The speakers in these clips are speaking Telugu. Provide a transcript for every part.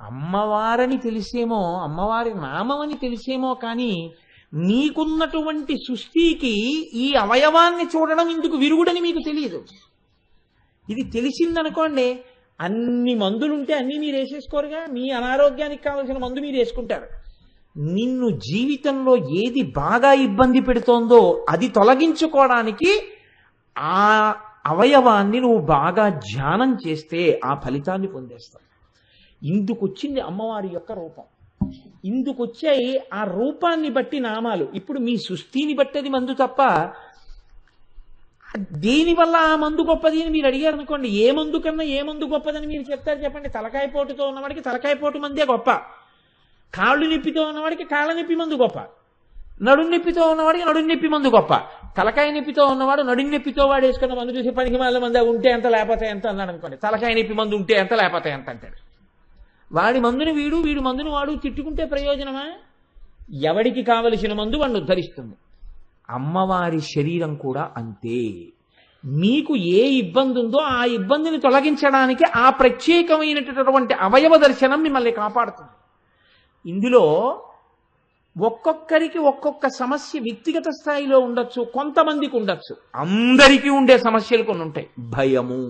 అమ్మవారని తెలిసేమో, అమ్మవారి నామం అని తెలిసేమో, కానీ మీకున్నటువంటి సృష్టికి ఈ అవయవాన్ని చూడడం ఇందుకు విరుగుడని మీకు తెలియదు. ఇది తెలిసిందనుకోండి, అన్ని మందులుంటే అన్నీ మీరు వేసేసుకోరుగా. మీ అనారోగ్యానికి కావలసిన మందు మీరు వేసుకుంటారు. నిన్ను జీవితంలో ఏది బాగా ఇబ్బంది పెడుతోందో అది తొలగించుకోవడానికి ఆ అవయవాన్ని నువ్వు బాగా ధ్యానం చేస్తే ఆ ఫలితాన్ని పొందేస్తావు. ఇందుకొచ్చింది అమ్మవారి యొక్క రూపం. ఇందుకొచ్చాయి ఆ రూపాన్ని బట్టి నామాలు. ఇప్పుడు మీ సృష్టిని బట్టి అది మందు తప్ప దేనివల్ల ఆ మందు గొప్పది అని మీరు అడిగారు అనుకోండి, ఏ మందు కన్నా ఏ మందు గొప్పదని మీరు చెప్తారు చెప్పండి? తలకాయ పోటుతో ఉన్నవాడికి తలకాయ పోటు మందే గొప్ప, కాళ్ళు నొప్పితో ఉన్నవాడికి కాళ్ళ నొప్పి మందు గొప్ప, నడుం నొప్పితో ఉన్నవాడికి నడుం నొప్పి మందు గొప్ప. తలకాయ నొప్పితో ఉన్నవాడు నడుం నొప్పితో వాడు వేసుకున్న మందు చూసి పనికి వాళ్ళ మంది ఉంటే ఎంత లేకపోతే ఎంత అన్నాడు అనుకోండి, తలకాయ నొప్పి మందు ఉంటే ఎంత లేకపోతే ఎంత అంటాడు. వాడి మందుని వీడు, వీడి మందుని వాడు తిట్టుకుంటే ప్రయోజనమా? ఎవడికి కావలసిన మందు వాడిని ఉద్ధరిస్తుంది. అమ్మవారి శరీరం కూడా అంతే. మీకు ఏ ఇబ్బంది ఉందో ఆ ఇబ్బందిని తొలగించడానికి ఆ ప్రత్యేకమైనటువంటి అవయవ దర్శనం మిమ్మల్ని కాపాడుతుంది. ఇందులో ఒక్కొక్కరికి ఒక్కొక్క సమస్య వ్యక్తిగత స్థాయిలో ఉండొచ్చు, కొంతమందికి ఉండొచ్చు. అందరికీ ఉండే సమస్యలు కొన్ని ఉంటాయి. భయము.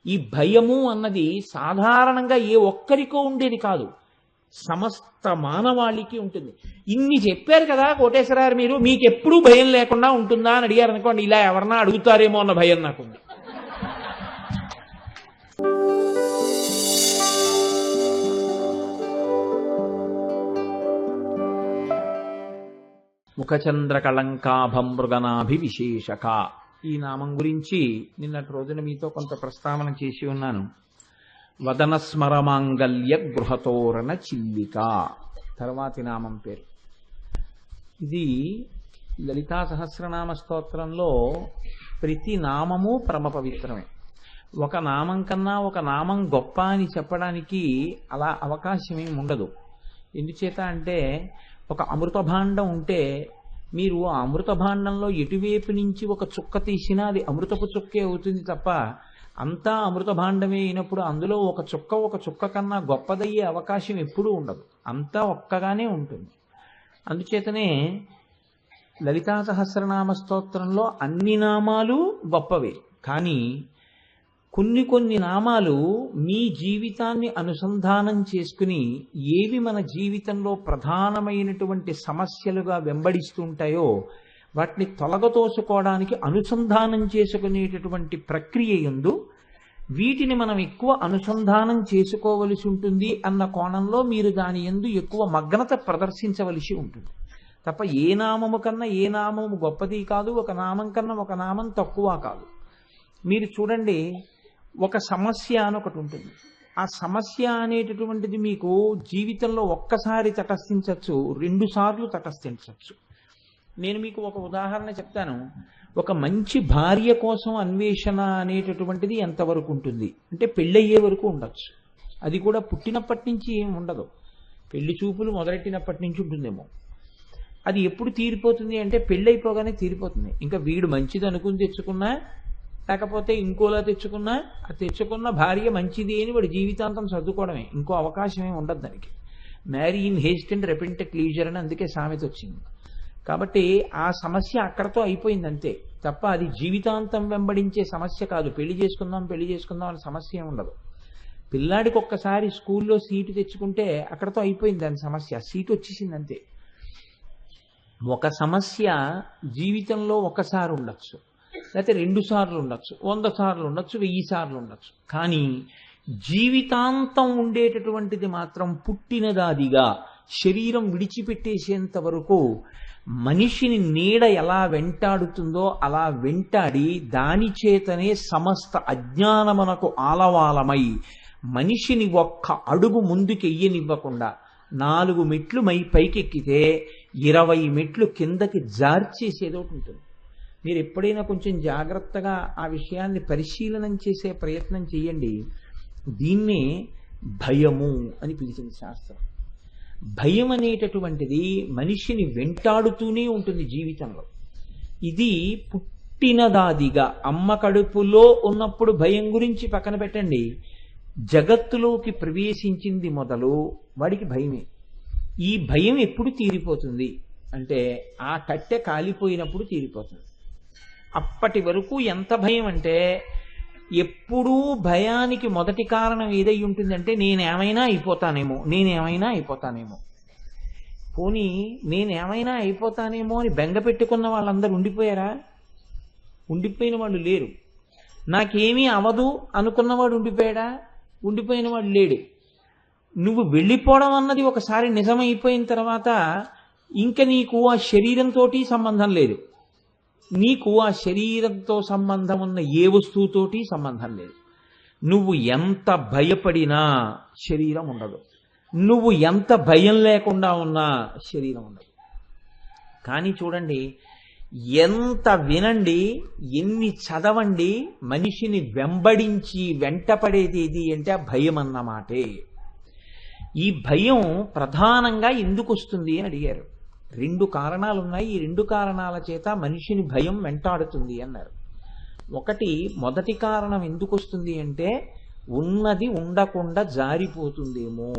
ఈ భయము అన్నది సాధారణంగా ఏ ఒక్కరికో ఉండేది కాదు, సమస్త మానవాళికి ఉంటుంది. ఇన్ని చెప్పారు కదా కోటేశ్వరారు, మీరు మీకెప్పుడూ భయం లేకుండా ఉంటుందా అని అడిగారు అనుకోండి, ఇలా ఎవరన్నా అడుగుతారేమో అన్న భయం నాకుంది. ముఖచంద్ర కళంకాభం మృగనాభి విశేషక. ఈ నామం గురించి నిన్నటి రోజున మీతో కొంత ప్రస్తావన చేసి ఉన్నాను. వదన స్మరమాంగల్య గృహతోరణ చిల్లిక తర్వాతి నామం పేరు. ఇది లలితా సహస్రనామ స్తోత్రంలో ప్రతి నామము పరమ పవిత్రమే. ఒక నామం కన్నా ఒక నామం గొప్ప అని చెప్పడానికి అలా అవకాశం ఏమి ఉండదు. ఎందుచేత అంటే, ఒక అమృత భాండం ఉంటే మీరు ఆ అమృత భాండంలో ఎటువైపు నుంచి ఒక చుక్క తీసినా అది అమృతపు చుక్కే అవుతుంది తప్ప, అంతా అమృత భాండమే అయినప్పుడు అందులో ఒక చుక్క కన్నా గొప్పదయ్యే అవకాశం ఎప్పుడూ ఉండదు. అంతా ఒక్కగానే ఉంటుంది. అందుచేతనే లలితా సహస్రనామ స్తోత్రంలో అన్ని నామాలు గొప్పవే, కానీ కొన్ని నామాలు మీ జీవితాన్ని అనుసంధానం చేసుకుని ఏవి మన జీవితంలో ప్రధానమైనటువంటి సమస్యలుగా వెంబడిస్తుంటాయో వాటిని తొలగతోసుకోవడానికి అనుసంధానం చేసుకునేటటువంటి ప్రక్రియ యందు వీటిని మనం ఎక్కువ అనుసంధానం చేసుకోవలసి ఉంటుంది అన్న కోణంలో మీరు దాని యందు ఎక్కువ మగ్నత ప్రదర్శించవలసి ఉంటుంది తప్ప ఏ నామము కన్నా ఏ నామము గొప్పది కాదు, ఒక నామం కన్నా ఒక నామం తక్కువ కాదు. మీరు చూడండి, ఒక సమస్య అని ఒకటి ఉంటుంది. ఆ సమస్య అనేటటువంటిది మీకు జీవితంలో ఒక్కసారి తటస్థించవచ్చు, 2 సార్లు తటస్థించవచ్చు. నేను మీకు ఒక ఉదాహరణ చెప్తాను. ఒక మంచి భార్య కోసం అన్వేషణ అనేటటువంటిది ఎంతవరకు ఉంటుంది అంటే పెళ్ళయ్యే వరకు ఉండొచ్చు. అది కూడా పుట్టినప్పటి నుంచి ఏం ఉండదు, పెళ్లి చూపులు మొదలెట్టినప్పటి నుంచి ఉంటుందేమో. అది ఎప్పుడు తీరిపోతుంది అంటే పెళ్ళైపోగానే తీరిపోతుంది. ఇంకా వీడు మంచిది అనుకుని తెచ్చుకున్నా, లేకపోతే ఇంకోలా తెచ్చుకున్నా, ఆ తెచ్చుకున్న భార్య మంచిది అని వాడి జీవితాంతం సర్దుకోవడమే, ఇంకో అవకాశమే ఉండదు దానికి. Marry in Heist and repent at leisure అని అందుకే సామెత వచ్చింది. కాబట్టి ఆ సమస్య అక్కడతో అయిపోయింది అంతే తప్ప అది జీవితాంతం వెంబడించే సమస్య కాదు. పెళ్లి చేసుకుందాం అనే సమస్య ఉండదు. పిల్లాడికి ఒక్కసారి స్కూల్లో సీటు తెచ్చుకుంటే అక్కడతో అయిపోయింది దాని సమస్య, సీటు వచ్చేసింది అంతే. ఒక సమస్య జీవితంలో ఒకసారి ఉండొచ్చు, లేకపోతే 2 సార్లు ఉండొచ్చు, 100 సార్లు ఉండొచ్చు, 1000 సార్లు ఉండొచ్చు. కానీ జీవితాంతం ఉండేటటువంటిది మాత్రం పుట్టినదాదిగా శరీరం విడిచిపెట్టేసేంత వరకు మనిషిని నీడ ఎలా వెంటాడుతుందో అలా వెంటాడి దాని చేతనే సమస్త అజ్ఞానమునకు ఆలవాలమై మనిషిని ఒక్క అడుగు ముందుకెయ్యనివ్వకుండా 4 మెట్లు పైకెక్కితే 20 మెట్లు కిందకి జార్చేసేది ఒకటి ఉంటుంది. మీరు ఎప్పుడైనా కొంచెం జాగ్రత్తగా ఆ విషయాన్ని పరిశీలనం చేసే ప్రయత్నం చేయండి. దీన్నే భయము అని పిలిచింది శాస్త్రం. భయం అనేటటువంటిది మనిషిని వెంటాడుతూనే ఉంటుంది జీవితంలో. ఇది పుట్టినదాదిగా అమ్మ కడుపులో ఉన్నప్పుడు భయం గురించి పక్కన పెట్టండి, జగత్తులోకి ప్రవేశించింది మొదలు వాడికి భయమే. ఈ భయం ఎప్పుడు తీరిపోతుంది అంటే ఆ కట్టె కాలిపోయినప్పుడు తీరిపోతుంది. అప్పటి వరకు ఎంత భయం అంటే ఎప్పుడూ భయానికి మొదటి కారణం ఏదై ఉంటుందంటే నేనేమైనా అయిపోతానేమో. పోనీ నేనేమైనా అయిపోతానేమో అని బెంగ పెట్టుకున్న వాళ్ళందరూ ఉండిపోయారా? ఉండిపోయిన వాళ్ళు లేరు. నాకేమీ అవదు అనుకున్నవాడు ఉండిపోయాడా? ఉండిపోయిన వాడు లేడు. నువ్వు వెళ్ళిపోవడం అన్నది ఒకసారి నిజమైపోయిన తర్వాత ఇంక నీకు ఆ శరీరంతో సంబంధం లేదు. నీకు ఆ శరీరంతో సంబంధం ఉన్న ఏ వస్తువుతోటి సంబంధం లేదు. నువ్వు ఎంత భయపడినా శరీరం ఉండదు. నువ్వు ఎంత భయం లేకుండా ఉన్నా శరీరం ఉండదు. కానీ చూడండి, ఎంత వినండి, ఎన్ని చదవండి, మనిషిని వెంబడించి వెంటపడేది ఏది అంటే ఆ భయం అన్నమాటే. ఈ భయం ప్రధానంగా ఎందుకు వస్తుంది అని అడిగారు. 2 కారణాలు ఉన్నాయి. ఈ 2 కారణాల చేత మనిషిని భయం వెంటాడుతుంది అన్నారు. మొదటి కారణం ఎందుకు వస్తుంది అంటే ఉన్నది ఉండకుండా జారిపోతుందేమో.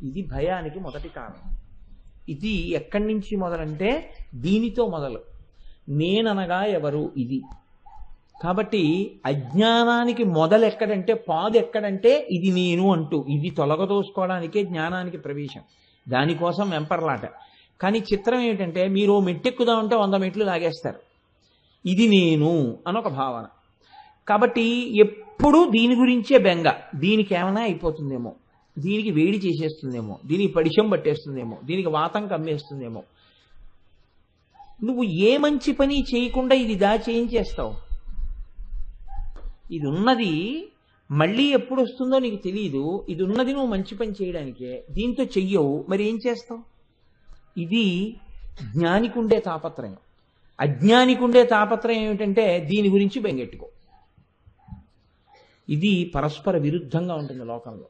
ఇది భయానికి మొదటి కారణం. ఇది ఎక్కడి నుంచి మొదలంటే దీనితో మొదలు. నేననగా ఎవరు? ఇది. కాబట్టి అజ్ఞానానికి మొదలు ఎక్కడంటే, పాదు ఎక్కడంటే ఇది నేను అంటూ. ఇది తొలగదోసుకోవడానికే జ్ఞానానికి ప్రవేశం. దానికోసం వెంపర్లాట. కానీ చిత్రం ఏమిటంటే మీరు మెట్టెక్కుదామంటే 100 మెట్లు లాగేస్తారు. ఇది నేను అనొక భావన. కాబట్టి ఎప్పుడూ దీని గురించే బెంగ. దీనికి ఏమైనా అయిపోతుందేమో, దీనికి వేడి చేసేస్తుందేమో, దీనికి పడిశం పట్టేస్తుందేమో, దీనికి వాతం కమ్మేస్తుందేమో. నువ్వు ఏ మంచి పని చేయకుండా ఇది ఏం చేస్తావు? ఇది ఉన్నది మళ్ళీ ఎప్పుడు వస్తుందో నీకు తెలియదు. ఇది ఉన్నది నువ్వు మంచి పని చేయడానికే. దీంతో చెయ్యవు, మరి ఏం చేస్తావు? ఇది జ్ఞానికి ఉండే తాపత్రయం. అజ్ఞానికి ఉండే తాపత్రయం ఏమిటంటే దీని గురించి బెంగెట్టుకో. ఇది పరస్పర విరుద్ధంగా ఉంటుంది లోకంలో.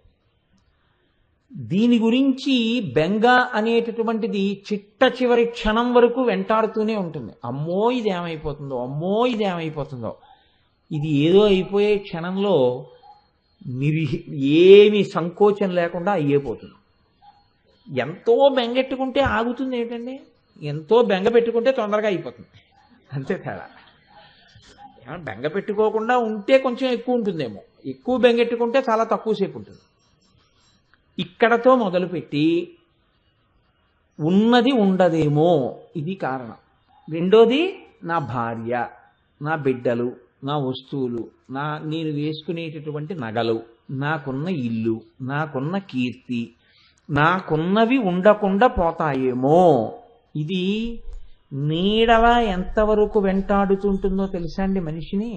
దీని గురించి బెంగ అనేటటువంటిది చిట్ట చివరి క్షణం వరకు వెంటాడుతూనే ఉంటుంది. అమ్మో ఇదేమైపోతుందో. ఇది ఏదో అయిపోయే క్షణంలో ఏమి సంకోచం లేకుండా అయ్యేపోతుంది. ఎంతో బెంగెట్టుకుంటే ఆగుతుంది ఏమిటండి? ఎంతో బెంగ పెట్టుకుంటే తొందరగా అయిపోతుంది. అంతే తేడా. బెంగ పెట్టుకోకుండా ఉంటే కొంచెం ఎక్కువ ఉంటుందేమో, ఎక్కువ బెంగెట్టుకుంటే చాలా తక్కువసేపు ఉంటుంది. ఇక్కడతో మొదలుపెట్టి ఉన్నది ఉండదేమో, ఇది కారణం. రెండోది నా భార్య, నా బిడ్డలు, నా వస్తువులు, నేను వేసుకునేటటువంటి నగలు, నాకున్న ఇల్లు, నాకున్న కీర్తి, నాకున్నవి ఉండకుండా పోతాయేమో. ఇది నీడలా ఎంతవరకు వెంటాడుతుంటుందో తెలుసా అండి మనిషిని.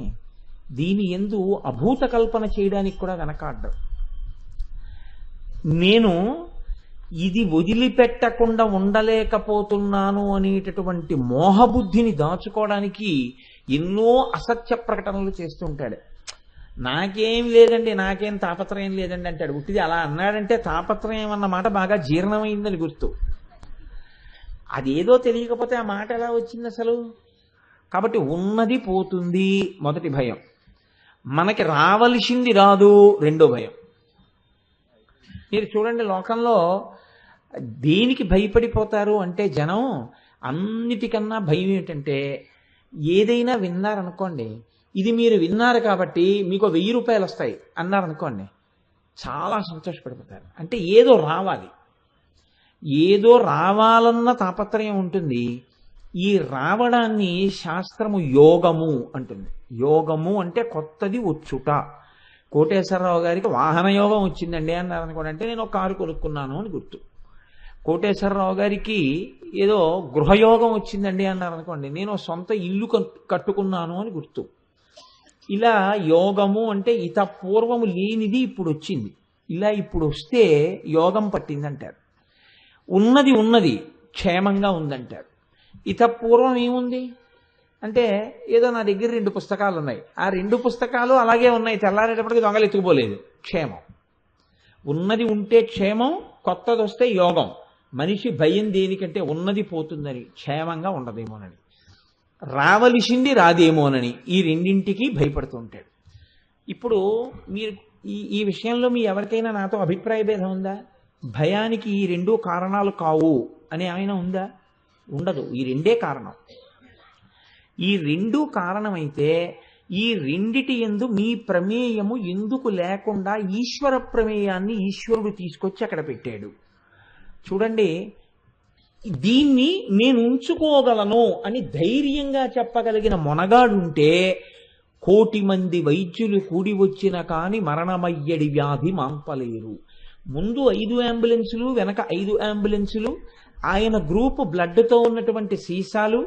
దీని యందు అభూత కల్పన చేయడానికి కూడా వెనకాడ్డం. నేను ఇది వదిలిపెట్టకుండా ఉండలేకపోతున్నాను అనేటటువంటి మోహబుద్ధిని దాచుకోవడానికి ఎన్నో అసత్య ప్రకటనలు చేస్తుంటాడు. నాకేం లేదండి, నాకేం తాపత్రయం లేదండి అంటాడు. ఉట్టిది అలా అన్నాడంటే తాపత్రయం అన్న మాట బాగా జీర్ణమైందని గుర్తు. అదేదో తెలియకపోతే ఆ మాట ఎలా వచ్చింది అసలు? కాబట్టి ఉన్నది పోతుంది, మొదటి భయం. మనకి రావలసింది రాదు, రెండో భయం. మీరు చూడండి, లోకంలో దేనికి భయపడిపోతారు అంటే జనం అన్నిటికన్నా భయం ఏంటంటే, ఏదైనా విన్నారనుకోండి, ఇది మీరు విన్నారు కాబట్టి మీకు 1000 రూపాయలు వస్తాయి అన్నారనుకోండి, చాలా సంతోషపడిపోతారు. అంటే ఏదో రావాలి, ఏదో రావాలన్న తాపత్రయం ఉంటుంది. ఈ రావడాన్ని శాస్త్రము యోగము అంటుంది. యోగము అంటే కొత్తది వచ్చుట. కోటేశ్వరరావు గారికి వాహన యోగం వచ్చిందండి అన్నారు అనుకోండి, అంటే నేను ఒక కారు కొనుక్కున్నాను అని గుర్తు. కోటేశ్వరరావు గారికి ఏదో గృహయోగం వచ్చిందండి అన్నారు అనుకోండి, నేను సొంత ఇల్లు కట్టుకున్నాను అని గుర్తు. ఇలా యోగము అంటే ఇత పూర్వము లేనిది ఇప్పుడు వచ్చింది, ఇలా ఇప్పుడు వస్తే యోగం పట్టిందంటారు. ఉన్నది క్షేమంగా ఉందంటారు. ఇత పూర్వం ఏముంది అంటే, ఏదో నా దగ్గర 2 పుస్తకాలు ఉన్నాయి, ఆ 2 పుస్తకాలు అలాగే ఉన్నాయి, తెల్లారేటప్పటికి దొంగలు ఎత్తుకుపోలేదు, క్షేమం. ఉన్నది ఉంటే క్షేమం, కొత్తది వస్తే యోగం. మనిషి భయం దేనికంటే ఉన్నది పోతుందని, క్షేమంగా ఉండదేమోనని, రావలసింది రాదేమోనని, ఈ రెండింటికి భయపడుతూ ఉంటాడు. ఇప్పుడు మీరు ఈ విషయంలో మీ ఎవరికైనా నాతో అభిప్రాయ భేదం ఉందా? భయానికి ఈ రెండు కారణాలు కావు అని ఆయన ఉందా? ఉండదు. ఈ రెండే కారణం. ఈ రెండు కారణమైతే ఈ రెండిటి యందు మీ ప్రమేయము ఎందుకు లేకుండా ఈశ్వర ప్రమేయాన్ని ఈశ్వరుడు తీసుకొచ్చి అక్కడ పెట్టాడు. చూడండి, దీన్ని నేను ఉంచుకోగలను అని ధైర్యంగా చెప్పగలిగిన మొనగాడుంటే 1,000,000 మంది వైద్యులు కూడి వచ్చిన కాని మరణమయ్యడి వ్యాధి మాంపలేరు. ముందు 5 అంబులెన్సులు, వెనక 5 అంబులెన్సులు, ఆయన గ్రూపు బ్లడ్తో ఉన్నటువంటి సీసాలు,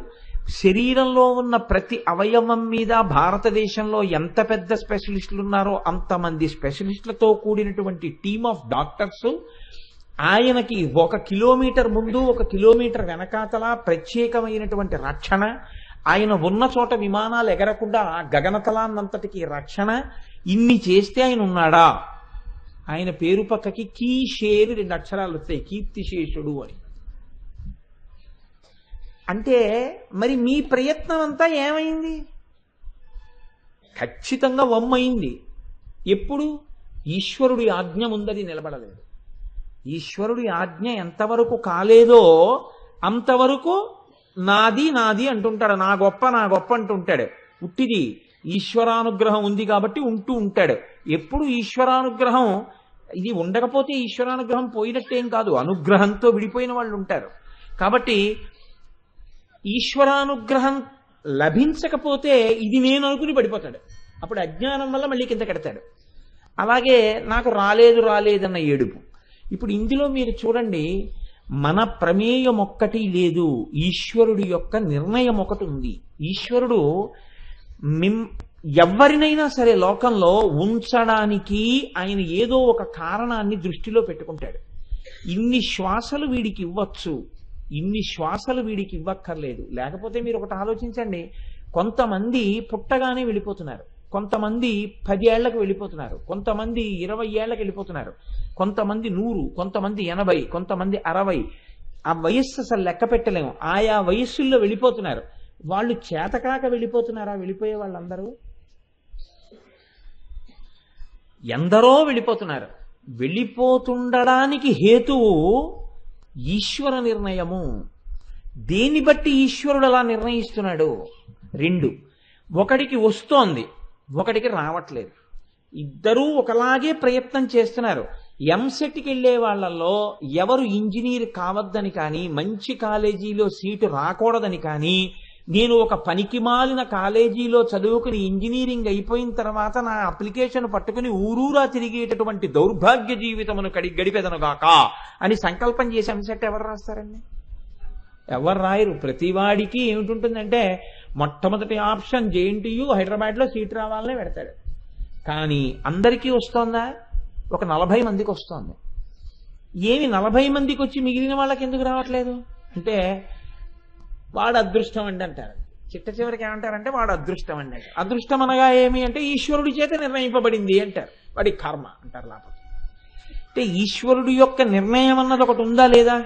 శరీరంలో ఉన్న ప్రతి అవయవం మీద భారతదేశంలో ఎంత పెద్ద స్పెషలిస్టులు ఉన్నారో అంతమంది స్పెషలిస్టులతో కూడినటువంటి టీమ్ ఆఫ్ డాక్టర్స్, ఆయనకి 1 కిలోమీటర్ ముందు 1 కిలోమీటర్ వెనకాతల ప్రత్యేకమైనటువంటి రక్షణ, ఆయన ఉన్న చోట విమానాలు ఎగరకుండా గగనతలాన్నంతటికి రక్షణ. ఇన్ని చేస్తే ఆయన ఉన్నాడా? ఆయన పేరు పక్కకి కీషేరు 2 అక్షరాలు వస్తాయి, కీర్తిశేషుడు అని. అంటే మరి మీ ప్రయత్నం అంతా ఏమైంది? ఖచ్చితంగా వమ్మైంది. ఎప్పుడు? ఈశ్వరుడి ఆజ్ఞ ముందది నిలబడలేదు. ఈశ్వరుడి ఆజ్ఞ ఎంతవరకు కాలేదో అంతవరకు నాది నాది అంటుంటాడు, నా గొప్ప నా గొప్ప అంటుంటాడు. ఉట్టిది ఈశ్వరానుగ్రహం ఉంది కాబట్టి ఉంటూ ఉంటాడు. ఎప్పుడు ఈశ్వరానుగ్రహం, ఇది ఉండకపోతే ఈశ్వరానుగ్రహం పోయినట్టేం కాదు, అనుగ్రహంతో విడిపోయిన వాళ్ళు ఉంటారు. కాబట్టి ఈశ్వరానుగ్రహం లభించకపోతే ఇది నేను అనుకుని పడిపోతాడు. అప్పుడు అజ్ఞానం వల్ల మళ్ళీ కింద కడతాడు. అలాగే నాకు రాలేదన్న ఏడుపు. ఇప్పుడు ఇందులో మీరు చూడండి, మన ప్రమేయం ఒక్కటి లేదు, ఈశ్వరుడి యొక్క నిర్ణయం ఒకటి ఉంది. ఈశ్వరుడు ఎవరినైనా సరే లోకంలో ఉంచడానికి ఆయన ఏదో ఒక కారణాన్ని దృష్టిలో పెట్టుకుంటాడు. ఇన్ని శ్వాసలు వీడికి ఇవ్వచ్చు, ఇన్ని శ్వాసలు వీడికి ఇవ్వక్కర్లేదు. లేకపోతే మీరు ఒకటి ఆలోచించండి, కొంతమంది పుట్టగానే వెళ్ళిపోతున్నారు, కొంతమంది 10 ఏళ్లకు వెళ్ళిపోతున్నారు, కొంతమంది 20 ఏళ్లకు వెళ్ళిపోతున్నారు, కొంతమంది 100, కొంతమంది 80, కొంతమంది 60. ఆ వయస్సు అసలు లెక్క పెట్టలేము. ఆయా వయస్సుల్లో వెళ్ళిపోతున్నారు. వాళ్ళు చేతకాక వెళ్ళిపోతున్నారా? వెళ్ళిపోయే వాళ్ళందరూ ఎందరో వెళ్ళిపోతున్నారు. వెళ్ళిపోతుండడానికి హేతువు ఈశ్వర నిర్ణయము. దేన్ని బట్టి ఈశ్వరుడు అలా నిర్ణయిస్తున్నాడు? 2. ఒకడికి వస్తోంది, ఒకడికి రావట్లేదు. ఇద్దరూ ఒకలాగే ప్రయత్నం చేస్తున్నారు. ఎంసెట్కి వెళ్ళే వాళ్ళల్లో ఎవరు ఇంజనీర్ కావద్దని కానీ, మంచి కాలేజీలో సీటు రాకూడదని కానీ, నేను ఒక పనికిమాలిన కాలేజీలో చదువుకుని ఇంజనీరింగ్ అయిపోయిన తర్వాత నా అప్లికేషన్ పట్టుకుని ఊరూరా తిరిగేటటువంటి దౌర్భాగ్య జీవితమును గడిపెదనుగాక అని సంకల్పం చేసి ఎంసెట్ ఎవరు రాస్తారండి? ఎవరు రాయరు. ప్రతివాడికి ఏమిటుంటుందంటే మొట్టమొదటి ఆప్షన్ JNTU, హైదరాబాద్లో సీట్ రావాలనే పెడతాడు. కానీ అందరికీ వస్తోందా? ఒక 40 మందికి వస్తోంది. ఏమి 40 మందికి వచ్చి మిగిలిన వాళ్ళకి ఎందుకు రావట్లేదు అంటే వాడు అదృష్టం అండి అంటారు. చిట్ట చివరికి ఏమంటారంటే వాడు అదృష్టం అండి అంటారు. అదృష్టం అనగా ఏమి అంటే ఈశ్వరుడి చేత నిర్ణయింపబడింది అంటారు. వాడి కర్మ అంటారు. లేకపోతే అంటే ఈశ్వరుడి యొక్క నిర్ణయం అన్నది ఒకటి ఉందా లేదా?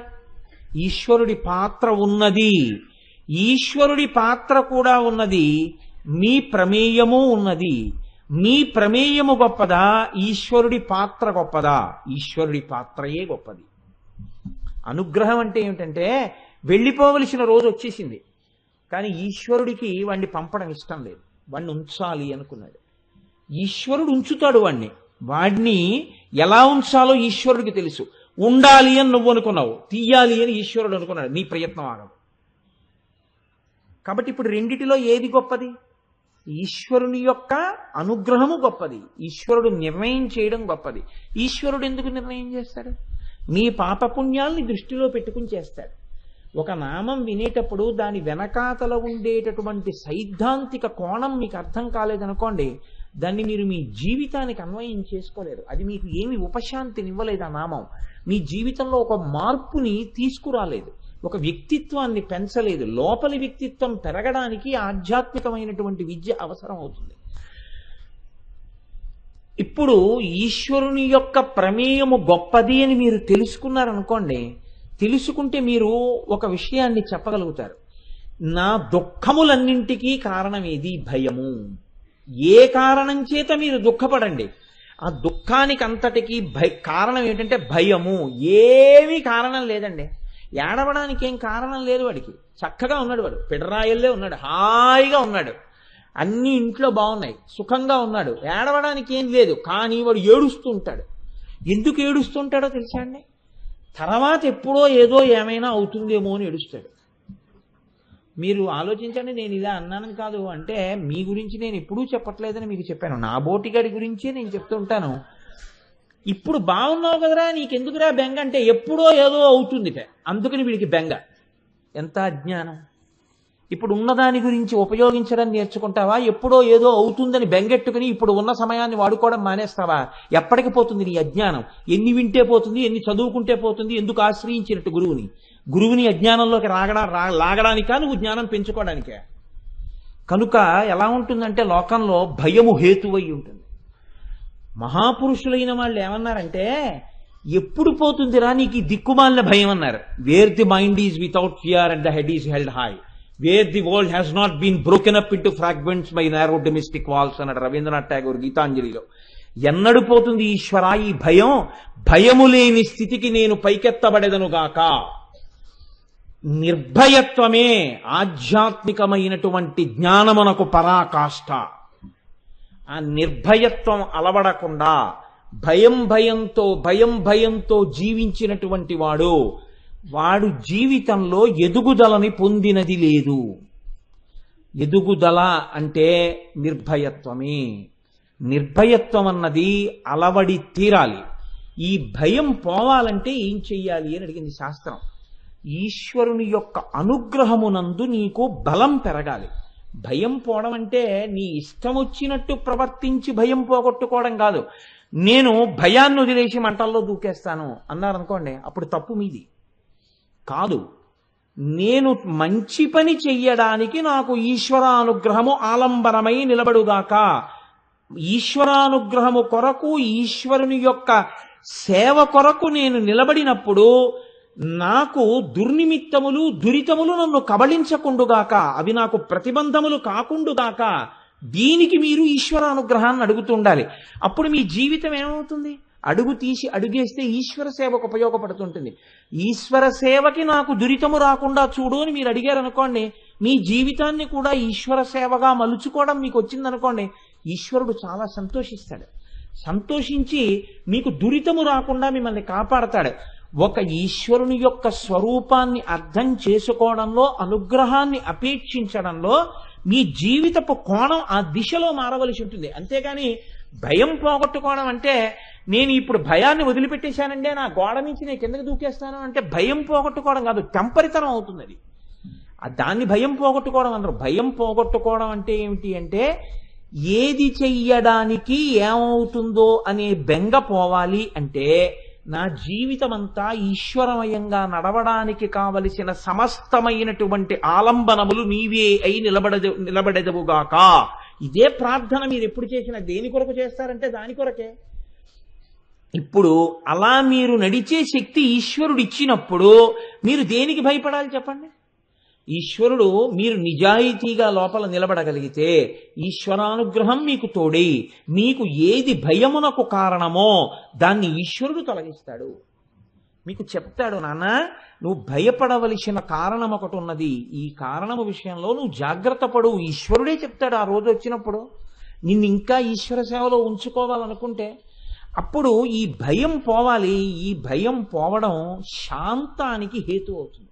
ఈశ్వరుడి పాత్ర ఉన్నది, ఈశ్వరుడి పాత్ర కూడా ఉన్నది, మీ ప్రమేయము ఉన్నది. మీ ప్రమేయము గొప్పదా, ఈశ్వరుడి పాత్ర గొప్పదా? ఈశ్వరుడి పాత్రయే గొప్పది. అనుగ్రహం అంటే ఏమిటంటే వెళ్ళిపోవలసిన రోజు వచ్చేసింది, కానీ ఈశ్వరుడికి వాడిని పంపడం ఇష్టం లేదు, వాడిని ఉంచాలి అనుకున్నాడు. ఈశ్వరుడు ఉంచుతాడు వాడిని. వాడిని ఎలా ఉంచాలో ఈశ్వరుడికి తెలుసు. ఉండాలి అని నువ్వు అనుకున్నావు, తీయాలి అని ఈశ్వరుడు అనుకున్నాడు. నీ ప్రయత్నం ఆగదు. కాబట్టి ఇప్పుడు రెండిటిలో ఏది గొప్పది? ఈశ్వరుని యొక్క అనుగ్రహము గొప్పది, ఈశ్వరుడు నిర్ణయం చేయడం గొప్పది. ఈశ్వరుడు ఎందుకు నిర్ణయం చేస్తాడు? మీ పాపపుణ్యాల్ని దృష్టిలో పెట్టుకుని చేస్తాడు. ఒక నామం వినేటప్పుడు దాని వెనకాతల ఉండేటటువంటి సైద్ధాంతిక కోణం మీకు అర్థం కాలేదనుకోండి, దాన్ని మీరు మీ జీవితానికి అన్వయం చేసుకోలేరు. అది మీకు ఏమి ఉపశాంతినివ్వలేదు. ఆ నామం మీ జీవితంలో ఒక మార్పుని తీసుకురాలేదు, ఒక వ్యక్తిత్వాన్ని పెంచలేదు. లోపలి వ్యక్తిత్వం పెరగడానికి ఆధ్యాత్మికమైనటువంటి విద్య అవసరం అవుతుంది. ఇప్పుడు ఈశ్వరుని యొక్క ప్రమేయము గొప్పది అని మీరు తెలుసుకున్నారనుకోండి, తెలుసుకుంటే మీరు ఒక విషయాన్ని చెప్పగలుగుతారు. నా దుఃఖములన్నింటికీ కారణం ఏది? భయము. ఏ కారణం చేత మీరు దుఃఖపడండి, ఆ దుఃఖానికి అంతటికి కారణం ఏంటంటే భయము. ఏమీ కారణం లేదండి. ఏడవడానికి ఏం కారణం లేదు వాడికి. చక్కగా ఉన్నాడు, వాడు పిడరాయల్లే ఉన్నాడు, హాయిగా ఉన్నాడు, అన్ని ఇంట్లో బాగున్నాయి, సుఖంగా ఉన్నాడు, ఏడవడానికి ఏం లేదు. కానీ వాడు ఏడుస్తూ ఉంటాడు. ఎందుకు ఏడుస్తుంటాడో తెలుసా అండి? తర్వాత ఎప్పుడో ఏదో ఏమైనా అవుతుందేమో అని ఏడుస్తాడు. మీరు ఆలోచించండి, నేను ఇలా అన్నానని కాదు, అంటే మీ గురించి నేను ఎప్పుడూ చెప్పట్లేదని మీకు చెప్పాను, నా బోటిగాడి గురించే నేను చెప్తూ ఉంటాను. ఇప్పుడు బాగున్నావు కదరా, నీకెందుకురా బెంగ అంటే ఎప్పుడో ఏదో అవుతుంది, అందుకని వీడికి బెంగ. ఎంత అజ్ఞానం! ఇప్పుడు ఉన్నదాని గురించి ఉపయోగించడం నేర్చుకుంటావా? ఎప్పుడో ఏదో అవుతుందని బెంగెట్టుకుని ఇప్పుడు ఉన్న సమయాన్ని వాడుకోవడం మానేస్తావా? ఎప్పటికి పోతుంది నీ అజ్ఞానం? ఎన్ని వింటే పోతుంది, ఎన్ని చదువుకుంటే పోతుంది? ఎందుకు ఆశ్రయించినట్టు గురువుని అజ్ఞానంలోకి లాగడానికా, నువ్వు జ్ఞానం పెంచుకోవడానికే? కనుక ఎలా ఉంటుందంటే లోకంలో భయము హేతువై ఉంటుంది. మహాపురుషులైన వాళ్ళు ఏమన్నారంటే, ఎప్పుడు పోతుందిరా నీకు ఈ దిక్కుమాలిన భయం అన్నారు. Where the mind is without fear and the head is held high, where the world has not been broken up into fragments by narrow domestic walls అన్నాడు రవీంద్రనాథ్ ఠాగూర్ గీతాంజలిలో. ఎన్నడు పోతుంది ఈశ్వర ఈ భయం? భయము లేని స్థితికి నేను పైకెత్తబడెదనుగాక. నిర్భయత్వమే ఆధ్యాత్మికమైనటువంటి జ్ఞానమునకు పరాకాష్ఠ. ఆ నిర్భయత్వం అలవడకుండా భయంతో జీవించినటువంటి వాడు జీవితంలో ఎదుగుదలని పొందినది లేదు. ఎదుగుదల అంటే నిర్భయత్వమే. నిర్భయత్వం అన్నది అలవడి తీరాలి. ఈ భయం పోవాలంటే ఏం చెయ్యాలి అని అడిగింది శాస్త్రం. ఈశ్వరుని యొక్క అనుగ్రహమునందు నీకు బలం పెరగాలి. భయం పోవడం అంటే నీ ఇష్టం వచ్చినట్టు ప్రవర్తించి భయం పోగొట్టుకోవడం కాదు. నేను భయాన్ని వదిలేసి మంటల్లో దూకేస్తాను అన్నారనుకోండి, అప్పుడు తప్పు మీది కాదు. నేను మంచి పని చెయ్యడానికి నాకు ఈశ్వరానుగ్రహము ఆలంబనమై నిలబడుగాక. ఈశ్వరానుగ్రహము కొరకు, ఈశ్వరుని యొక్క సేవ కొరకు నేను నిలబడినప్పుడు నాకు దుర్నిమిత్తములు దురితములు నన్ను కబళించకుండుగాక, అవి నాకు ప్రతిబంధములు కాకుండుగాక. దీనికి మీరు ఈశ్వరానుగ్రహాన్ని అడుగుతుండాలి. అప్పుడు మీ జీవితం ఏమవుతుంది? అడుగు తీసి అడుగేస్తే ఈశ్వర సేవకు ఉపయోగపడుతుంటుంది. ఈశ్వర సేవకి నాకు దురితము రాకుండా చూడు అని మీరు అడిగారనుకోండి, మీ జీవితాన్ని కూడా ఈశ్వర సేవగా మలుచుకోవడం మీకు వచ్చిందనుకోండి, ఈశ్వరుడు చాలా సంతోషిస్తాడు. సంతోషించి మీకు దురితము రాకుండా మిమ్మల్ని కాపాడతాడు. ఒక ఈశ్వరుని యొక్క స్వరూపాన్ని అర్థం చేసుకోవడంలో, అనుగ్రహాన్ని అపేక్షించడంలో మీ జీవితపు కోణం ఆ దిశలో మారవలసి ఉంటుంది. అంతేగాని భయం పోగొట్టుకోవడం అంటే నేను ఇప్పుడు భయాన్ని వదిలిపెట్టేశానంటే నా గోడ నుంచి నేను కిందకి దూకేస్తాను అంటే భయం పోగొట్టుకోవడం కాదు, టెంపరితనం అవుతుంది అది. దాన్ని భయం పోగొట్టుకోవడం అందరూ. భయం పోగొట్టుకోవడం అంటే ఏమిటి అంటే, ఏది చెయ్యడానికి ఏమవుతుందో అనే బెంగ పోవాలి అంటే నా జీవితం అంతా ఈశ్వరమయంగా నడవడానికి కావలసిన సమస్తమైనటువంటి ఆలంబనములు నీవే అయి నిలబడెదవుగాక. ఇదే ప్రార్థన మీరు ఎప్పుడు చేసినా దేని కొరకు చేస్తారంటే దాని కొరకే. ఇప్పుడు అలా మీరు నడిచే శక్తి ఈశ్వరుడు ఇచ్చినప్పుడు మీరు దేనికి భయపడాలి చెప్పండి? ఈశ్వరుడు మీరు నిజాయితీగా లోపల నిలబడగలిగితే ఈశ్వరానుగ్రహం మీకు తోడై మీకు ఏది భయమునకు కారణమో దాన్ని ఈశ్వరుడు తొలగిస్తాడు. మీకు చెప్తాడు, నాన్న నువ్వు భయపడవలసిన కారణం ఒకటి ఉన్నది, ఈ కారణము విషయంలో నువ్వు జాగ్రత్త పడు. ఈశ్వరుడే చెప్తాడు ఆ రోజు వచ్చినప్పుడు. నిన్ను ఇంకా ఈశ్వర సేవలో ఉంచుకోవాలనుకుంటే అప్పుడు ఈ భయం పోవాలి. ఈ భయం పోవడం శాంతానికి హేతు అవుతుంది.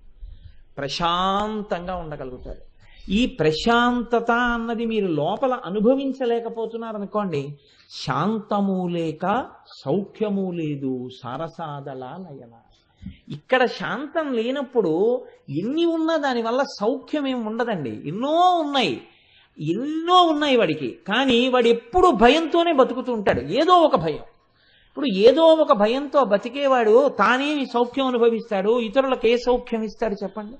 ప్రశాంతంగా ఉండగలుగుతారు. ఈ ప్రశాంతత అన్నది మీరు లోపల అనుభవించలేకపోతున్నారనుకోండి, శాంతము లేక సౌఖ్యము లేదు సారసాదల లయన. ఇక్కడ శాంతం లేనప్పుడు ఎన్ని ఉన్నా దానివల్ల సౌఖ్యం ఏమి ఉండదండి. ఎన్నో ఉన్నాయి వాడికి. కానీ వాడు ఎప్పుడు భయంతోనే బతుకుతూ ఉంటాడు. ఏదో ఒక భయం. ఇప్పుడు ఏదో ఒక భయంతో బతికేవాడు తానేమి సౌఖ్యం అనుభవిస్తాడు? ఇతరులకు ఏ సౌఖ్యం ఇస్తాడు చెప్పండి?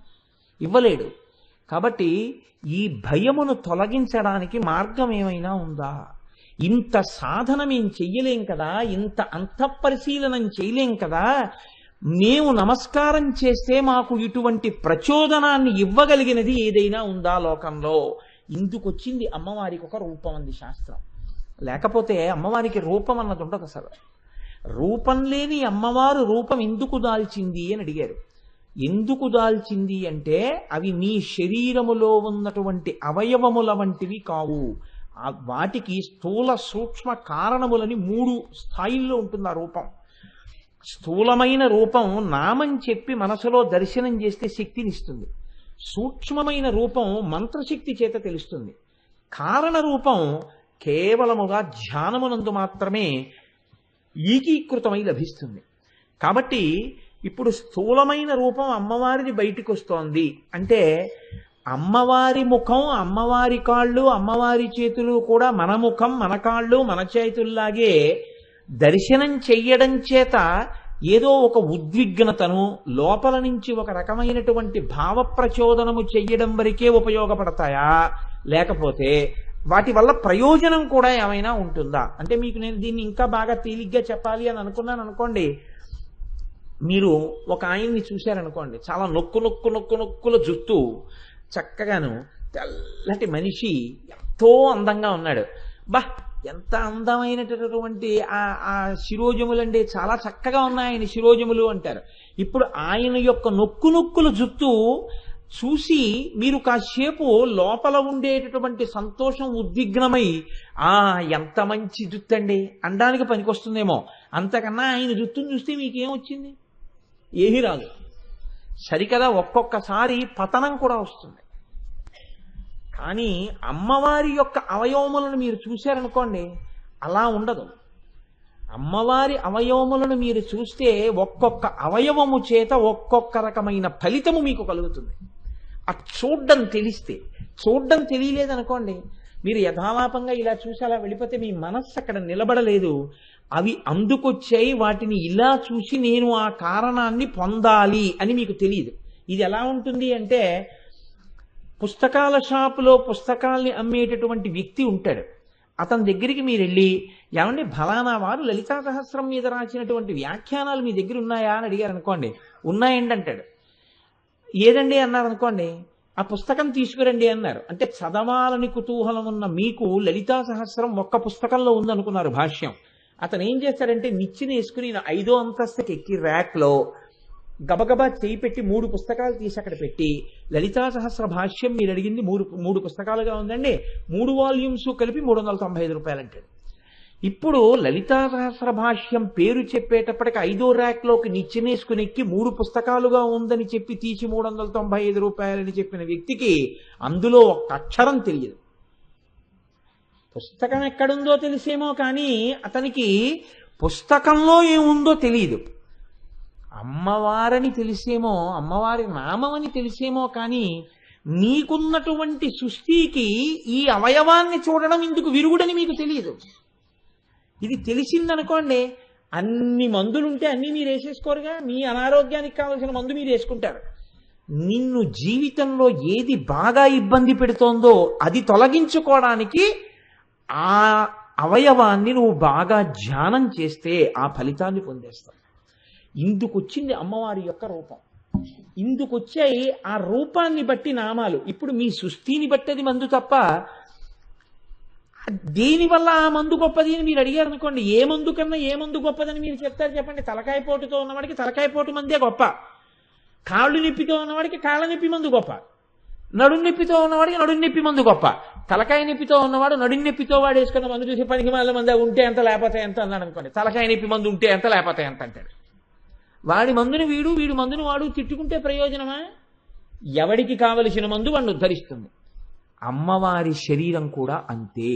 ఇవ్వలేడు. కాబట్టి ఈ భయమును తొలగించడానికి మార్గం ఏమైనా ఉందా? ఇంత సాధన మేము చెయ్యలేం కదా, ఇంత అంతఃపరిశీలనం చేయలేం కదా, మేము నమస్కారం చేస్తే మాకు ఇటువంటి ప్రచోదనాన్ని ఇవ్వగలిగినది ఏదైనా ఉందా లోకంలో? ఇందుకొచ్చింది అమ్మవారికి ఒక రూపం అంది శాస్త్రం. లేకపోతే అమ్మవారికి రూపం అన్నది ఉండదు అసలు. రూపం లేని అమ్మవారు రూపం ఎందుకు దాల్చింది అని అడిగారు. ఎందుకు దాల్చింది అంటే అవి మీ శరీరములో ఉన్నటువంటి అవయవముల వంటివి కావు. వాటికి స్థూల సూక్ష్మ కారణములని 3 స్థాయిల్లో ఉంటుంది ఆ రూపం. స్థూలమైన రూపం నామం చెప్పి మనసులో దర్శనం చేస్తే శక్తినిస్తుంది. సూక్ష్మమైన రూపం మంత్రశక్తి చేత తెలుస్తుంది. కారణ రూపం కేవలముగా ధ్యానమునందు మాత్రమే ఏకీకృతమై లభిస్తుంది. కాబట్టి ఇప్పుడు స్థూలమైన రూపం అమ్మవారిది బయటికి వస్తోంది అంటే అమ్మవారి ముఖం, అమ్మవారి కాళ్ళు, అమ్మవారి చేతులు కూడా మన ముఖం, మన కాళ్ళు, మన చేతుల్లాగే దర్శనం చెయ్యడం చేత ఏదో ఒక ఉద్విగ్నతను లోపల నుంచి ఒక రకమైనటువంటి భావ ప్రచోదనము చెయ్యడం వరకే ఉపయోగపడతాయా, లేకపోతే వాటి వల్ల ప్రయోజనం కూడా ఏమైనా ఉంటుందా అంటే మీకు నేను దీన్ని ఇంకా బాగా తేలిగ్గా చెప్పాలి అని అనుకున్నాను అనుకోండి. మీరు ఒక ఆయన్ని చూశారనుకోండి, చాలా నొక్కుల జుట్టు, చక్కగాను తెల్లటి మనిషి, ఎంతో అందంగా ఉన్నాడు. ఎంత అందమైనటువంటి ఆ శిరోజములండి, చాలా చక్కగా ఉన్నాయి ఆయన శిరోజములు అంటారు. ఇప్పుడు ఆయన యొక్క నొక్కుల జుట్టు చూసి మీరు కాసేపు లోపల ఉండేటటువంటి సంతోషం ఉద్విగ్నమై ఎంత మంచి జుట్టు అండి అనడానికి పనికొస్తుందేమో. అంతకన్నా ఆయన జుట్టును చూస్తే మీకేమొచ్చింది? ఏమీ రాదు. సరికదా, ఒక్కొక్కసారి పతనం కూడా వస్తుంది. కానీ అమ్మవారి యొక్క అవయవములను మీరు చూశారనుకోండి, అలా ఉండదు. అమ్మవారి అవయవములను మీరు చూస్తే ఒక్కొక్క అవయవము చేత ఒక్కొక్క రకమైన ఫలితము మీకు కలుగుతుంది. చూడ్డం తెలిస్తే. చూడ్డం తెలియలేదనుకోండి, మీరు యథాలాపంగా ఇలా చూసి అలా వెళ్ళిపోతే మీ మనస్సు అక్కడ నిలబడలేదు. అవి అందుకొచ్చాయి, వాటిని ఇలా చూసి నేను ఆ కారణాన్ని పొందాలి అని మీకు తెలియదు. ఇది ఎలా ఉంటుంది అంటే, పుస్తకాల షాపులో పుస్తకాల్ని అమ్మేటటువంటి వ్యక్తి ఉంటాడు. అతని దగ్గరికి మీరు వెళ్ళి, ఏమండి ఫలానా వారు లలితా సహస్రం మీద రాసినటువంటి వ్యాఖ్యానాలు మీ దగ్గర ఉన్నాయా అని అడిగారు అనుకోండి. ఉన్నాయండి అంటాడు. ఏదండి అన్నారు అనుకోండి, ఆ పుస్తకం తీసుకురండి అన్నారు. అంటే చదవాలని కుతూహలం ఉన్న మీకు లలితా సహస్రం ఒక్క పుస్తకంలో ఉందనుకున్నారు భాష్యం. అతను ఏం చేస్తాడంటే నిచ్చెన వేసుకుని 5వ అంతస్తుకి ఎక్కి ర్యాక్లో గబగబా చేయి పెట్టి 3 పుస్తకాలు తీసి అక్కడ పెట్టి, లలితా సహస్ర భాష్యం మీరు అడిగింది 3 పుస్తకాలుగా ఉందండి, 3 వాల్యూమ్స్ కలిపి 395 రూపాయలు అంటాడు. ఇప్పుడు లలితా సహస్ర భాష్యం పేరు చెప్పేటప్పటికి 5వ ర్యాక్లోకి నిచ్చెనేసుకుని ఎక్కి 3 పుస్తకాలుగా ఉందని చెప్పి తీసి 395 రూపాయలని చెప్పిన వ్యక్తికి అందులో ఒక్క అక్షరం తెలియదు. పుస్తకం ఎక్కడుందో తెలిసేమో కానీ అతనికి పుస్తకంలో ఏముందో తెలియదు. అమ్మవారని తెలిసేమో, అమ్మవారి నామమని తెలిసేమో కానీ మీకున్నటువంటి సృష్టికి ఈ అవయవాన్ని చూడడం ఇందుకు విరుగుడని మీకు తెలియదు. ఇది తెలిసిందనుకోండి, అన్ని మందులుంటే అన్నీ మీరు వేసేసుకోరుగా. మీ అనారోగ్యానికి కావలసిన మందు మీరు వేసుకుంటారు. నిన్ను జీవితంలో ఏది బాగా ఇబ్బంది పెడుతోందో అది తొలగించుకోవడానికి ఆ అవయవాన్ని నువ్వు బాగా ధ్యానం చేస్తే ఆ ఫలితాన్ని పొందేస్తావు. ఇందుకొచ్చింది అమ్మవారి యొక్క రూపం. ఇందుకొచ్చాయి ఆ రూపాన్ని బట్టి నామాలు. ఇప్పుడు మీ సృష్టిని బట్టి అది మందు తప్ప దేనివల్ల ఆ మందు గొప్పది అని మీరు అడిగారు అనుకోండి, ఏ మందు కన్నా ఏ మందు గొప్పదని మీరు చెప్తారు చెప్పండి? తలకాయ పోటుతో ఉన్నవాడికి తలకాయ పోటు మందే గొప్ప, కాళ్ళు నొప్పితో ఉన్నవాడికి కాళ్ళ నొప్పి మందు గొప్ప, నడుం నొప్పితో ఉన్నవాడికి నడుం నొప్పి మందు గొప్ప. తలకాయ నొప్పితో ఉన్నవాడు నడుం నొప్పితో వాడు వేసుకున్న మందు చూసి పనికి వాళ్ళ మంది ఉంటే ఎంత లేకపోతే ఎంత అన్నాడు అనుకోండి, తలకాయ నొప్పి మందు ఉంటే ఎంత లేకపోతే ఎంత అంటాడు. వాడి మందుని వీడు, వీడి మందుని వాడు తిట్టుకుంటే ప్రయోజనమా? ఎవడికి కావలసిన మందు వాడిని ఉద్ధరిస్తుంది. అమ్మవారి శరీరం కూడా అంతే.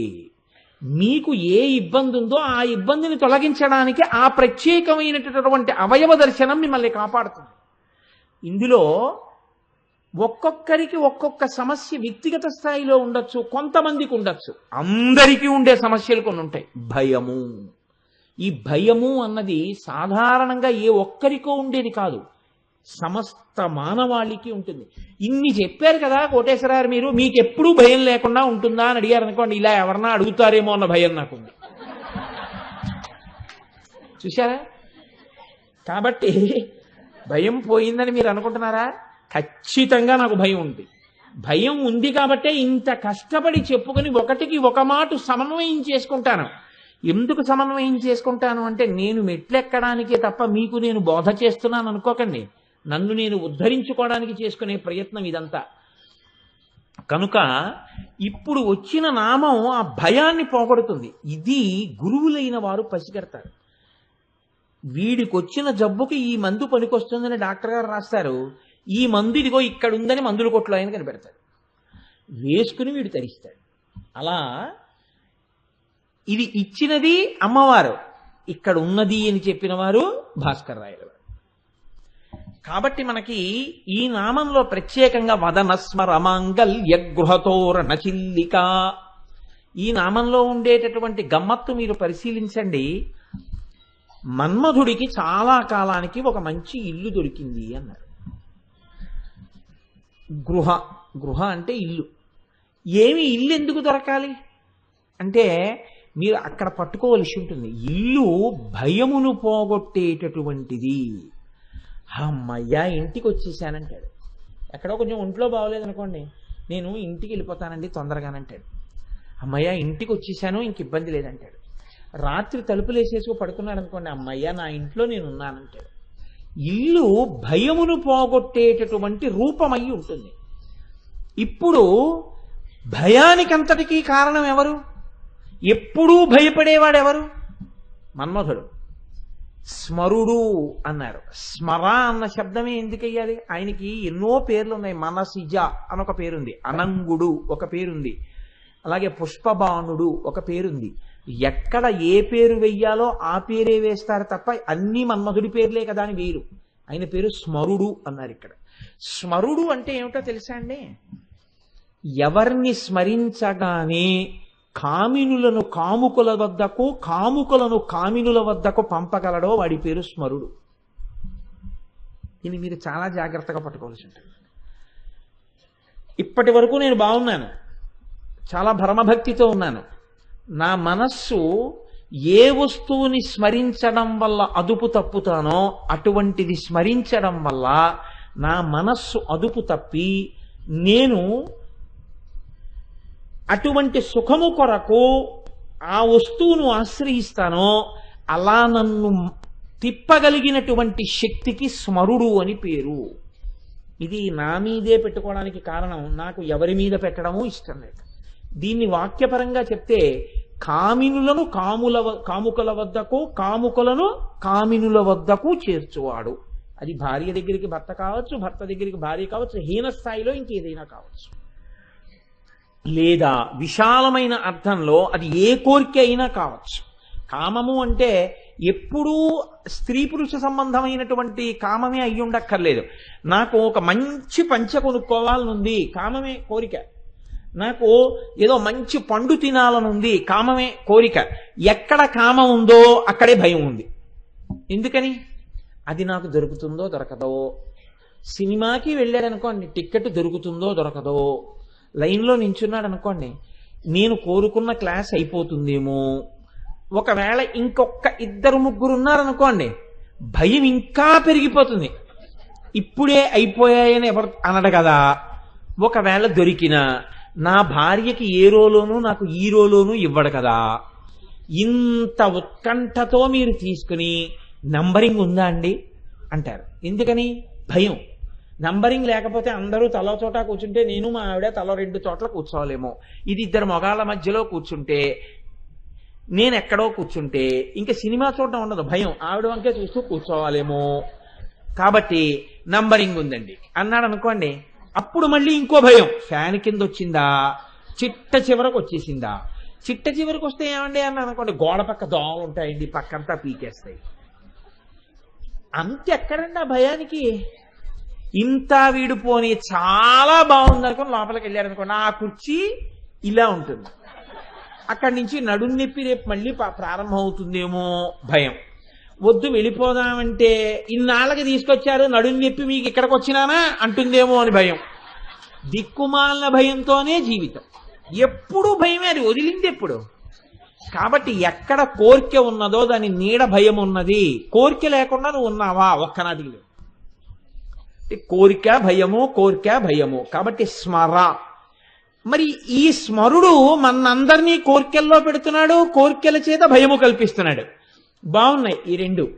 మీకు ఏ ఇబ్బంది ఉందో ఆ ఇబ్బందిని తొలగించడానికి ఆ ప్రత్యేకమైనటువంటి అవయవ దర్శనం మిమ్మల్ని కాపాడుతుంది. ఇందులో ఒక్కొక్కరికి ఒక్కొక్క సమస్య వ్యక్తిగత స్థాయిలో ఉండొచ్చు, కొంతమందికి ఉండొచ్చు. అందరికీ ఉండే సమస్యలు కొన్ని ఉంటాయి. భయము. ఈ భయము అన్నది సాధారణంగా ఏ ఒక్కరికో ఉండేది కాదు, సమస్త మానవాళికి ఉంటుంది. ఇన్ని చెప్పారు కదా కోటేశ్వరారు, మీరు మీకెప్పుడూ భయం లేకుండా ఉంటుందా అని అడిగారు అనుకోండి, ఇలా ఎవరన్నా అడుగుతారేమో అన్న భయం నాకుంది. చూశారా? కాబట్టి భయం పోయిందని మీరు అనుకుంటున్నారా? ఖచ్చితంగా నాకు భయం ఉంది. భయం ఉంది కాబట్టే ఇంత కష్టపడి చెప్పుకుని ఒకటికి ఒక మాట సమన్వయం చేసుకుంటాను. ఎందుకు సమన్వయం చేసుకుంటాను అంటే నేను మెట్లెక్కడానికే తప్ప మీకు నేను బోధ చేస్తున్నాను అనుకోకండి. నన్ను నేను ఉద్ధరించుకోవడానికి చేసుకునే ప్రయత్నం ఇదంతా. కనుక ఇప్పుడు వచ్చిన నామం ఆ భయాన్ని పోగొడుతుంది. ఇది గురువులైన వారు పసిగడతారు. వీడికి వచ్చిన జబ్బుకి ఈ మందు పనికొస్తుందని డాక్టర్ గారు రాస్తారు. ఈ మందు ఇదిగో ఇక్కడ ఉందని మందుల కొట్లో ఆయన కనిపెడతాడు. వేసుకుని వీడు తరిస్తాడు. అలా ఇది ఇచ్చినది అమ్మవారు, ఇక్కడ ఉన్నది అని చెప్పిన వారు భాస్కర్ రాయలు. కాబట్టి మనకి ఈ నామంలో ప్రత్యేకంగా వదనస్మర మాంగల్య గృహతోరణ చిల్లిక, ఈ నామంలో ఉండేటటువంటి గమ్మత్తు మీరు పరిశీలించండి. మన్మధుడికి చాలా కాలానికి ఒక మంచి ఇల్లు దొరికింది అన్నారు. గృహ అంటే ఇల్లు. ఏమి ఇల్లు ఎందుకు దొరకాలి అంటే మీరు అక్కడ పట్టుకోవలసి ఉంటుంది. ఇల్లు భయమును పోగొట్టేటటువంటిది. అమ్మయ్యా ఇంటికి వచ్చేసానంటాడు. ఎక్కడో కొంచెం ఒంట్లో బాగోలేదనుకోండి, నేను ఇంటికి వెళ్ళిపోతానండి తొందరగానంటాడు. అమ్మయ్య ఇంటికి వచ్చేసాను, ఇంక ఇబ్బంది లేదంటాడు. రాత్రి తలుపులు వేసేసి పడుకున్నాడు అనుకోండి, అమ్మయ్య నా ఇంట్లో నేను ఉన్నానంటాడు. ఇల్లు భయమును పోగొట్టేటటువంటి రూపమై ఉంటుంది. ఇప్పుడు భయానికంతటికీ కారణం ఎవరు? ఎప్పుడూ భయపడేవాడెవరు? మన్మధుడు. స్మరుడు అన్నారు. స్మర అన్న శబ్దమే ఎందుకయ్యాలి? ఆయనకి ఎన్నో పేర్లు ఉన్నాయి. మనసిజ అనొక పేరుంది, అనంగుడు ఒక పేరుంది, అలాగే పుష్పబాణుడు ఒక పేరుంది. ఎక్కడ ఏ పేరు వెయ్యాలో ఆ పేరే వేస్తారు తప్ప అన్ని మన్మధుడి పేర్లే కదా అని వేరు. ఆయన పేరు స్మరుడు అన్నారు. ఇక్కడ స్మరుడు అంటే ఏమిటో తెలుసా అండి? ఎవరిని స్మరించగానే కామినులను కాముకుల వద్దకు, కాముకులను కామినుల వద్దకు పంపగలడో వాడి పేరు స్మరుడు. ఇది మీరు చాలా జాగ్రత్తగా పట్టుకోవాల్సి ఉంటుంది. ఇప్పటి వరకు నేను బాగున్నాను, చాలా భ్రమభక్తితో ఉన్నాను. నా మనస్సు ఏ వస్తువుని స్మరించడం వల్ల అదుపు తప్పుతానో అటువంటిది స్మరించడం వల్ల నా మనస్సు అదుపు తప్పి నేను అటువంటి సుఖము కొరకు ఆ వస్తువును ఆశ్రయిస్తానో అలా నన్ను తిప్పగలిగినటువంటి శక్తికి స్మరుడు అని పేరు. ఇది నా మీదే పెట్టుకోవడానికి కారణం, నాకు ఎవరి మీద పెట్టడమూ ఇష్టం లేదు. దీన్ని వాక్యపరంగా చెప్తే కామినులను కాముకుల వద్దకు, కాముకులను కామినుల వద్దకు చేర్చువాడు. అది భార్య దగ్గరికి భర్త కావచ్చు, భర్త దగ్గరికి భార్య కావచ్చు, హీన స్థాయిలో ఇంకేదైనా కావచ్చు. లేదా విశాలమైన అర్థంలో అది ఏ కోరిక అయినా కావచ్చు. కామము అంటే ఎప్పుడూ స్త్రీ పురుష సంబంధమైనటువంటి కామమే అయ్యి ఉండక్కర్లేదు. నాకు ఒక మంచి పంచ కొనుక్కోవాలనుంది, కామమే కోరిక. నాకు ఏదో మంచి పండు తినాలనుంది, కామమే కోరిక. ఎక్కడ కామం ఉందో అక్కడే భయం ఉంది. ఎందుకని? అది నాకు దొరుకుతుందో దొరకదో. సినిమాకి వెళ్ళాడనుకోండి, టిక్కెట్ దొరుకుతుందో దొరకదో. లైన్లో నించున్నాడు అనుకోండి, నేను కోరుకున్న క్లాస్ అయిపోతుందేమో. ఒకవేళ ఇంకొక ఇద్దరు ముగ్గురు ఉన్నారనుకోండి, భయం ఇంకా పెరిగిపోతుంది. ఇప్పుడే అయిపోయాయని ఎవరు అనడు కదా. ఒకవేళ దొరికినా నా భార్యకి ఏ రోలోనూ నాకు ఈ రోలోనూ ఇవ్వడు కదా. ఇంత ఉత్కంఠతో మీరు తీసుకుని నంబరింగ్ ఉందా అండి అంటారు. ఎందుకని? భయం. నంబరింగ్ లేకపోతే అందరూ తలో చోట కూర్చుంటే నేను మా ఆవిడ తలో 2 చోట్ల కూర్చోవాలేమో. ఇది ఇద్దరు మొగాళ్ళ మధ్యలో కూర్చుంటే, నేను ఎక్కడో కూర్చుంటే ఇంకా సినిమా చూడడం ఉండదు, భయం. ఆవిడ వంకే చూస్తూ కూర్చోవాలేమో. కాబట్టి నంబరింగ్ ఉందండి అన్నాడు అనుకోండి, అప్పుడు మళ్ళీ ఇంకో భయం. ఫ్యాన్ కింద వచ్చిందా, చిట్ట చివరకు వచ్చేసిందా. చిట్ట చివరికి వస్తే ఏమండి అన్న అనుకోండి, గోడ పక్క దోమలు ఉంటాయండి, పక్కంతా పీకేస్తాయి. అంతెక్కడండి ఆ భయానికి? ఇంత వీడిపోని చాలా బాగుంది అనుకోని లోపలికి వెళ్ళాడు అనుకోండి, ఆ కుర్చీ ఇలా ఉంటుంది. అక్కడి నుంచి నడుం నొప్పి రేపు మళ్ళీ ప్రారంభం అవుతుందేమో భయం. వద్దు వెళ్ళిపోదామంటే ఇన్నాళ్ళకి తీసుకొచ్చారు, నడుం నొప్పి మీకు ఇక్కడికి వచ్చినానా అంటుందేమో అని భయం. దిక్కుమాలిన భయంతోనే జీవితం. ఎప్పుడు భయమే, అది వదిలింది ఎప్పుడు. కాబట్టి ఎక్కడ కోరిక ఉన్నదో దాని నీడ భయం ఉన్నది. కోరిక లేకుండా నువ్వు ఉన్నావా? ఒక్కనాటికి లేదు. కోరిక భయము, కోరిక భయము. కాబట్టి స్మర. మరి ఈ స్మరుడు మనందరినీ కోర్కెల్లో పెడుతున్నాడు, కోర్కెల చేత భయము కల్పిస్తున్నాడు. బాగున్నాయి ఈ రెండు.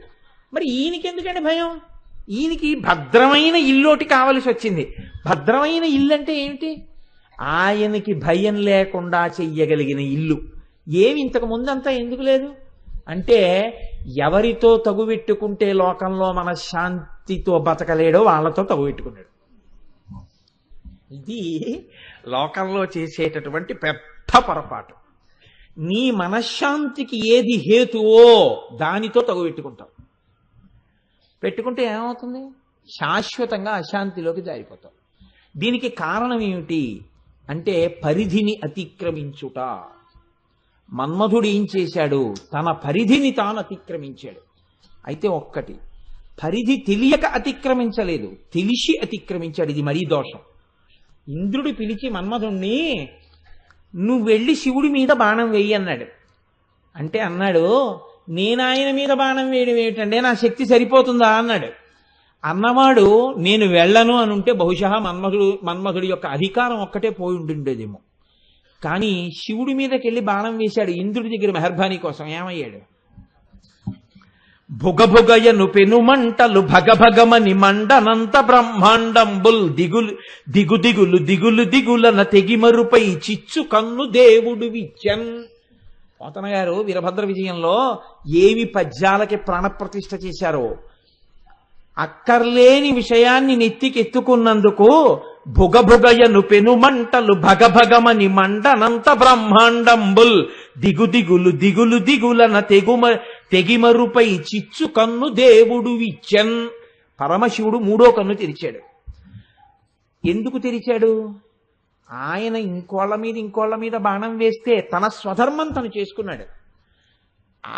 మరి ఈయనకి ఎందుకండి భయం? ఈయనకి భద్రమైన ఇల్లోటి కావలసి వచ్చింది. భద్రమైన ఇల్లు అంటే ఏమిటి? ఆయనకి భయం లేకుండా చెయ్యగలిగిన ఇల్లు. ఏమి ఇంతకు ముందంతా ఎందుకు లేదు అంటే, ఎవరితో తగువెట్టుకుంటే లోకంలో మన శాంతితో బతకలేడో వాళ్ళతో తగువెట్టుకున్నాడు. ఇది లోకంలో చేసేటటువంటి పెద్ద పొరపాటు. నీ మనశ్శాంతికి ఏది హేతువో దానితో తగువెట్టుకుంటావు. పెట్టుకుంటే ఏమవుతుంది? శాశ్వతంగా అశాంతిలోకి జారిపోతావు. దీనికి కారణం ఏమిటి అంటే పరిధిని అతిక్రమించుట. మన్మధుడు ఏం చేశాడు? తన పరిధిని తాను అతిక్రమించాడు. అయితే ఒక్కటి, పరిధి తెలియక అతిక్రమించలేదు, తెలిసి అతిక్రమించాడు. ఇది మరీ దోషం. ఇంద్రుడు పిలిచి మన్మధుణ్ణి, నువ్వు వెళ్ళి శివుడి మీద బాణం వేయి అన్నాడు. అంటే అన్నాడు, నేను ఆయన మీద బాణం వేయడం ఏమిటంటే నా శక్తి సరిపోతుందా అన్నాడు. అన్నవాడు నేను వెళ్ళను అని ఉంటే బహుశా మన్మధుడి యొక్క అధికారం ఒక్కటే పోయి ఉంటుండేదేమో. కానీ శివుడి మీదకి వెళ్ళి బాణం వేశాడు ఇంద్రుడి దగ్గర మెహర్బానీ కోసం. ఏమయ్యాడు? భుగభుగయను పెనుమంటలు భగభగమని మండనంత బ్రహ్మాండంబుల్ దిగులు దిగులు దిగులు దిగులన తెగిమరుపై చిచ్చు కన్ను దేవుడు విచ్చన్. పోతన గారు వీరభద్ర విజయంలో ఏవి పద్యాలకి ప్రాణప్రతిష్ఠ చేశారో, అక్కర్లేని విషయాన్ని నెత్తికెత్తుకున్నందుకు భుగభుగయను పెనుమంటలు భగభగమని మండనంత బ్రహ్మాండంబుల్ దిగులు దిగులన తెగిమరుపై చిచ్చు కన్ను దేవుడు విచ్చన్. పరమశివుడు మూడో కన్ను తెరిచాడు. ఎందుకు తెరిచాడు? ఆయన ఇంకోళ్ళ మీద బాణం వేస్తే తన స్వధర్మం తను చేసుకున్నాడు.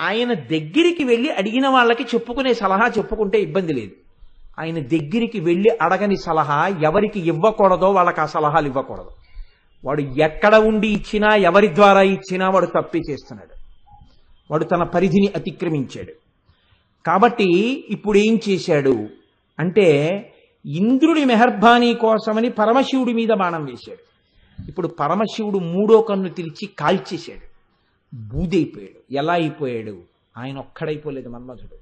ఆయన దగ్గరికి వెళ్ళి అడిగిన వాళ్ళకి చెప్పుకునే సలహా చెప్పుకుంటే ఇబ్బంది లేదు. ఆయన దగ్గరికి వెళ్ళి అడగని సలహా ఎవరికి ఇవ్వకూడదో వాళ్ళకి ఆ సలహాలు ఇవ్వకూడదు. వాడు ఎక్కడ ఉండి ఇచ్చినా, ఎవరి ద్వారా ఇచ్చినా వాడు తప్పే చేస్తున్నాడు. వాడు తన పరిధిని అతిక్రమించాడు. కాబట్టి ఇప్పుడు ఏం చేశాడు అంటే, ఇంద్రుడి మెహర్బానీ కోసమని పరమశివుడి మీద బాణం వేశాడు. ఇప్పుడు పరమశివుడు మూడో కన్ను తెరిచి కాల్చేశాడు. బూదైపోయాడు. ఎలా అయిపోయాడు? ఆయన ఒక్కడైపోలేదు, మన్మధుడు.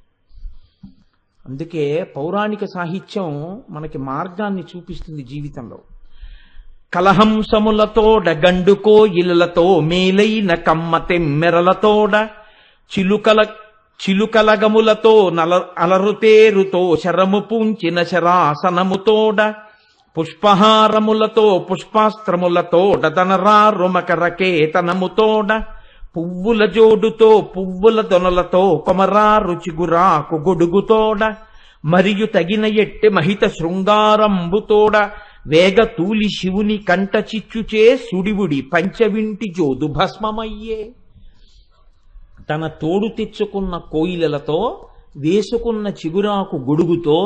అందుకే పౌరాణిక సాహిత్యం మనకి మార్గాన్ని చూపిస్తుంది జీవితంలో. కలహంసములతోడ గండుకో ఇలలతో మేలైన కమ్మ తెమ్మెరలతోడ చిలుకలగములతో అలరుతేరుతో శరము పూంచిన శరాసనముతోడ పుష్పహారములతో పుష్పాస్త్రములతో డదనరారుమకరకేతనముతోడ పువ్వుల జోడుతో పువ్వుల దొనలతో కొమరారు చిగురాకు గొడుగుతోడ మరియు తగిన ఎట్టె మహిత శృంగారంబుతోడ వేగ తూలి శివుని కంట చిచ్చుచే సుడివుడి పంచవింటి జోదు భస్మమయ్యే. తన తోడు తెచ్చుకున్న కోయిలలతో, వేసుకున్న చిగురాకు గొడుగుతో,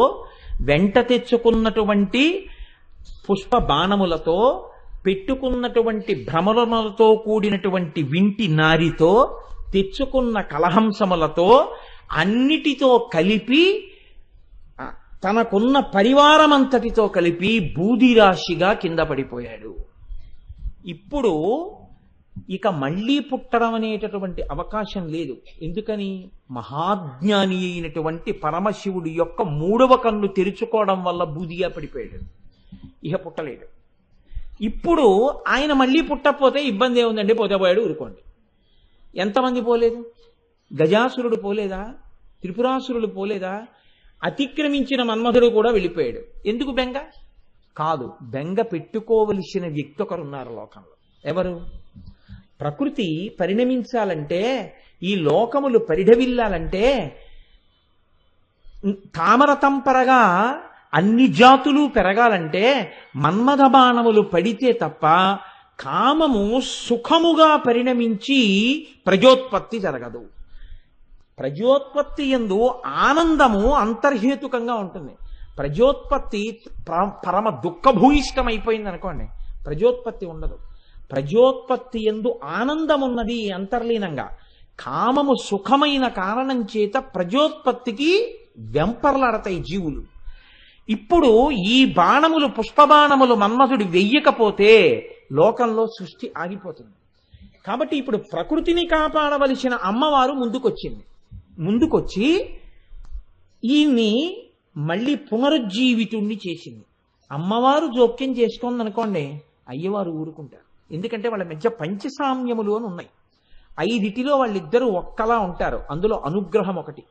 వెంట తెచ్చుకున్నటువంటి పుష్ప బాణములతో, పెట్టుకున్నటువంటి భ్రమరములతో కూడినటువంటి వింటి నారితో, తెచ్చుకున్న కలహంసములతో, అన్నిటితో కలిపి తనకున్న పరివారమంతటితో కలిపి బూదిరాశిగా కింద పడిపోయాడు. ఇప్పుడు ఇక మళ్లీ పుట్టడం అనేటటువంటి అవకాశం లేదు. ఎందుకని? మహాజ్ఞాని అయినటువంటి పరమశివుడి యొక్క మూడవ కన్ను తెరుచుకోవడం వల్ల బూదిగా పడిపోయాడు. ఇక పుట్టలేడు. ఇప్పుడు ఆయన మళ్ళీ పుట్టకపోతే ఇబ్బంది ఏముందండి? పోతే పోయాడు, ఊరుకోండి. ఎంతమంది పోలేదు? గజాసురుడు పోలేదా? త్రిపురాసురుడు పోలేదా? అతిక్రమించిన మన్మధుడు కూడా వెళ్ళిపోయాడు. ఎందుకు బెంగ? కాదు, బెంగ పెట్టుకోవలసిన వ్యక్తి ఒకరున్నారు లోకంలో. ఎవరు? ప్రకృతి పరిణమించాలంటే, ఈ లోకములు పరిఢవిల్లాలంటే, తామరతంపరగా అన్ని జాతులు పెరగాలంటే మన్మథ బాణములు పడితే తప్ప కామము సుఖముగా పరిణమించి ప్రజోత్పత్తి జరగదు. ప్రజోత్పత్తి యందు ఆనందము అంతర్హేతుకంగా ఉంటుంది. ప్రజోత్పత్తి పరమ దుఃఖభూయిష్టమైపోయింది అనుకోండి, ప్రజోత్పత్తి ఉండదు. ప్రజోత్పత్తి యందు ఆనందం ఉన్నది అంతర్లీనంగా. కామము సుఖమైన కారణం చేత ప్రజోత్పత్తికి వెంపర్లాడతాయి జీవులు. ఇప్పుడు ఈ బాణములు పుష్పబాణములు మన్మధుడు వెయ్యకపోతే లోకంలో సృష్టి ఆగిపోతుంది. కాబట్టి ఇప్పుడు ప్రకృతిని కాపాడవలసిన అమ్మవారు ముందుకొచ్చి ఈయన్ని మళ్ళీ పునరుజ్జీవితుణ్ణి చేసింది. అమ్మవారు జోక్యం చేసుకోండి అనుకోండి, అయ్యవారు ఊరుకుంటారు. ఎందుకంటే వాళ్ళ మధ్య పంచసామ్యములు అని ఉన్నాయి. 5 వాళ్ళిద్దరూ ఒక్కలా ఉంటారు. అందులో అనుగ్రహం ఒకటి.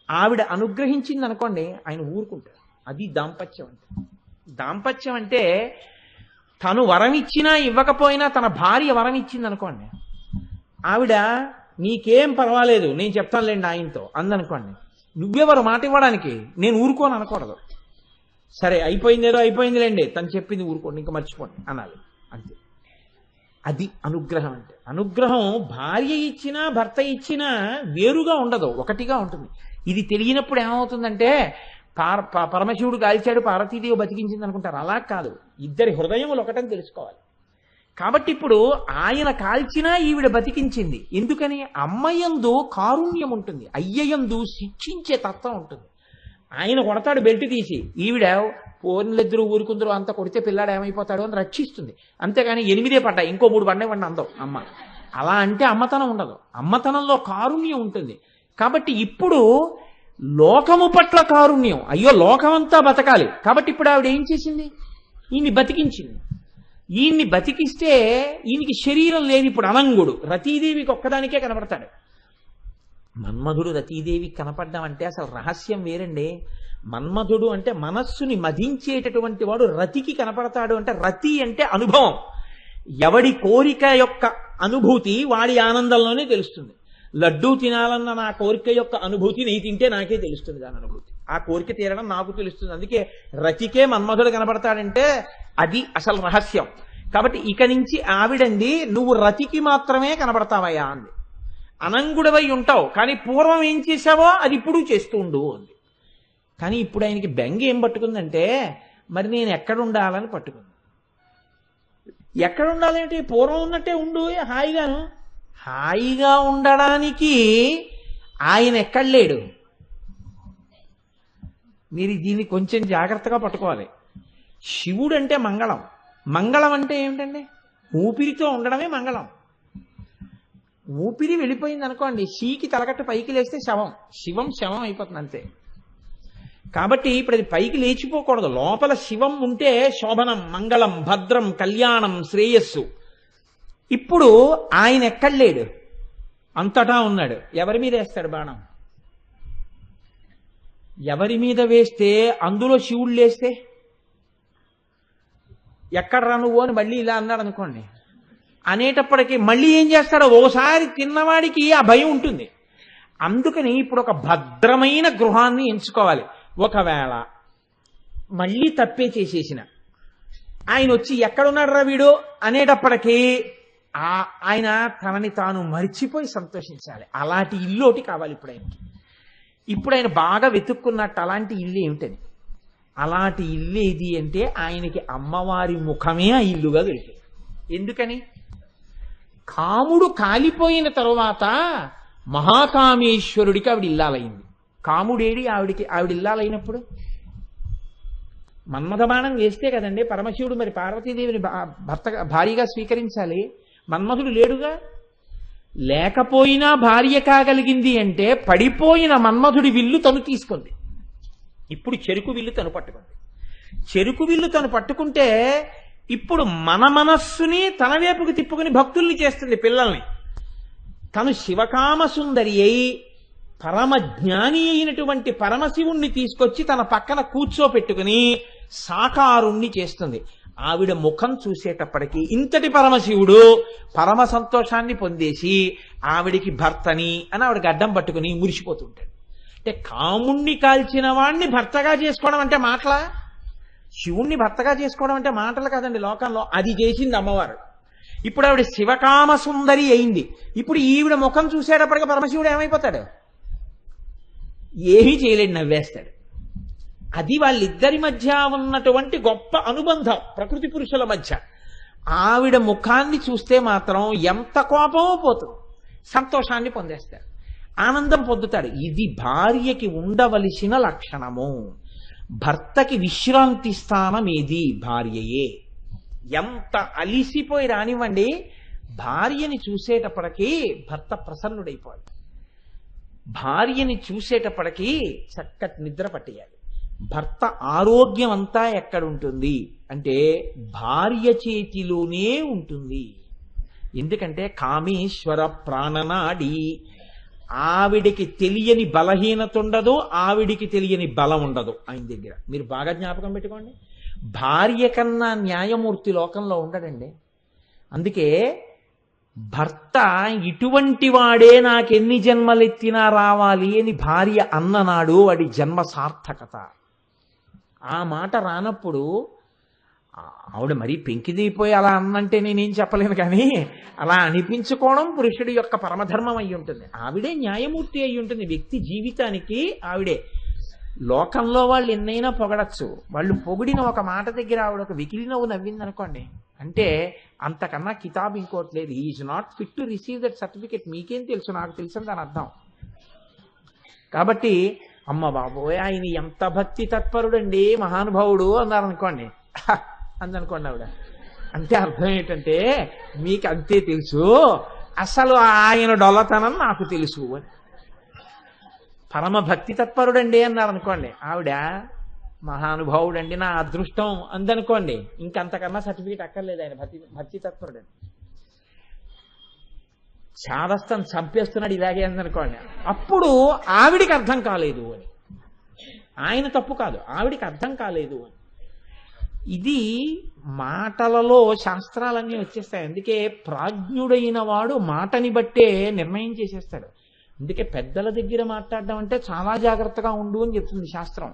ఆవిడ అనుగ్రహించింది అనుకోండి, ఆయన ఊరుకుంటారు. అది దాంపత్యం అంటే. దాంపత్యం అంటే తను వరం ఇచ్చినా ఇవ్వకపోయినా తన భార్య వరం ఇచ్చింది అనుకోండి, ఆవిడ నీకేం పర్వాలేదు నేను చెప్తానులేండి ఆయనతో అందనుకోండి, నువ్వెవరు మాట ఇవ్వడానికి, నేను ఊరుకోను అనకూడదు. సరే అయిపోయిందేదో అయిపోయిందిలేండి, తను చెప్పింది ఊరుకోండి, ఇంకా మర్చిపోండి అనాలి. అంతే. అది అనుగ్రహం అంటే. అనుగ్రహం భార్య ఇచ్చినా భర్త ఇచ్చినా వేరుగా ఉండదు, ఒకటిగా ఉంటుంది. ఇది తెలియనప్పుడు ఏమవుతుందంటే పరమశివుడు కాల్చాడు పార్వతీదేవి బతికించింది అనుకుంటారు. అలా కాదు, ఇద్దరి హృదయములు ఒకటని తెలుసుకోవాలి. కాబట్టి ఇప్పుడు ఆయన కాల్చినా ఈవిడ బతికించింది. ఎందుకని? అమ్మయందు కారుణ్యం ఉంటుంది, అయ్యయందు శిక్షించే తత్వం ఉంటుంది. ఆయన కొడతాడు బెల్ట్ తీసి, ఈవిడ పోర్నిలిద్దరూ ఊరుకుందరూ అంత కొడితే పిల్లాడు ఏమైపోతాడు అని రక్షిస్తుంది. అంతేగాని 8 పడ్డాయి ఇంకో 3 పడ్డాయి అందం అమ్మ. అలా అంటే అమ్మతనం ఉండదు. అమ్మతనంలో కారుణ్యం ఉంటుంది. కాబట్టి ఇప్పుడు లోకము పట్ల కారుణ్యం, అయ్యో లోకమంతా బతకాలి. కాబట్టి ఇప్పుడు ఆవిడ ఏం చేసింది? ఈయన్ని బతికించింది. ఈయన్ని బతికిస్తే ఈయనకి శరీరం లేదు. ఇప్పుడు అనంగుడు రతీదేవికి ఒక్కదానికే కనపడతాడు. మన్మధుడు రతీదేవికి కనపడ్డం అంటే అసలు రహస్యం వేరండి. మన్మధుడు అంటే మనస్సుని మధించేటటువంటి వాడు రతికి కనపడతాడు. అంటే రతి అంటే అనుభవం. ఎవడి కోరిక యొక్క అనుభూతి వాడి ఆనందంలోనే తెలుస్తుంది. లడ్డూ తినాలన్న నా కోరిక యొక్క అనుభూతి నీ తింటే నాకే తెలుస్తుంది. దాని అనుభూతి, ఆ కోరిక తీరడం నాకు తెలుస్తుంది. అందుకే రతికే మన్మధుడు కనపడతాడంటే అది అసలు రహస్యం. కాబట్టి ఇక నుంచి ఆవిడంది, నువ్వు రతికి మాత్రమే కనపడతావయ్యా అంది. అనంగుడవై ఉంటావు, కానీ పూర్వం ఏం చేశావో అది ఇప్పుడు చేస్తూ ఉండు అంది. కానీ ఇప్పుడు ఆయనకి బెంగ ఏం పట్టుకుందంటే, మరి నేను ఎక్కడ ఉండాలని పట్టుకుంది. ఎక్కడ ఉండాలంటే పూర్వం ఉన్నట్టే ఉండు హాయిగాను. హాయిగా ఉండడానికి ఆయన ఎక్కడ లేడు. మీరు దీన్ని కొంచెం జాగ్రత్తగా పట్టుకోవాలి. శివుడు అంటే మంగళం. మంగళం అంటే ఏమిటండి? ఊపిరితో ఉండడమే మంగళం. ఊపిరి వెళ్ళిపోయింది అనుకోండి, షీకి తలకట్టు పైకి లేస్తే శవం, శవం అయిపోతుంది అంతే. కాబట్టి ఇప్పుడు అది పైకి లేచిపోకూడదు. లోపల శివం ఉంటే శోభనం, మంగళం, భద్రం, కళ్యాణం, శ్రేయస్సు. ఇప్పుడు ఆయన ఎక్కడ లేడు, అంతటా ఉన్నాడు. ఎవరి మీద వేస్తాడు బాణం? ఎవరి మీద వేస్తే అందులో శివుడు లేస్తే ఎక్కడరా నువ్వు అని మళ్ళీ ఇలా అన్నాడు అనుకోండి, అనేటప్పటికీ మళ్ళీ ఏం చేస్తాడో ఓసారి తిన్నవాడికి ఆ భయం ఉంటుంది. అందుకని ఇప్పుడు ఒక భద్రమైన గృహాన్ని ఎంచుకోవాలి. ఒకవేళ మళ్ళీ తప్పే చేసేసిన ఆయన వచ్చి ఎక్కడున్నాడు రా వీడు అనేటప్పటికీ ఆయన తనని తాను మరిచిపోయి సంతోషించాలి. అలాంటి ఇల్లు ఒకటి కావాలి ఇప్పుడు ఆయనకి. ఇప్పుడు ఆయన బాగా వెతుక్కున్నట్టు అలాంటి ఇల్లు ఏమిటని. అలాంటి ఇల్లు ఏది అంటే ఆయనకి అమ్మవారి ముఖమే ఆ ఇల్లుగా దొరికింది. ఎందుకని? కాముడు కాలిపోయిన తరువాత మహాకామేశ్వరుడికి ఆవిడ ఇల్లాలైంది. కాముడేడి ఆవిడ ఇల్లాలైనప్పుడు? మన్మథ బాణం వేస్తే కదండి పరమశివుడు మరి పార్వతీదేవిని భార్యగా స్వీకరించాలి. మన్మథుడు లేడుగా. లేకపోయినా భార్య కాగలిగింది అంటే పడిపోయిన మన్మథుడి విల్లు తను తీసుకుంది. ఇప్పుడు చెరుకు విల్లు తను పట్టుకుంది. చెరుకు విల్లు తను పట్టుకుంటే ఇప్పుడు మన మనస్సుని తన వైపుకి తిప్పుకుని భక్తుల్ని చేస్తుంది, పిల్లల్ని. తను శివకామ సుందరి అయి పరమ జ్ఞాని అయినటువంటి పరమశివుణ్ణి తీసుకొచ్చి తన పక్కన కూర్చోపెట్టుకుని సాకారుణ్ణి చేస్తుంది. ఆవిడ ముఖం చూసేటప్పటికీ ఇంతటి పరమశివుడు పరమ సంతోషాన్ని పొందేసి ఆవిడికి భర్తని అని ఆవిడ గడ్డం పట్టుకుని మురిసిపోతుంటాడు. అంటే కాముణ్ణి కాల్చిన వాణ్ణి భర్తగా చేసుకోవడం అంటే మాటలా? శివుణ్ణి భర్తగా చేసుకోవడం అంటే మాటలు కాదండి లోకంలో. అది చేసింది అమ్మవారు. ఇప్పుడు ఆవిడ శివకామ సుందరి అయింది. ఇప్పుడు ఈవిడ ముఖం చూసేటప్పటికీ పరమశివుడు ఏమైపోతాడు? ఏమీ చేయలేడు, నవ్వేస్తాడు. అది వాళ్ళిద్దరి మధ్య ఉన్నటువంటి గొప్ప అనుబంధం ప్రకృతి పురుషుల మధ్య. ఆవిడ ముఖాన్ని చూస్తే మాత్రం ఎంత కోపమో పోతుంది, సంతోషాన్ని పొందేస్తాడు, ఆనందం పొందుతాడు. ఇది భార్యకి ఉండవలసిన లక్షణము. భర్తకి విశ్రాంతి స్థానం ఏది? భార్యయే. ఎంత అలిసిపోయి రానివ్వండి, భార్యని చూసేటప్పటికీ భర్త ప్రసన్నుడైపోవాలి. భార్యని చూసేటప్పటికీ చక్కటి నిద్ర పట్టేయాలి. భర్త ఆరోగ్యం అంతా ఎక్కడుంటుంది అంటే భార్య చేతిలోనే ఉంటుంది. ఎందుకంటే కామేశ్వర ప్రాణనాడి. ఆవిడికి తెలియని బలహీనత ఉండదు, ఆవిడికి తెలియని బలం ఉండదు ఆయన దగ్గర. మీరు బాగా జ్ఞాపకం పెట్టుకోండి, భార్య కన్నా న్యాయమూర్తి లోకంలో ఉండడండి. అందుకే భర్త ఇటువంటి వాడే నాకెన్ని జన్మలెత్తినా రావాలి అని భార్య అన్ననాడు వాడి జన్మ సార్థకత. ఆ మాట రానప్పుడు ఆవిడ మరీ పెంకిదైపోయి అలా అన్నంటే నేనేం చెప్పలేను, కానీ అలా అనిపించుకోవడం పురుషుడి యొక్క పరమధర్మం అయి ఉంటుంది. ఆవిడే న్యాయమూర్తి అయి ఉంటుంది వ్యక్తి జీవితానికి. ఆవిడే లోకంలో వాళ్ళు ఎన్నైనా పొగడచ్చు, వాళ్ళు పొగిడిన ఒక మాట దగ్గర ఆవిడ ఒక వెకిలి నవ్వు నవ్విందనుకోండి, అంటే అంతకన్నా కితాబ్ ఇంకోటి లేదు. Is not fit to receive that certificate. మీకేం తెలుసు, నాకు తెలుసు దాని అర్థం. కాబట్టి అమ్మ బాబోయ్ ఆయన ఎంత భక్తి తత్పరుడండి మహానుభావుడు అన్నారనుకోండి, అందనుకోండి ఆవిడ, అంటే అర్థం ఏంటంటే మీకు అంతే తెలుసు, అసలు ఆయన డొల్లతనం నాకు తెలుసు అని. పరమ భక్తి తత్పరుడండి అన్నారనుకోండి, ఆవిడ మహానుభావుడండి నా అదృష్టం అందనుకోండి, ఇంకంతకన్నా సర్టిఫికేట్ అక్కర్లేదు ఆయన భక్తి తత్పరుడండి. చాదస్తం చంపేస్తున్నాడు ఇలాగే అందనుకోండి, అప్పుడు ఆవిడికి అర్థం కాలేదు అని. ఆయన తప్పు కాదు, ఆవిడికి అర్థం కాలేదు అని. ఇది మాటలలో శాస్త్రాలన్నీ వచ్చేస్తాయి. అందుకే ప్రాజ్ఞుడైన వాడు మాటని బట్టే నిర్ణయం చేసేస్తాడు. అందుకే పెద్దల దగ్గర మాట్లాడడం అంటే చాలా జాగ్రత్తగా ఉండు అని చెప్తుంది శాస్త్రం.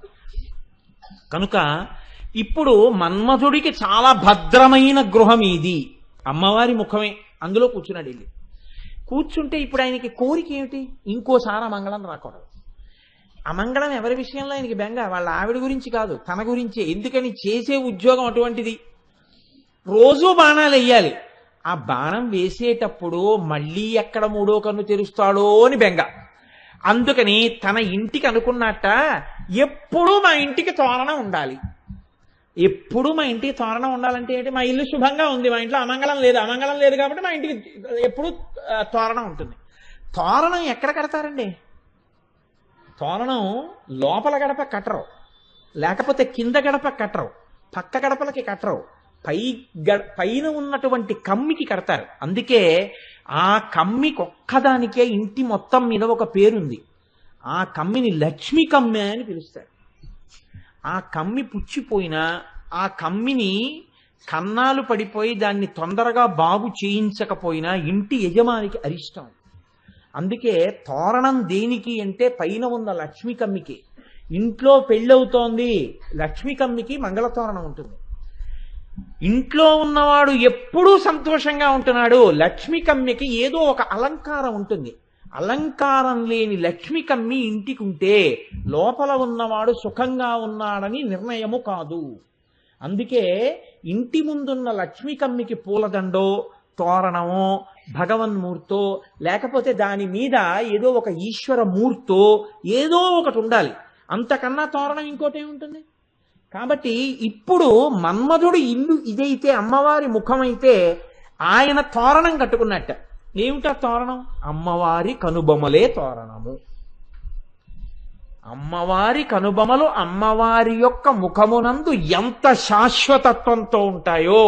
కనుక ఇప్పుడు మన్మథుడికి చాలా భద్రమైన గృహం ఇది, అమ్మవారి ముఖమే. అందులో కూర్చున్నాడు వెళ్ళి. కూర్చుంటే ఇప్పుడు ఆయనకి కోరిక ఏమిటి? ఇంకోసారి అమంగళం రాకూడదు. అమంగళం ఎవరి విషయంలో ఆయనకి బెంగ? వాళ్ళ ఆవిడ గురించి కాదు, తన గురించే. ఎందుకని? చేసే ఉద్యోగం అటువంటిది. రోజూ బాణాలు వెయ్యాలి. ఆ బాణం వేసేటప్పుడు మళ్ళీ ఎక్కడ మూడో కన్ను తెరుస్తాడో అని బెంగ. అందుకని తన ఇంటికి అనుకున్నట్ట, ఎప్పుడూ మా ఇంటికి తోరణం ఉండాలి. ఎప్పుడు మా ఇంటికి తోరణం ఉండాలంటే ఏంటి? మా ఇల్లు శుభంగా ఉంది, మా ఇంట్లో అమంగళం లేదు. అమంగళం లేదు కాబట్టి మా ఇంటికి ఎప్పుడు తోరణం ఉంటుంది. తోరణం ఎక్కడ కడతారండి? తోరణం లోపల గడప కట్టరు, లేకపోతే కింద గడప కట్టరు, పక్క గడపలకి కట్టరు, పైన ఉన్నటువంటి కమ్మికి కడతారు. అందుకే ఆ కమ్మికి ఒక్కదానికే ఇంటి మొత్తం మీద ఒక పేరుంది. ఆ కమ్మిని లక్ష్మీ కమ్మె అని పిలుస్తారు. ఆ కమ్మి పుచ్చిపోయినా, ఆ కమ్మిని కన్నాలు పడిపోయి దాన్ని తొందరగా బాగు చేయించకపోయినా ఇంటి యజమానికి అరిష్టం. అందుకే తోరణం దేనికి అంటే పైన ఉన్న లక్ష్మీ కమ్మికి. ఇంట్లో పెళ్ళవుతోంది, లక్ష్మీ కమ్మికి మంగళతోరణం ఉంటుంది. ఇంట్లో ఉన్నవాడు ఎప్పుడూ సంతోషంగా ఉంటున్నాడు, లక్ష్మీ కమ్మికి ఏదో ఒక అలంకారం ఉంటుంది. అలంకారం లేని లక్ష్మీ కమ్మి ఇంటికి ఉంటే లోపల ఉన్నవాడు సుఖంగా ఉన్నాడని నిర్ణయము కాదు. అందుకే ఇంటి ముందున్న లక్ష్మీ కమ్మికి పూలదండో, తోరణమో, భగవన్మూర్తో, లేకపోతే దాని మీద ఏదో ఒక ఈశ్వర మూర్తో ఏదో ఒకటి ఉండాలి. అంతకన్నా తోరణం ఇంకోటి ఏముంటుంది? కాబట్టి ఇప్పుడు మన్మధుడు ఇల్లు ఇదైతే, అమ్మవారి ముఖమైతే, ఆయన తోరణం కట్టుకున్నట్ట. ఏమిటా తోరణం? అమ్మవారి కనుబొమలే తోరణము. అమ్మవారి కనుబొమలు అమ్మవారి యొక్క ముఖమునందు ఎంత శాశ్వతత్వంతో ఉంటాయో,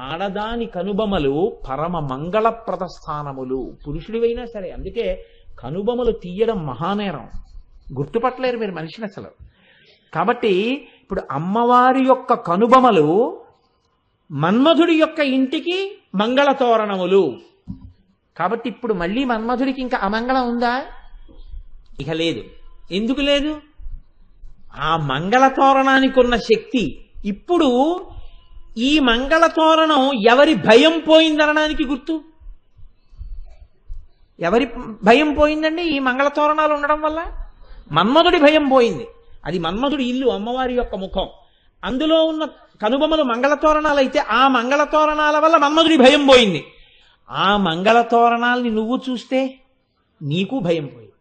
ఆడదాని కనుబొమలు పరమ మంగళప్రద స్థానములు. పురుషుడివైనా సరే. అందుకే కనుబొమలు తీయడం మహానేరం, గుర్తుపట్టలేరు మీరు మనిషిని అసలు. కాబట్టి ఇప్పుడు అమ్మవారి యొక్క కనుబొమలు మన్మధుడి యొక్క ఇంటికి మంగళతోరణములు. కాబట్టి ఇప్పుడు మళ్ళీ మన్మధుడికి ఇంకా అమంగళం ఉందా? ఇక లేదు. ఎందుకు లేదు? ఆ మంగళతోరణానికి ఉన్న శక్తి. ఇప్పుడు ఈ మంగళతోరణం ఎవరి భయం పోయిందనడానికి గుర్తు? ఎవరి భయం పోయిందండి ఈ మంగళతోరణాలు ఉండడం వల్ల? మన్మధుడి భయం పోయింది. అది మన్మధుడి ఇల్లు, అమ్మవారి యొక్క ముఖం. అందులో ఉన్న కనుబొమలు మంగళతోరణాలు అయితే ఆ మంగళతోరణాల వల్ల మన్మధుడి భయం పోయింది. ఆ మంగళతోరణాల్ని నువ్వు చూస్తే నీకు భయం పోయింది.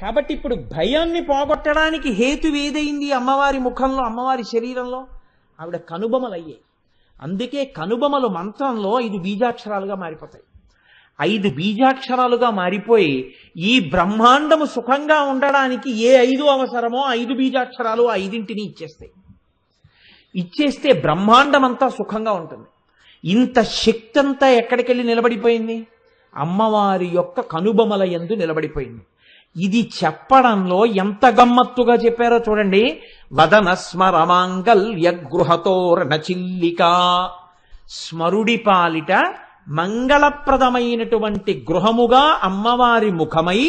కాబట్టి ఇప్పుడు భయాన్ని పోగొట్టడానికి హేతు ఏదైంది అమ్మవారి ముఖంలో, అమ్మవారి శరీరంలో? ఆవిడ కనుబొమలయ్యాయి. అందుకే కనుబొమలు మంత్రంలో 5 బీజాక్షరాలుగా మారిపోతాయి. 5 బీజాక్షరాలుగా మారిపోయి ఈ బ్రహ్మాండము సుఖంగా ఉండడానికి ఏ 5 అవసరమో 5 బీజాక్షరాలు ఆ 5ంటిని ఇచ్చేస్తాయి. ఇచ్చేస్తే బ్రహ్మాండం అంతా సుఖంగా ఉంటుంది. ఇంత శక్తి అంతా ఎక్కడికెళ్ళి నిలబడిపోయింది? అమ్మవారి యొక్క కనుబొమల యందు నిలబడిపోయింది. ఇది చెప్పడంలో ఎంత గమ్మత్తుగా చెప్పారో చూడండి. వదన స్మరమాంగల్య గృహతోరణచిల్లిక, స్మరుడి పాలిట మంగళప్రదమైనటువంటి గృహముగా అమ్మవారి ముఖమై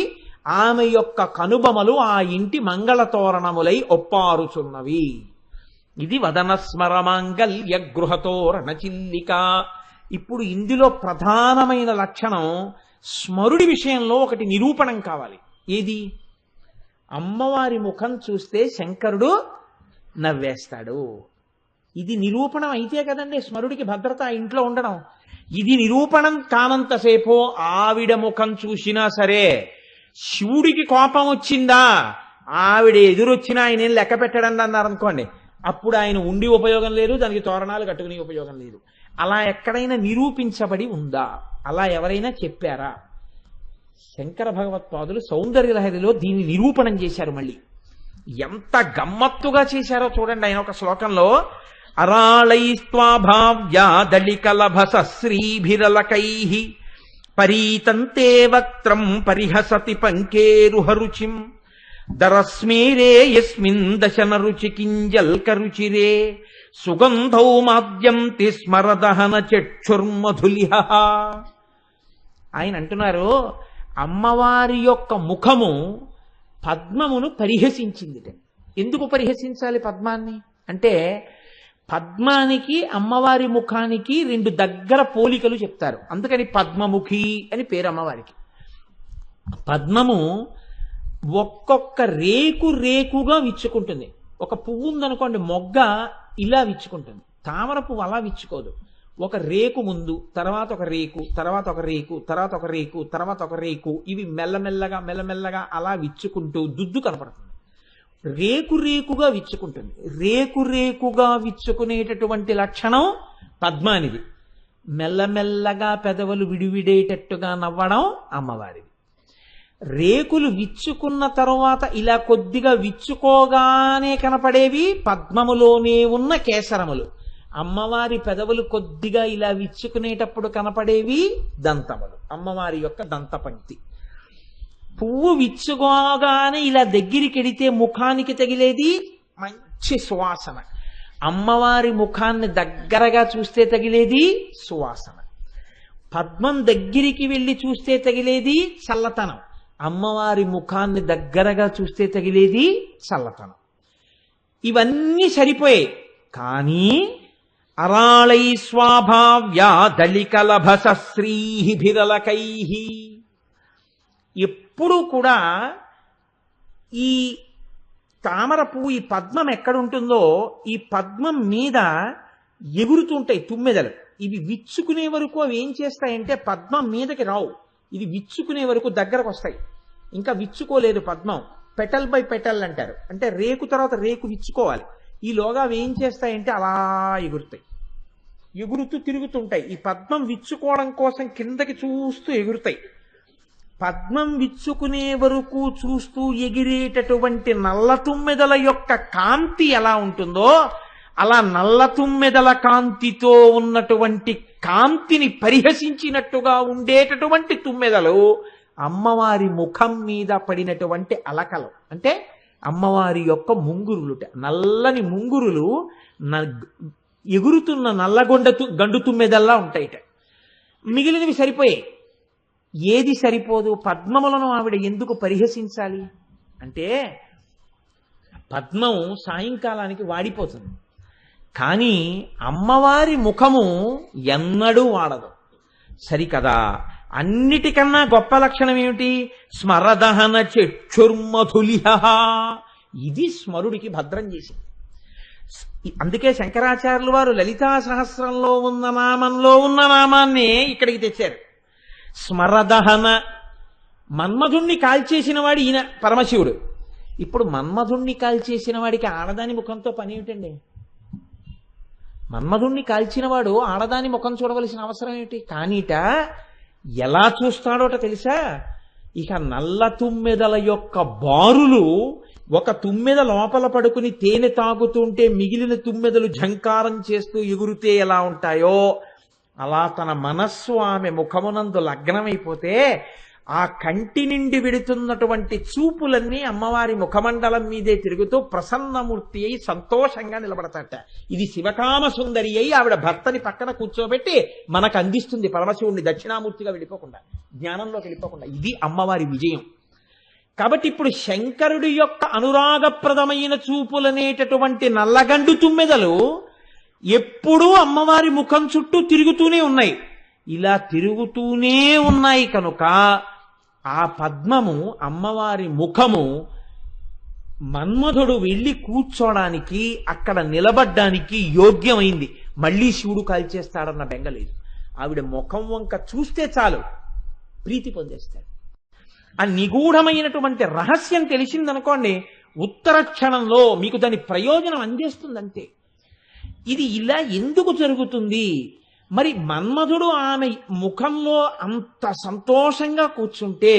ఆమె యొక్క కనుబొమలు ఆ ఇంటి మంగళతోరణములై ఒప్పారుచున్నవి. ఇది వదన స్మరమాంగల్య గృహతోరణచిల్లిక. ఇప్పుడు ఇందులో ప్రధానమైన లక్షణం స్మరుడి విషయంలో ఒకటి నిరూపణం కావాలి. ఏది? అమ్మవారి ముఖం చూస్తే శంకరుడు నవ్వేస్తాడు. ఇది నిరూపణం అయితే కదండి స్మరుడికి భద్రత ఆ ఇంట్లో ఉండడం. ఇది నిరూపణం కానంతసేపు ఆవిడ ముఖం చూసినా సరే, శివుడికి కోపం వచ్చిందా, ఆవిడ ఎదురొచ్చినా ఆయన ఏం లెక్క పెట్టడండి అన్నారనుకోండి, అప్పుడు ఆయన ఉండి ఉపయోగం లేదు, దానికి తోరణాలు కట్టుకునే ఉపయోగం లేదు. అలా ఎక్కడైనా నిరూపించబడి ఉందా? అలా ఎవరైనా చెప్పారా? శంకర భగవత్పాదులు సౌందర్యలహరిలో దీన్ని నిరూపణం చేశారు. మళ్ళీ ఎంత గమ్మత్తుగా చేశారో చూడండి. ఆయన ఒక శ్లోకంలో అరాళైస్త్వాభావ్యాదళికలభసశ్రీభిరలకైః పరీతంతే వక్త్రం పరిహసతి పంకేరుహరుచిం దరస్మేరే యస్మిన్ దశన రుచి కింజల్కరుచిరే సుగంధౌ మాద్యంతి స్మరదహన చక్షుర్మధులిహ. ఆయన అంటున్నారు, అమ్మవారి యొక్క ముఖము పద్మమును పరిహసించింది. ఎందుకు పరిహసించాలి పద్మాన్ని అంటే, పద్మానికి అమ్మవారి ముఖానికి 2 దగ్గర పోలికలు చెప్తారు. అందుకని పద్మముఖి అని పేరు అమ్మవారికి. పద్మము ఒక్కొక్క రేకు రేకుగా విచ్చుకుంటుంది. ఒక పువ్వు ఉందనుకోండి, మొగ్గ ఇలా విచ్చుకుంటుంది. తామర పువ్వు అలా విచ్చుకోదు. ఒక రేకు ముందు, తర్వాత ఒక రేకు, తర్వాత ఒక రేకు, తర్వాత ఒక రేకు, తర్వాత ఒక రేకు, ఇవి మెల్లమెల్లగా మెల్లమెల్లగా అలా విచ్చుకుంటూ దుద్దు కనపడుతుంది. రేకు రేకుగా విచ్చుకుంటుంది. రేకు రేకుగా విచ్చుకునేటటువంటి లక్షణం పద్మానిది. మెల్లమెల్లగా పెదవులు విడివిడేటట్టుగా నవ్వడం అమ్మవారిది. రేకులు విచ్చుకున్న తరువాత ఇలా కొద్దిగా విచ్చుకోగానే కనపడేవి పద్మములోనే ఉన్న కేసరములు. అమ్మవారి పెదవులు కొద్దిగా ఇలా విచ్చుకునేటప్పుడు కనపడేవి దంతములు, అమ్మవారి యొక్క దంతపంక్తి. పువ్వు విచ్చుకోగానే ఇలా దగ్గరికెడితే ముఖానికి తగిలేది మంచి సువాసన. అమ్మవారి ముఖాన్ని దగ్గరగా చూస్తే తగిలేది సువాసన. పద్మం దగ్గరికి వెళ్ళి చూస్తే తగిలేది చల్లతనం. అమ్మవారి ముఖాన్ని దగ్గరగా చూస్తే తగిలేది చల్లతనం. ఇవన్నీ సరిపోయాయి. కానీ అరాళై స్వాభావ్యాదళికలభసశ్రీభిరలకైః, ఎప్పుడూ కూడా ఈ తామర పువ్వు, ఈ పద్మం ఎక్కడుంటుందో ఈ పద్మం మీద ఎగురుతుంటాయి తుమ్మెదలు. ఇవి విచ్చుకునే వరకు అవి ఏం చేస్తాయంటే పద్మం మీదకి రావు, ఇది విచ్చుకునే వరకు దగ్గరకు వస్తాయి. ఇంకా విచ్చుకోలేదు పద్మం, పెటల్ బై పెటల్ అంటారు. అంటే రేకు తర్వాత రేకు విచ్చుకోవాలి. ఈలోగా అవి ఏం చేస్తాయంటే అలా ఎగురుతాయి, ఎగురుతూ తిరుగుతుంటాయి. ఈ పద్మం విచ్చుకోవడం కోసం కిందకి చూస్తూ ఎగురుతాయి. పద్మం విచ్చుకునే వరకు చూస్తూ ఎగిరేటటువంటి నల్ల తుమ్మెదల యొక్క కాంతి ఎలా ఉంటుందో, అలా నల్ల తుమ్మెదల కాంతితో ఉన్నటువంటి కాంతిని పరిహసించినట్టుగా ఉండేటటువంటి తుమ్మెదలు అమ్మవారి ముఖం మీద పడినటువంటి అలకలు. అంటే అమ్మవారి యొక్క ముంగురులుట, నల్లని ముంగురులు ఎగురుతున్న గండు తుమ్మెదల్లా ఉంటాయిట. మిగిలినవి సరిపోయాయి. ఏది సరిపోదు? పద్మములను ఆవిడ ఎందుకు పరిహసించాలి అంటే, పద్మం సాయంకాలానికి వాడిపోతుంది, కానీ అమ్మవారి ముఖము ఎన్నడూ వాడదు. సరికదా? అన్నిటికన్నా గొప్ప లక్షణం ఏమిటి? స్మరదహన చక్షుర్మధులిహ. ఇది స్మరుడికి భద్రం చేసింది. అందుకే శంకరాచార్యులు వారు లలితా సహస్రంలో ఉన్న నామంలో ఉన్న నామాన్నే ఇక్కడికి తెచ్చారు. స్మరదహన మన్మధుణ్ణి కాల్చేసిన వాడు ఈయన పరమశివుడు. ఇప్పుడు మన్మధుణ్ణి కాల్చేసిన వాడికి ఆడదాని ముఖంతో పని ఏమిటండి? మన్మధుణ్ణి కాల్చినవాడు ఆడదాని ముఖం చూడవలసిన అవసరం ఏమిటి? కానీట ఎలా చూస్తాడోట తెలుసా? ఇక నల్ల తుమ్మెదల యొక్క బారులు, ఒక తుమ్మెద లోపల పడుకుని తేనె తాగుతుంటే మిగిలిన తుమ్మెదలు ఝంకారం చేస్తూ ఎగురుతే ఎలా ఉంటాయో అలా తన మనస్సు ఆమె ముఖమునందు లగ్నమైపోతే ఆ కంటి నిండి విడుతున్నటువంటి చూపులన్నీ అమ్మవారి ముఖమండలం మీదే తిరుగుతూ ప్రసన్నమూర్తి అయి సంతోషంగా నిలబడతాట. ఇది శివకామ సుందరి అయి ఆవిడ భర్తని పక్కన కూర్చోబెట్టి మనకు అందిస్తుంది పరమశివుణ్ణి దక్షిణామూర్తిగా వెళ్ళిపోకుండా, జ్ఞానంలోకి వెళ్ళిపోకుండా. ఇది అమ్మవారి విజయం. కాబట్టి ఇప్పుడు శంకరుడి యొక్క అనురాగప్రదమైన చూపులనేటటువంటి నల్లగండు తుమ్మెదలు ఎప్పుడూ అమ్మవారి ముఖం చుట్టూ తిరుగుతూనే ఉన్నాయి. ఇలా తిరుగుతూనే ఉన్నాయి కనుక ఆ పద్మము, అమ్మవారి ముఖము, మన్మధుడు వెళ్ళి కూర్చోడానికి, అక్కడ నిలబడ్డానికి యోగ్యమైంది. మళ్ళీ శివుడు కాల్చేస్తాడన్న బెంగలేదు. ఆవిడ ముఖం వంక చూస్తే చాలు ప్రీతి పొందేస్తాడు. ఆ నిగూఢమైనటువంటి రహస్యం తెలిసిందనుకోండి, ఉత్తర క్షణంలో మీకు దాని ప్రయోజనం అందేస్తుందంతే. ఇది ఇలా ఎందుకు జరుగుతుంది? మరి మన్మధుడు ఆమె ముఖంలో అంత సంతోషంగా కూర్చుంటే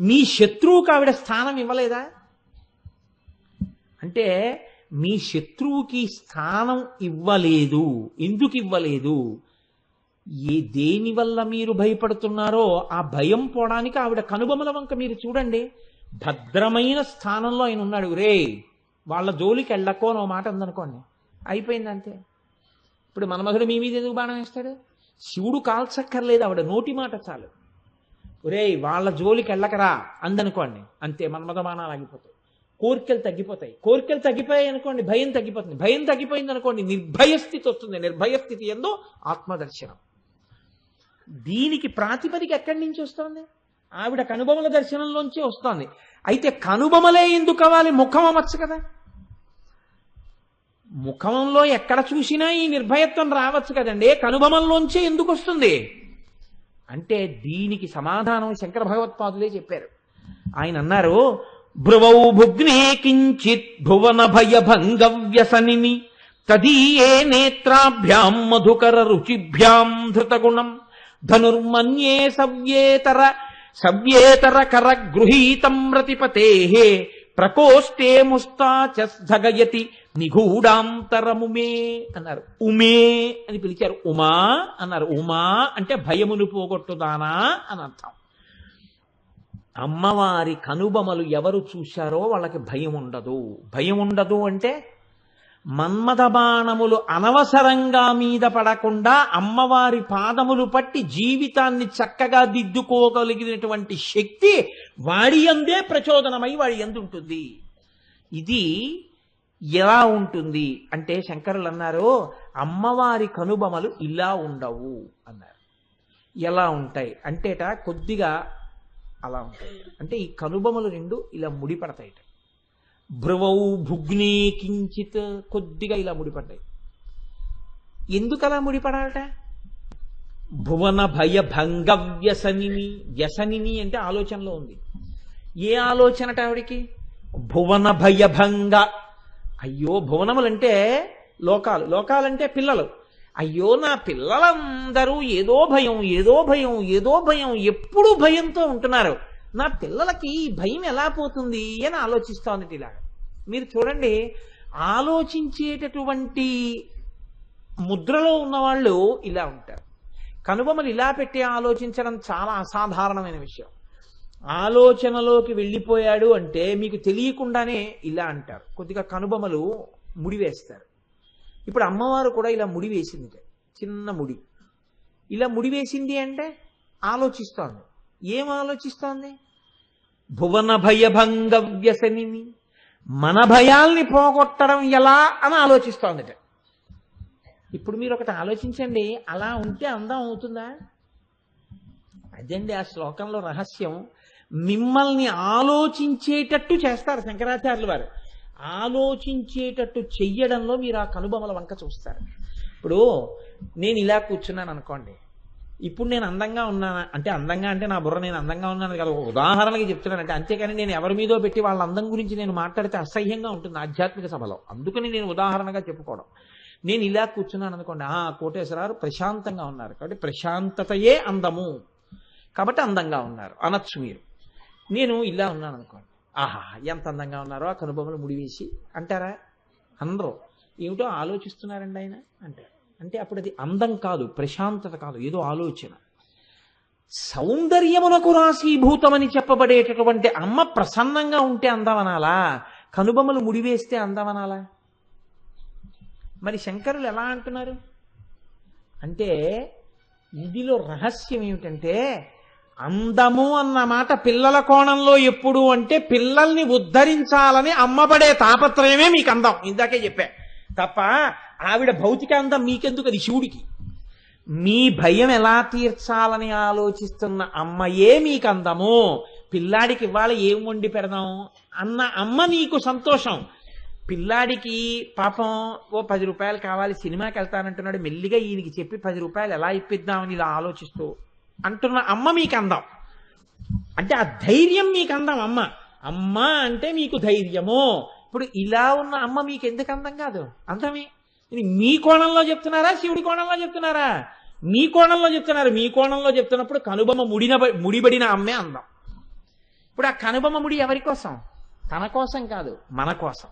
మీ శత్రువుకు ఆవిడ స్థానం ఇవ్వలేదా? అంటే మీ శత్రువుకి స్థానం ఇవ్వలేదు. ఎందుకు ఇవ్వలేదు? దేనివల్ల మీరు భయపడుతున్నారో ఆ భయం పోవడానికి ఆవిడ కనుబొమల వంక మీరు చూడండి. భద్రమైన స్థానంలో ఆయన ఉన్నాడు. రే వాళ్ళ జోలికి వెళ్ళకో అని మాట ఉందనుకోండి, అయిపోయిందంతే. ఇప్పుడు మన్మధుడు మీ మీద ఎందుకు బాణం వేస్తాడు? శివుడు కాల్చక్కర్లేదు, ఆవిడ నోటి మాట చాలు. ఒరే వాళ్ళ జోలికి వెళ్ళకరా అందనుకోండి, అంతే, మన్మథ బాణాలు ఆగిపోతాయి, కోరికలు తగ్గిపోతాయి. కోరికలు తగ్గిపోయాయి అనుకోండి, భయం తగ్గిపోతుంది. భయం తగ్గిపోయింది అనుకోండి, నిర్భయ స్థితి వస్తుంది. నిర్భయ స్థితి ఎందో ఆత్మదర్శనం. దీనికి ప్రాతిపదిక ఎక్కడి నుంచి వస్తుంది? ఆవిడ కనుబొమల దర్శనంలోంచి వస్తోంది. అయితే కనుబొమలే ఎందుకు కావాలి? ముఖం అవ్వచ్చు కదా. ముఖంలో ఎక్కడ చూసినా ఈ నిర్భయత్వం రావచ్చు కదండి, కనుబొమల్లోంచే ఎందుకు వస్తుంది అంటే దీనికి సమాధానం శంకర భగవత్పాదులే చెప్పారు. ఆయన అన్నారు, భ్రువౌ భుగ్నే కించిత్ భువన భయ భంగవ్యసనిని తదీయే నేత్రాభ్యాం మధుకర రుచిభ్యాం ధృతగుణం ధనుర్మన్యే సవ్యేతర కర గృహీతం రతిపతేః ప్రకోష్ఠే ముస్తాచస్థగయతి నిగూఢాంతరముమే అన్నారు. ఉమే అని పిలిచారు. ఉమా అన్నారు. ఉమా అంటే భయమును పోగొట్టుదానా అని అర్థం. అమ్మవారి కనుబొమలు ఎవరు చూశారో వాళ్ళకి భయం ఉండదు. భయం ఉండదు అంటే మన్మథ బాణములు అనవసరంగా మీద పడకుండా అమ్మవారి పాదములు పట్టి జీవితాన్ని చక్కగా దిద్దుకోగలిగినటువంటి శక్తి వాడి యందే ప్రచోదనమై వాడి యందు ఉంటుంది. ఇది ఎలా ఉంటుంది అంటే శంకరులు అన్నారు, అమ్మవారి కనుబొమలు ఇలా ఉండవు అన్నారు. ఎలా ఉంటాయి అంటేట కొద్దిగా అలా ఉంటాయి. అంటే ఈ కనుబొమలు రెండు ఇలా ముడిపడతాయిట. భ్రువౌ భుగ్నే కించిత్ కొద్దిగా ఇలా ముడిపడ్డాయి. ఎందుకు అలా ముడిపడాలట? భువన భయ భంగ వ్యసనిని. వ్యసనిని అంటే ఆలోచనలో ఉంది. ఏ ఆలోచనట ఆవిడికి? భువన భయ భంగ. అయ్యో, భువనములంటే లోకాలు, లోకాలంటే పిల్లలు. అయ్యో నా పిల్లలందరూ ఏదో భయం ఏదో భయం ఏదో భయం, ఎప్పుడూ భయంతో ఉంటున్నారు. నా పిల్లలకి ఈ భయం ఎలా పోతుంది అని ఆలోచిస్తోంది. ఇలాగా మీరు చూడండి, ఆలోచించేటటువంటి ముద్రలో ఉన్నవాళ్ళు ఇలా ఉంటారు. కనుబొమలు ఇలా పెట్టి ఆలోచించడం చాలా అసాధారణమైన విషయం. ఆలోచనలోకి వెళ్ళిపోయాడు అంటే మీకు తెలియకుండానే ఇలా అంటారు. కొద్దిగా కనుబొమలు ముడివేస్తారు. ఇప్పుడు అమ్మవారు కూడా ఇలా ముడి వేసింది, చిన్న ముడి. ఇలా ముడి వేసింది అంటే ఆలోచిస్తోంది. ఏం ఆలోచిస్తోంది? భువన భయభంగ వ్యసనిని, మన భయాల్ని పోగొట్టడం ఎలా అని ఆలోచిస్తోంది. ఇప్పుడు మీరు ఒకటి ఆలోచించండి, అలా ఉంటే అందం అవుతుందా? అదండి ఆ శ్లోకంలో రహస్యం. మిమ్మల్ని ఆలోచించేటట్టు చేస్తారు శంకరాచార్యుల వారు. ఆలోచించేటట్టు చెయ్యడంలో మీరు ఆ కనుబొమల వంక చూస్తారు. ఇప్పుడు నేను ఇలా కూర్చున్నాను అనుకోండి, ఇప్పుడు నేను అందంగా ఉన్నానా అంటే, అందంగా అంటే నా బుర్ర నేను అందంగా ఉన్నాను కదా, ఒక ఉదాహరణకి చెప్తున్నానంటే. అంతేకాని నేను ఎవరి మీదో పెట్టి వాళ్ళ అందం గురించి నేను మాట్లాడితే అసహ్యంగా ఉంటుంది ఆధ్యాత్మిక సభలో. అందుకని నేను ఉదాహరణగా చెప్పుకోవడం. నేను ఇలా కూర్చున్నాను అనుకోండి, కోటేశ్వరరావు ప్రశాంతంగా ఉన్నారు కాబట్టి ప్రశాంతతయే అందము, కాబట్టి అందంగా ఉన్నారు అనొచ్చు మీరు. నేను ఇలా ఉన్నాను అనుకోండి, ఆహా ఎంత అందంగా ఉన్నారో ఆ కనుబొమ్మలు ముడివేసి అంటారా? అందరూ ఏమిటో ఆలోచిస్తున్నారండి ఆయన అంటారు. అంటే అప్పుడు అది అందం కాదు, ప్రశాంతత కాదు, ఏదో ఆలోచన. సౌందర్యమునకు రాశీభూతమని చెప్పబడేటటువంటి అమ్మ ప్రసన్నంగా ఉంటే అందమనాలా, కనుబొమ్మలు ముడివేస్తే అందమనాలా? మరి శంకరులు ఎలా అంటున్నారు అంటే, ఇందులో రహస్యం ఏమిటంటే, అందము అన్న మాట పిల్లల కోణంలో ఎప్పుడు అంటే, పిల్లల్ని ఉద్ధరించాలని అమ్మబడే తాపత్రయమే మీకు అందం. ఇందాకే చెప్పా తప్ప ఆవిడ భౌతిక అందం మీకెందుకు, అది శివుడికి. మీ భయం ఎలా తీర్చాలని ఆలోచిస్తున్న అమ్మయే మీకు అందము. పిల్లాడికి ఇవాళ ఏం వండి పెడదాం అన్న అమ్మ నీకు సంతోషం. పిల్లాడికి పాపం ఓ 10 రూపాయలు కావాలి, సినిమాకి వెళ్తానంటున్నాడు, మెల్లిగా ఈయనకి చెప్పి 10 రూపాయలు ఎలా ఇప్పిద్దామని ఇలా ఆలోచిస్తూ అంటున్న అమ్మ మీకు అందం. అంటే ఆ ధైర్యం మీకు అందం. అమ్మ అంటే మీకు ధైర్యము. ఇప్పుడు ఇలా ఉన్న అమ్మ మీకు ఎందుకు అందం కాదు? అందమే. ఇది మీ కోణంలో చెప్తున్నారా, శివుడి కోణంలో చెప్తున్నారా? మీ కోణంలో చెప్తున్నారు. మీ కోణంలో చెప్తున్నప్పుడు కనుబొమ్మ ముడిబడిన అమ్మే అందం. ఇప్పుడు ఆ కనుబొమ్మ ముడి ఎవరి కోసం? తన కోసం కాదు, మన కోసం.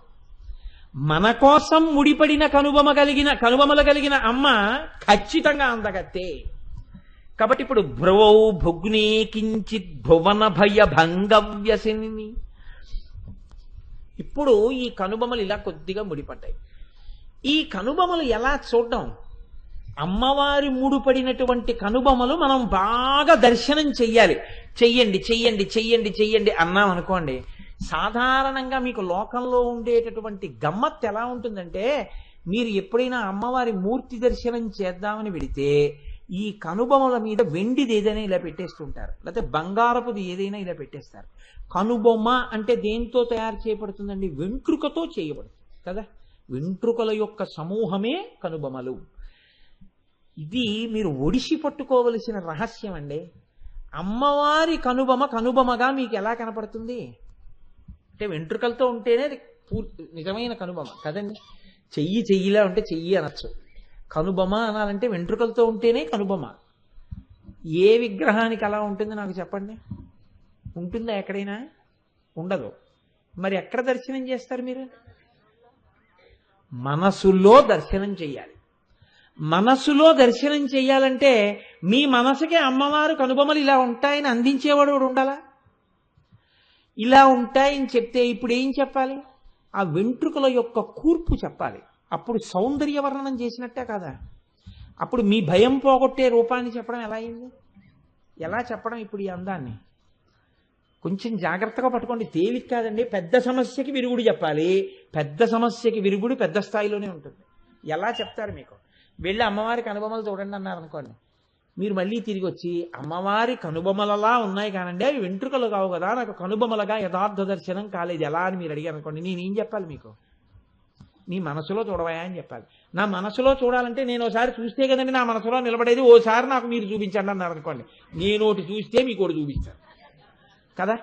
మన కోసం ముడిపడిన కనుబొమ్మలు కలిగిన అమ్మ ఖచ్చితంగా అందగత్తే. కాబట్టి ఇప్పుడు భ్రువౌ భుగ్నే కించిత్ భువన భయ భంగవ్యసిని. ఇప్పుడు ఈ కనుబొమ్మలు ఇలా కొద్దిగా ముడిపడ్డాయి. ఈ కనుబొమ్మలు ఎలా చూడడం? అమ్మవారి ముడిపడినటువంటి కనుబొమ్మలు మనం బాగా దర్శనం చెయ్యాలి. చెయ్యండి చెయ్యండి చెయ్యండి చెయ్యండి అన్నాం అనుకోండి, సాధారణంగా మీకు లోకంలో ఉండేటటువంటి గమ్మత్తు ఎలా ఉంటుందంటే, మీరు ఎప్పుడైనా అమ్మవారి మూర్తి దర్శనం చేద్దామని వెడితే ఈ కనుబొమ్మల మీద వెండిది ఏదైనా ఇలా పెట్టేస్తుంటారు, లేకపోతే బంగారపుది ఏదైనా ఇలా పెట్టేస్తారు. కనుబొమ్మ అంటే దేంతో తయారు చేయబడుతుందండి? వెంట్రుకతో చేయబడుతుంది కదా. వెంట్రుకల యొక్క సమూహమే కనుబొమ్మలు. ఇది మీరు ఒడిసి పట్టుకోవలసిన రహస్యం అండి. అమ్మవారి కనుబొమ్మగా మీకు ఎలా కనపడుతుంది అంటే, వెంట్రుకలతో ఉంటేనే నిజమైన కనుబొమ్మ కదండి. చెయ్యిలా ఉంటే చెయ్యి అనొచ్చు, కనుబొమ్మ అనాలంటే వెంట్రుకలతో ఉంటేనే కనుబొమ్మ. ఏ విగ్రహానికి అలా ఉంటుంది నాకు చెప్పండి? ఉంటుందా ఎక్కడైనా? ఉండదు. మరి ఎక్కడ దర్శనం చేస్తారు మీరు? మనసులో దర్శనం చెయ్యాలి. మనసులో దర్శనం చెయ్యాలంటే మీ మనసుకే అమ్మవారు కనుబొమ్మలు ఇలా ఉంటాయని అందించేవాడు ఉండాలా? ఇలా ఉంటాయని చెప్తే ఇప్పుడు ఏం చెప్పాలి? ఆ వెంట్రుకల యొక్క కూర్పు చెప్పాలి. అప్పుడు సౌందర్య వర్ణనం చేసినట్టే కదా. అప్పుడు మీ భయం పోగొట్టే రూపాన్ని చెప్పడం ఎలా అయింది? ఎలా చెప్పడం ఇప్పుడు ఈ అందాన్ని? కొంచెం జాగ్రత్తగా పట్టుకోండి. తేలిక కాదండి. పెద్ద సమస్యకి విరుగుడు చెప్పాలి. పెద్ద సమస్యకి విరుగుడు పెద్ద స్థాయిలోనే ఉంటుంది. ఎలా చెప్తారు మీకు? వెళ్ళి అమ్మవారి కనుబొమ్మలు చూడండి అన్నారు అనుకోండి, మీరు మళ్ళీ తిరిగి వచ్చి అమ్మవారి కనుబొమ్మలలా ఉన్నాయి కానండి అవి వెంట్రుకలు కావు కదా, నాకు కనుబొమ్మలుగా యథార్థ దర్శనం కాలేదు ఎలా అని మీరు అడిగారు అనుకోండి, నేనేం చెప్పాలి మీకు? నీ మనసులో చూడవయా అని చెప్పాలి. నా మనసులో చూడాలంటే నేను ఒకసారి చూస్తే కదండి నా మనసులో నిలబడేది, ఓసారి నాకు మీరు చూపించండి అన్నారు అనుకోండి, నేను ఒకటి చూస్తే మీకు ఒకటి చూపిస్తాను కదా.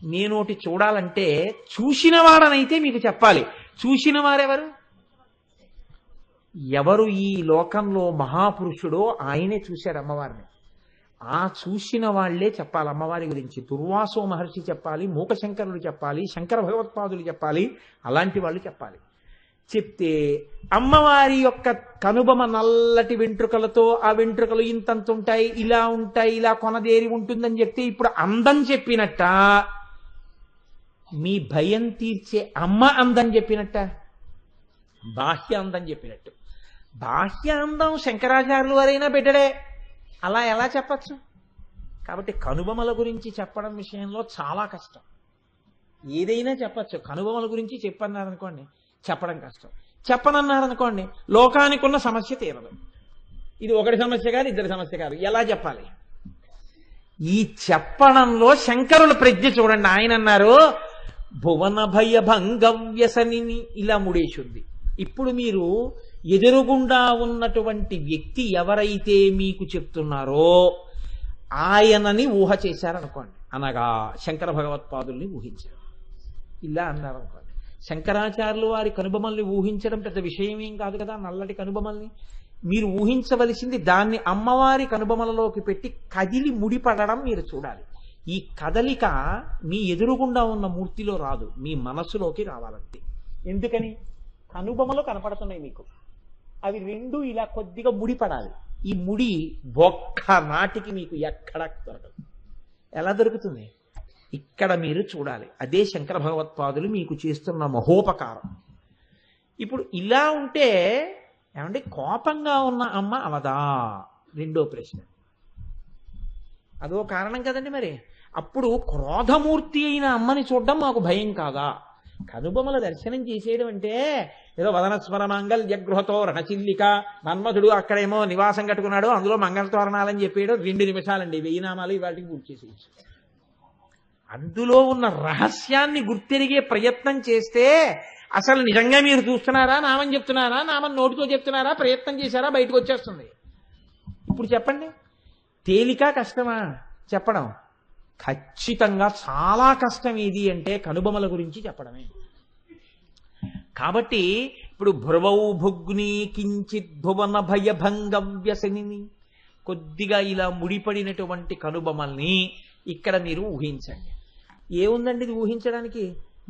నేను ఒకటి చూడాలంటే చూసిన వాడనైతే మీకు చెప్పాలి. చూసిన వారెవరు? ఎవరు ఈ లోకంలో మహాపురుషుడో ఆయనే చూశాడు అమ్మవారిని. ఆ చూసిన వాళ్లే చెప్పాలి అమ్మవారి గురించి. దుర్వాసో మహర్షి చెప్పాలి, మూకశంకరులు చెప్పాలి, శంకర భగవత్పాదులు చెప్పాలి, అలాంటి వాళ్ళు చెప్పాలి. చెప్తే అమ్మవారి యొక్క కనుబొమ నల్లటి వెంట్రుకలతో, ఆ వెంట్రుకలు ఇంతంత ఉంటాయి, ఇలా కొనదేరి ఉంటుందని చెప్తే ఇప్పుడు అందం చెప్పినట్ట, మీ భయం తీర్చే అమ్మ అందం చెప్పినట్ట, బాహ్య అందం చెప్పినట్టు. బాహ్య అందం శంకరాచార్యులు వారైనా పెట్టడే, అలా ఎలా చెప్పచ్చు? కాబట్టి కనుబొమల గురించి చెప్పడం విషయంలో చాలా కష్టం. ఏదైనా చెప్పచ్చు, కనుబొమల గురించి చెప్పన్నారనుకోండి చెప్పడం కష్టం. చెప్పనన్నారనుకోండి లోకానికి ఉన్న సమస్య తీరదు. ఇది ఒకటి సమస్య కాదు, ఇద్దరి సమస్య కాదు. ఎలా చెప్పాలి? ఈ చెప్పడంలో శంకరుల ప్రజ్ఞ చూడండి. ఆయన అన్నారు భువన భయ భంగవ్యసని, ఇలా ముడేసింది. ఇప్పుడు మీరు ఎదురుగుండా ఉన్నటువంటి వ్యక్తి ఎవరైతే మీకు చెప్తున్నారో ఆయనని ఊహ చేశారనుకోండి. అనగా శంకర భగవత్పాదుల్ని ఊహించారు. ఇలా అన్నారనుకోండి. శంకరాచార్యులు వారి కనుబొమల్ని ఊహించడం పెద్ద విషయం ఏం కాదు కదా. నల్లటి కనుబొమల్ని మీరు ఊహించవలసింది దాన్ని అమ్మవారి కనుబొమలలోకి పెట్టి కదిలి ముడిపడడం మీరు చూడాలి. ఈ కదలిక మీ ఎదురుగుండా ఉన్న మూర్తిలో రాదు, మీ మనస్సులోకి రావాలంతే. ఎందుకని? కనుబొమలు కనపడుతున్నాయి మీకు, అవి రెండు ఇలా కొద్దిగా ముడిపడాలి. ఈ ముడి ఒక్క నాటికి మీకు ఎక్కడ దొరకదు. ఎలా దొరుకుతుంది? ఇక్కడ మీరు చూడాలి. అదే శంకర భగవత్పాదులు మీకు చేస్తున్న మహోపకారం. ఇప్పుడు ఇలా ఉంటే ఏమంటే కోపంగా ఉన్న అమ్మ అవదా? రెండో ప్రశ్న. అదో కారణం కదండి. మరి అప్పుడు క్రోధమూర్తి అయిన అమ్మని చూడడం మాకు భయం కాదా? కనుబొమల దర్శనం చేసేయడం అంటే ఏదో వదనస్మర మాంగళ్యగృహతో రణచిల్లిక, మన్మధుడు అక్కడేమో నివాసం కట్టుకున్నాడు, అందులో మంగళతోరణాలని చెప్పేయడం 2 నిమిషాలండి. 1000 నామాలు ఇవాటికి పూర్తి చేసేయచ్చు. అందులో ఉన్న రహస్యాన్ని గుర్తెరిగే ప్రయత్నం చేస్తే అసలు నిజంగా మీరు చూస్తున్నారా, నామం చెప్తున్నారా, నామం నోటితో చెప్తున్నారా, ప్రయత్నం చేశారా, బయటకు వచ్చేస్తుంది. ఇప్పుడు చెప్పండి, తేలిక కష్టమా చెప్పడం? ఖచ్చితంగా చాలా కష్టం. ఏది అంటే కనుబొమల గురించి చెప్పడమే. కాబట్టి ఇప్పుడు భ్రువౌ భుగ్ని కించిత్ భువన భయభంగ వ్యసనిని, కొద్దిగా ఇలా ముడిపడినటువంటి కనుబొమల్ని ఇక్కడ మీరు ఊహించండి. ఏముందండి ఇది ఊహించడానికి?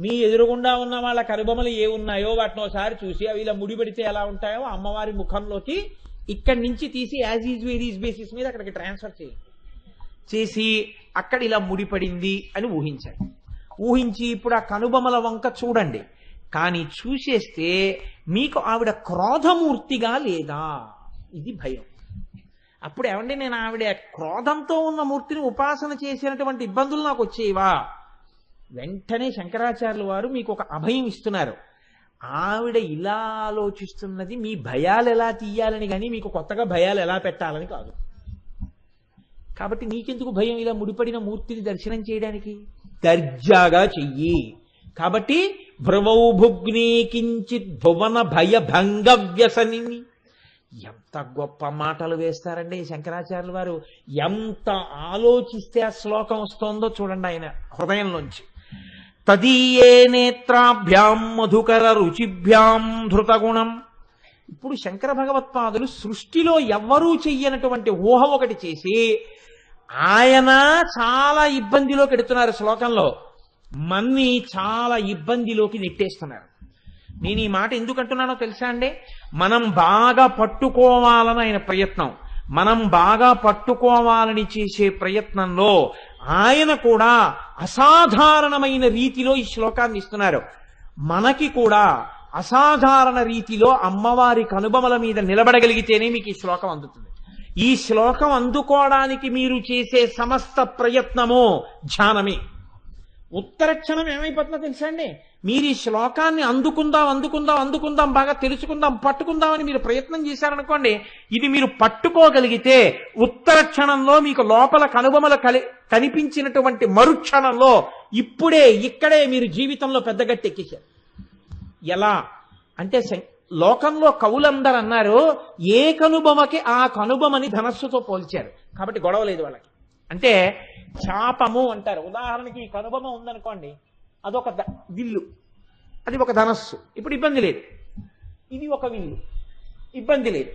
మీ ఎదురుగుండా ఉన్న వాళ్ళ కనుబొమలు ఏ ఉన్నాయో వాటిని ఒకసారి చూసి అవి ఇలా ముడిపెడితే ఎలా ఉంటాయో అమ్మవారి ముఖంలోకి ఇక్కడి నుంచి తీసి యాజ్ ఈజ్ వేరీస్ బేసిస్ మీద అక్కడికి ట్రాన్స్ఫర్ చేసి అక్కడ ఇలా ముడిపడింది అని ఊహించండి. ఊహించి ఇప్పుడు ఆ కనుబొమల వంక చూడండి. కానీ చూసేస్తే మీకు ఆవిడ క్రోధమూర్తిగా లేదా? ఇది భయం. అప్పుడు ఏమండి నేను ఆవిడ క్రోధంతో ఉన్న మూర్తిని ఉపాసన చేసినటువంటి ఇబ్బందులు నాకు వచ్చేవా? వెంటనే శంకరాచార్యులు వారు మీకు ఒక అభయం ఇస్తున్నారు. ఆవిడ ఇలా ఆలోచిస్తున్నది మీ భయాలు ఎలా తీయాలని కానీ మీకు కొత్తగా భయాలు ఎలా పెట్టాలని కాదు. కాబట్టి నీకెందుకు భయం ఇలా ముడిపడిన మూర్తిని దర్శనం చేయడానికి? దర్జాగా చెయ్యి. కాబట్టి భ్రువౌ భుగ్ని కించిత్ భువన భయభంగ వ్యసనిని. ఎంత గొప్ప మాటలు వేస్తారండి శంకరాచార్యులు వారు. ఎంత ఆలోచిస్తే ఆ శ్లోకం వస్తోందో చూడండి ఆయన హృదయంలోంచి. తదీయే నేత్రాభ్యాం మధుకర రుచిభ్యాం ధృతగుణం. ఇప్పుడు శంకర భగవత్పాదులు సృష్టిలో ఎవ్వరూ చెయ్యనటువంటి ఊహ ఒకటి చేసి ఆయన చాలా ఇబ్బందిలోకి ఎడుతున్నారు. శ్లోకంలో మన్ని చాలా ఇబ్బందిలోకి నెట్టేస్తున్నారు. నేను ఈ మాట ఎందుకు అంటున్నానో తెలుసా అండి? మనం బాగా పట్టుకోవాలని ఆయన ప్రయత్నం, మనం బాగా పట్టుకోవాలని చేసే ప్రయత్నంలో ఆయన కూడా అసాధారణమైన రీతిలో ఈ శ్లోకాన్ని ఇస్తున్నారు. మనకి కూడా అసాధారణ రీతిలో అమ్మవారి కనుబొమల మీద నిలబడగలిగితేనే మీకు ఈ శ్లోకం అందుతుంది. ఈ శ్లోకం అందుకోవడానికి మీరు చేసే సమస్త ప్రయత్నము ధ్యానమే. ఉత్తర క్షణం ఏమైపోతుందో తెలుసా అండి? మీరు ఈ శ్లోకాన్ని అందుకుందాం బాగా తెలుసుకుందాం పట్టుకుందామని మీరు ప్రయత్నం చేశారనుకోండి, ఇది మీరు పట్టుకోగలిగితే ఉత్తర క్షణంలో మీకు లోపల కనుబొమలు కనిపించినటువంటి మరుక్షణంలో ఇప్పుడే ఇక్కడే మీరు జీవితంలో పెద్ద గట్టి ఎక్కేశారు. ఎలా అంటే లోకంలో కవులందరూ అన్నారు ఏ కనుబొమకి ఆ కనుబొమని ధనస్సుతో పోల్చారు. కాబట్టి గొడవ లేదు వాళ్ళకి. అంటే చాపము అంటారు. ఉదాహరణకి ఈ కనుబొమ ఉందనుకోండి, అదొక విల్లు, అది ఒక ధనస్సు, ఇప్పుడు ఇబ్బంది లేదు. ఇది ఒక విల్లు, ఇబ్బంది లేదు.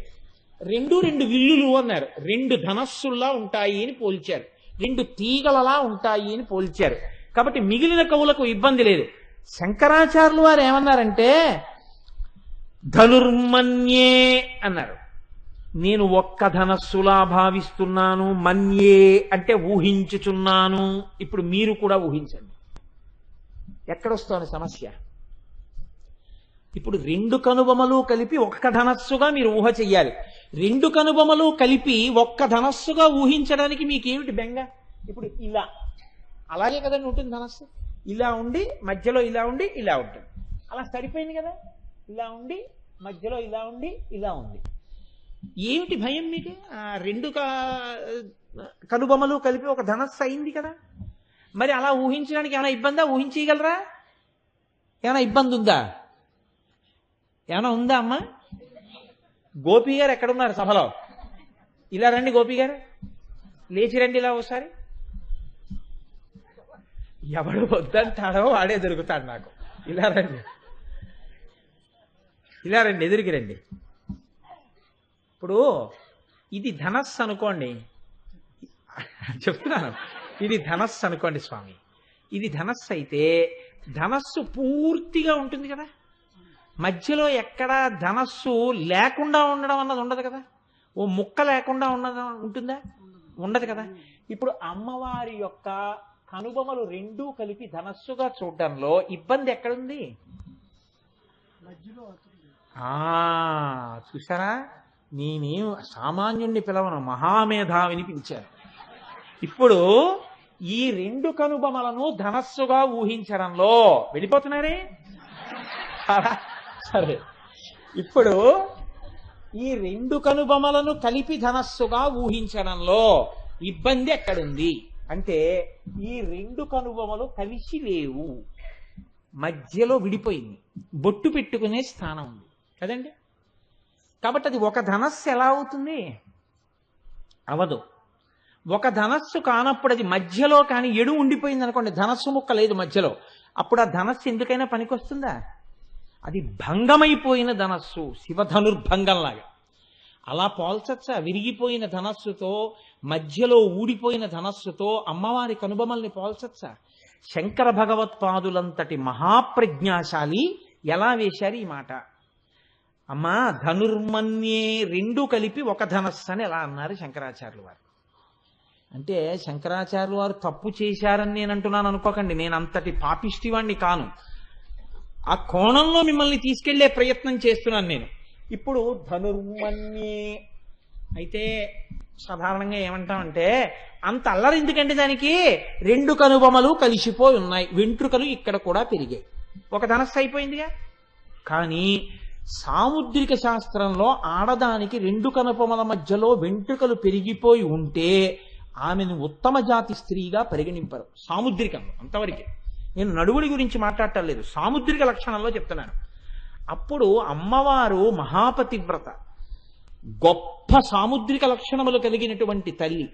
రెండు విల్లులు అన్నారు. 2 ధనస్సుల్లా ఉంటాయి అని పోల్చారు, 2 తీగలలా ఉంటాయి అని పోల్చారు. కాబట్టి మిగిలిన కవులకు ఇబ్బంది లేదు. శంకరాచార్యులు వారు ఏమన్నారంటే ధనుర్మన్యే అన్నారు. నేను ఒక్క ధనస్సులా భావిస్తున్నాను. మన్యే అంటే ఊహించుచున్నాను. ఇప్పుడు మీరు కూడా ఊహించండి ఎక్కడొస్తోంది సమస్య. ఇప్పుడు 2 కనుబొమలు కలిపి ఒక్క ధనస్సుగా మీరు ఊహ చెయ్యాలి. 2 కనుబొమలు కలిపి ఒక్క ధనస్సుగా ఊహించడానికి మీకేమిటి బెంగ? ఇప్పుడు ఇలా అలాగే కదండి ఉంటుంది ధనస్సు. ఇలా ఉండి మధ్యలో ఇలా ఉండి ఇలా ఉంటుంది. అలా సరిపోయింది కదా. ఇలా ఉండి మధ్యలో ఇలా ఉండి ఇలా ఉంది. ఏమిటి భయం మీకు? 2 కనుబొమలు కలిపి ఒక ధనస్సు అయింది కదా. మరి అలా ఊహించడానికి ఏమైనా ఇబ్బందా? ఊహించగలరా? ఏమైనా ఇబ్బంది ఉందా? ఏమైనా ఉందా అమ్మా? గోపి గారు ఎక్కడున్నారు సభలో? ఇలా రండి గోపి గారు, లేచి రండి ఇలా ఒకసారి. ఎవడు వద్దంటాడో వాడే దొరుకుతాడు నాకు. ఇలా రండి, ఇలా రండి, ఎదురికి రండి. ఇప్పుడు ఇది ధనస్సు అనుకోండి, చెప్తున్నాను, ఇది ధనస్సు అనుకోండి స్వామి. ఇది ధనస్సు అయితే ధనస్సు పూర్తిగా ఉంటుంది కదా, మధ్యలో ఎక్కడా ధనస్సు లేకుండా ఉండడం అన్నది ఉండదు కదా, ఓ ముక్క లేకుండా ఉంటుందా? ఉండదు కదా. ఇప్పుడు అమ్మవారి యొక్క కనుబొమలు రెండూ కలిపి ధనస్సుగా చూడడంలో ఇబ్బంది ఎక్కడుంది? చూసారా, నేనేం సామాన్యుణ్ణి పిలవను, మహామేధావిని పిలిచాను. ఇప్పుడు ఈ రెండు కనుబొమలను ధనస్సుగా ఊహించడంలో వెళ్ళిపోతున్నారే. సరే, ఇప్పుడు ఈ రెండు కనుబొమలను కలిపి ధనస్సుగా ఊహించడంలో ఇబ్బంది ఎక్కడుంది అంటే, ఈ రెండు కనుబొమలు కలిసి లేవు, మధ్యలో విడిపోయింది, బొట్టు పెట్టుకునే స్థానం ఉంది కదండి. కాబట్టి అది ఒక ధనస్సు ఎలా అవుతుంది? అవదు. ఒక ధనస్సు కానప్పుడు అది మధ్యలో కానీ ఎడు ఉండిపోయింది అనుకోండి, ధనస్సు ముక్క లేదు మధ్యలో, అప్పుడు ఆ ధనస్సు ఎందుకైనా పనికొస్తుందా? అది భంగమైపోయిన ధనస్సు, శివధనుర్భంగంలాగా. అలా పోల్చచ్చా? విరిగిపోయిన ధనస్సుతో, మధ్యలో ఊడిపోయిన ధనస్సుతో అమ్మవారి కనుబొమల్ని పోల్చచ్చా? శంకర భగవత్పాదులంతటి మహాప్రజ్ఞాశాలి ఎలా వేశారు ఈ మాట? అమ్మా, ధనుర్మన్యే రెండు కలిపి ఒక ధనస్సు అని ఎలా అన్నారు శంకరాచార్యులు వారు? అంటే శంకరాచార్యులు వారు తప్పు చేశారని నేను అంటున్నాను అనుకోకండి, నేను అంతటి పాపిష్టివాణ్ణి కాను. ఆ కోణంలో మిమ్మల్ని తీసుకెళ్లే ప్రయత్నం చేస్తున్నాను నేను. ఇప్పుడు ధనుర్మన్యే అయితే సాధారణంగా ఏమంటామంటే, అంత అల్లరి ఎందుకంటే దానికి రెండు కనుబొమలు కలిసిపోయి ఉన్నాయి, వెంట్రుకలు ఇక్కడ కూడా పెరిగాయి, ఒక ధనస్సు అయిపోయిందిగా. కానీ సాముద్రిక శాస్త్రంలో ఆడదానికి రెండు కనుబొమల మధ్యలో వెంట్రుకలు పెరిగిపోయి ఉంటే ఆమెను ఉత్తమ జాతి స్త్రీగా పరిగణింపరు సాముద్రికంలో. అంతవరకే, నేను నడువుడి గురించి మాట్లాడటం లేదు, సాముద్రిక లక్షణంలో చెప్తున్నాను. అప్పుడు అమ్మవారు మహాపతివ్రత, గొప్ప సాముద్రిక లక్షణములు కలిగినటువంటి తల్లి.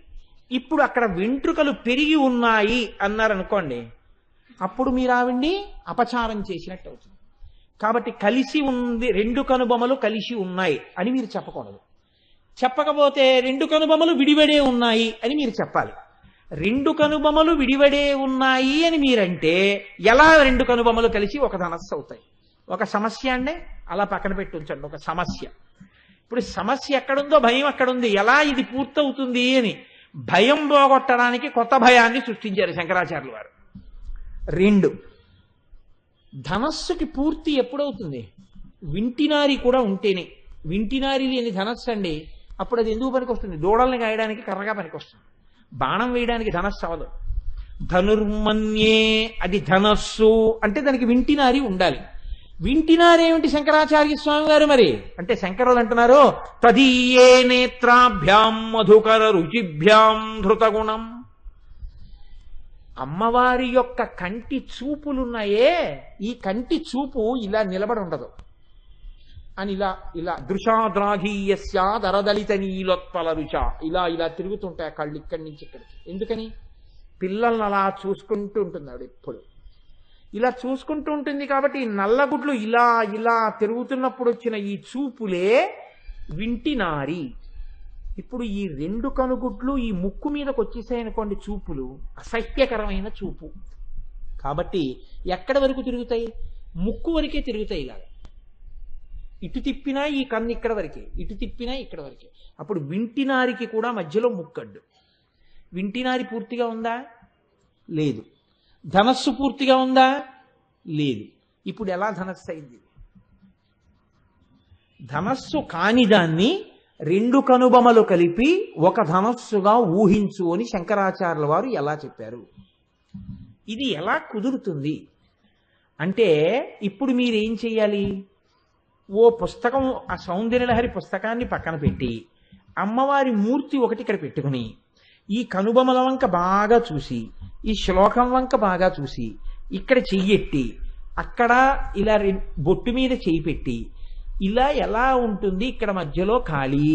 ఇప్పుడు అక్కడ వెంట్రుకలు పెరిగి ఉన్నాయి అన్నారనుకోండి, అప్పుడు మీరు ఆవిడ్ని అపచారం చేసినట్టు అవుతుంది. కాబట్టి కలిసి ఉంది, రెండు కనుబొమలు కలిసి ఉన్నాయి అని మీరు చెప్పకూడదు. చెప్పకపోతే రెండు కనుబొమలు విడివడే ఉన్నాయి అని మీరు చెప్పాలి. రెండు కనుబొమలు విడివడే ఉన్నాయి అని మీరంటే ఎలా రెండు కనుబొమలు కలిసి ఒక ధనస్సు అవుతాయి? ఒక సమస్య అండి, అలా పక్కన పెట్టి ఉంచండి, ఒక సమస్య. ఇప్పుడు సమస్య ఎక్కడుందో భయం అక్కడుంది. ఎలా ఇది పూర్తవుతుంది అని భయం పోగొట్టడానికి కొత్త భయాన్ని సృష్టించారు శంకరాచార్యులు వారు. రెండు, ధనస్సుకి పూర్తి ఎప్పుడవుతుంది? వింటినారి కూడా ఉంటేనే. వింటినారి లేని ధనస్సు అండి, అప్పుడు అది ఎందుకు పనికొస్తుంది? దూడల్ని గాయడానికి కర్రగా పనికొస్తుంది, బాణం వేయడానికి ధనస్సు అవదు. ధనుర్మన్యే అది ధనస్సు అంటే దానికి వింటినారి ఉండాలి. వింటినారేమిటి శంకరాచార్య స్వామి గారు మరి అంటే, శంకరులు అంటున్నారు, తదీయే నేత్రాభ్యాం మధుకర రుచిభ్యాం ధృతగుణం. అమ్మవారి యొక్క కంటి చూపులున్నాయే, ఈ కంటి చూపు ఇలా నిలబడి ఉండదు అని ఇలా ఇలా దృశాద్రాఘీయస్యాదరదలిత నీలోత్పల రుచ ఇలా ఇలా తిరుగుతుంటాయి కళ్ళు ఇక్కడి నుంచి ఇక్కడికి. ఎందుకని? పిల్లల్ని అలా చూసుకుంటూ ఉంటుంది ఆవిడ, ఎప్పుడు ఇలా చూసుకుంటూ ఉంటుంది. కాబట్టి ఈ నల్లగుడ్లు ఇలా ఇలా తిరుగుతున్నప్పుడు వచ్చిన ఈ చూపులే వింటినారి. ఇప్పుడు ఈ రెండు కనుగుడ్లు ఈ ముక్కు మీదకి వచ్చేసాయనుకోండి, చూపులు అసహ్యకరమైన చూపు. కాబట్టి ఎక్కడి వరకు తిరుగుతాయి? ముక్కు వరకే తిరుగుతాయి. ఇలాగ ఇటు తిప్పినా ఈ కన్ను ఇక్కడ వరకే, ఇటు తిప్పినా ఇక్కడ వరకే. అప్పుడు వింటినారికి కూడా మధ్యలో ముక్కడ్డు. వింటినారి పూర్తిగా ఉందా? లేదు. ధనస్సు పూర్తిగా ఉందా? లేదు. ఇప్పుడు ఎలా ధనస్సు అయింది? ధనస్సు కాని దాన్ని రెండు కనుబొమలు కలిపి ఒక ధనస్సుగా ఊహించు అని శంకరాచార్యుల వారు ఎలా చెప్పారు? ఇది ఎలా కుదురుతుంది అంటే, ఇప్పుడు మీరేం చెయ్యాలి? ఓ పుస్తకం, ఆ సౌందర్యలహరి పుస్తకాన్ని పక్కన పెట్టి అమ్మవారి మూర్తి ఒకటి ఇక్కడ పెట్టుకుని ఈ కనుబొమల వంక బాగా చూసి, ఈ శ్లోకం వంక బాగా చూసి, ఇక్కడ చెయ్యెట్టి, అక్కడ ఇలా బొట్టు మీద చెయ్యి పెట్టి, ఇలా ఎలా ఉంటుంది? ఇక్కడ మధ్యలో ఖాళీ,